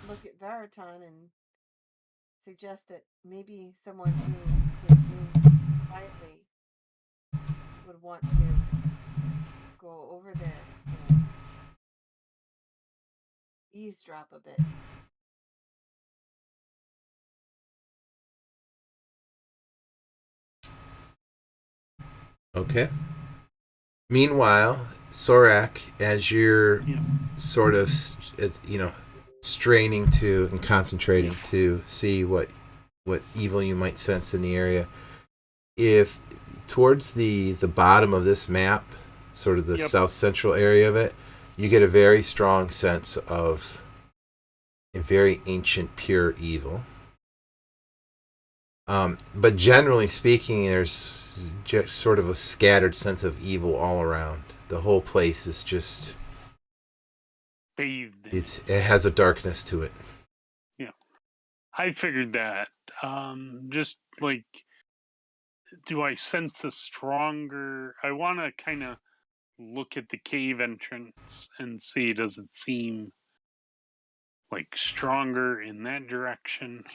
look at Veriton and suggest that maybe someone who can move quietly would want to go over there and eavesdrop a bit. Okay. Meanwhile, Sorak, as you're sort of, straining to and concentrating to see what evil you might sense in the area, if towards the bottom of this map, sort of the south central area of it, you get a very strong sense of a very ancient, pure evil. But generally speaking, there's just sort of a scattered sense of evil all around. The whole place is just bathed. It has a darkness to it. Yeah, I figured that. Just like, do I sense a stronger? I want to kind of look at the cave entrance and see, does it seem like stronger in that direction?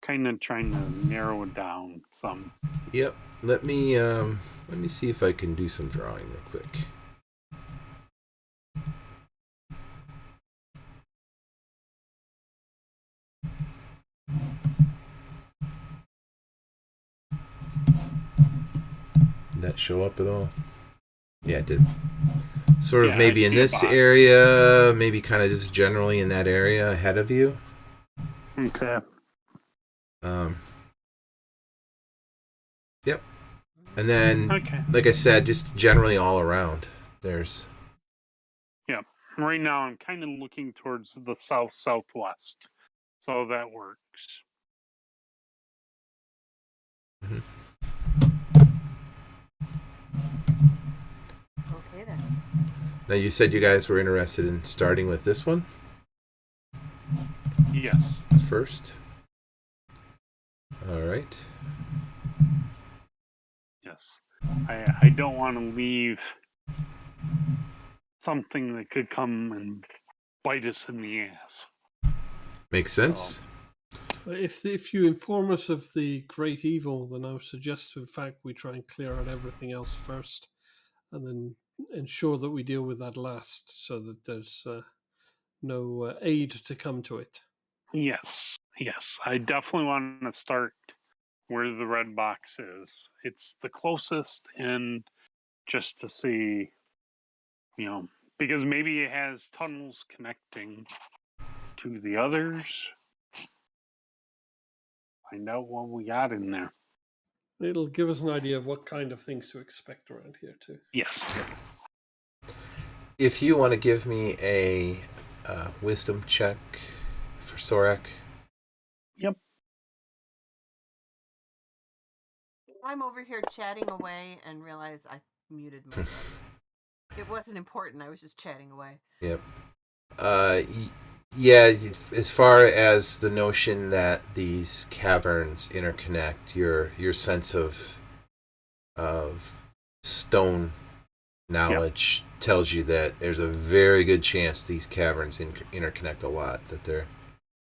Kind of trying to narrow it down some. Yep. Let me see if I can do some drawing real quick. Did that show up at all? Yeah, it did. Sort of maybe in this area, maybe kind of just generally in that area ahead of you. Okay. Yep. And then, like I said, just generally all around. There's... Yeah. Right now I'm kind of looking towards the south-southwest. So that works. Mm-hmm. Okay, then. Now, you said you guys were interested in starting with this one? Yes. First? All right. Yes. I don't want to leave something that could come and bite us in the ass. Makes sense. If you inform us of the great evil, then I would suggest, in fact, we try and clear out everything else first, and then ensure that we deal with that last, so that there's no aid to come to it. Yes. I definitely want to start where the red box is. It's the closest, and just to see, because maybe it has tunnels connecting to the others. Find out what we got in there. It'll give us an idea of what kind of things to expect around here, too. Yes. If you want to give me a wisdom check for Sorak. Yep. I'm over here chatting away and realize I muted myself. It wasn't important. I was just chatting away. Yep. Yeah, as far as the notion that these caverns interconnect, your sense of stone knowledge tells you that there's a very good chance these caverns interconnect a lot. That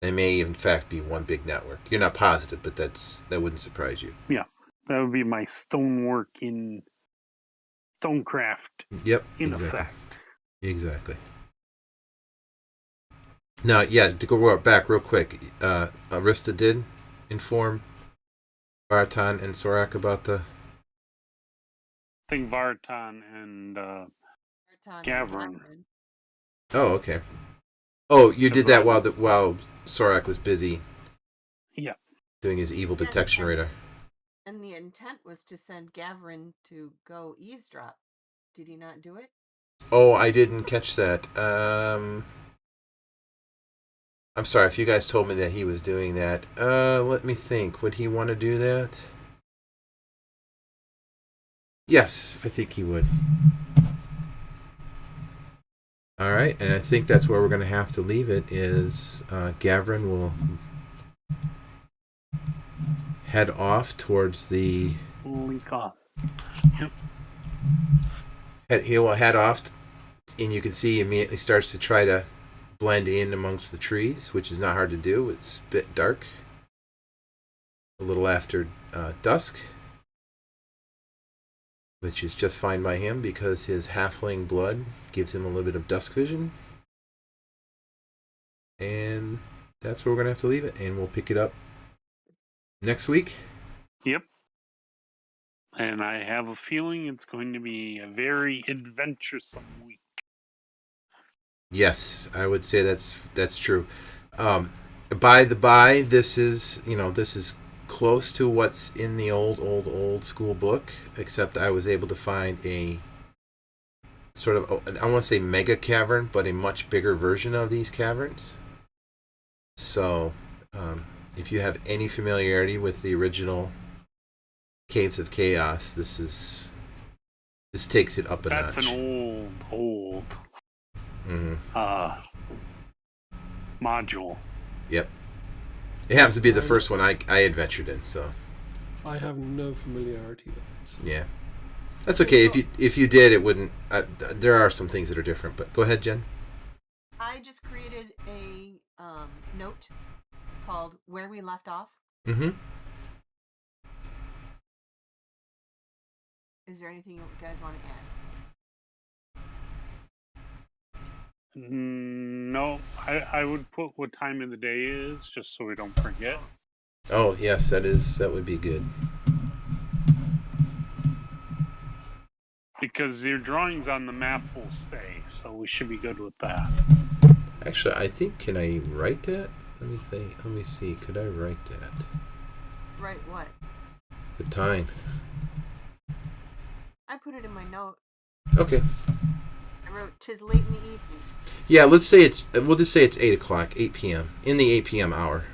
they may in fact be one big network. You're not positive, but that wouldn't surprise you. Yeah, that would be my stonework in stonecraft. Yep, in exactly. effect. Exactly. Now, yeah, to go back real quick, Arista did inform Barton and Sorak about the... I think Vartan and Gavrin. Oh, okay. Oh, you did that while Sorak was busy. Yeah. Doing his evil detection radar. And the intent was to send Gavrin to go eavesdrop. Did he not do it? Oh, I didn't catch that. I'm sorry if you guys told me that he was doing that. Let me think. Would he want to do that? Yes, I think he would. All right, and I think that's where we're going to have to leave it. Is Gavrin will head off towards the... Link off. Yep. He will head off, and you can see he immediately starts to try to blend in amongst the trees, which is not hard to do. It's a bit dark. A little after dusk, which is just fine by him because his halfling blood gives him a little bit of dusk vision. And that's where we're going to have to leave it, and we'll pick it up next week. Yep. And I have a feeling it's going to be a very adventuresome week. Yes, I would say that's true. By the by, this is close to what's in the old school book, except I was able to find a sort of, I don't want to say mega cavern, but a much bigger version of these caverns. So, if you have any familiarity with the original Caves of Chaos, this takes it up a notch. That's an old module. Yep. It happens to be the first one I adventured in, so I have no familiarity with it. So. Yeah, that's okay. If you did, it wouldn't. There are some things that are different, but go ahead, Jen. I just created a note called "Where We Left Off." Mm-hmm. Is there anything you guys want to add? No, I would put what time of the day is, just so we don't forget. Oh yes, that would be good. Because your drawings on the map will stay, so we should be good with that. Actually, I think, can I write that? Let me think. Let me see. Could I write that? Write what? The time. I put it in my note. Okay. I wrote, "'Tis late in the evening." Yeah, we'll just say it's 8 o'clock, 8 p.m. In the 8 p.m. hour.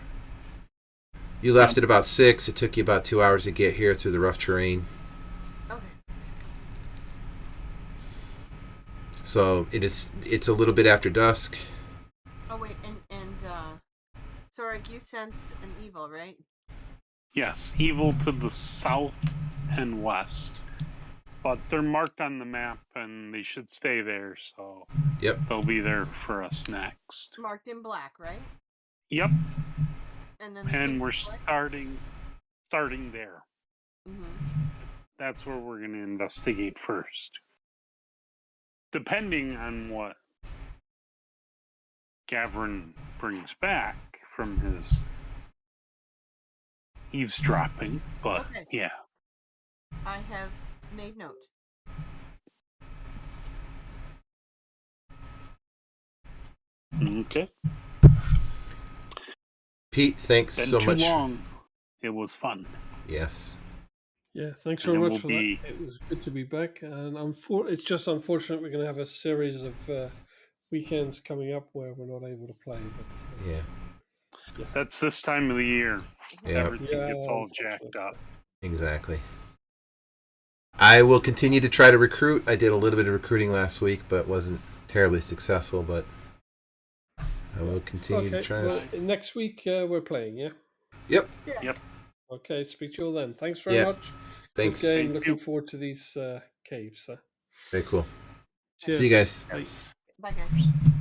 You left at about 6. It took you about 2 hours to get here through the rough terrain. Okay. So it's a little bit after dusk. Oh wait, and Sorak, you sensed an evil, right? Yes, evil to the south and west. But they're marked on the map, and they should stay there, so Yep. They'll be there for us next. Marked in black, right? Yep. And we're starting there. Mm-hmm. That's where we're going to investigate first. Depending on what Gavrin brings back from his eavesdropping, but okay. Yeah. I have made note. Okay. Pete, thanks Been so too much. long. It was fun. Yes. Yeah, thanks so much for that. It was good to be back, and it's just unfortunate we're going to have a series of weekends coming up where we're not able to play. But Yeah. That's this time of the year. Yeah. Everything gets all jacked up. Exactly. I will continue to try to recruit. I did a little bit of recruiting last week, but wasn't terribly successful. But I will continue to try. Well, next week we're playing, yeah? Yep. Yep. Okay, speak to you all then. Thanks very much. Thanks. Good game. Looking forward to these caves. Very cool. Cheers. See you guys. Yes. Bye, guys.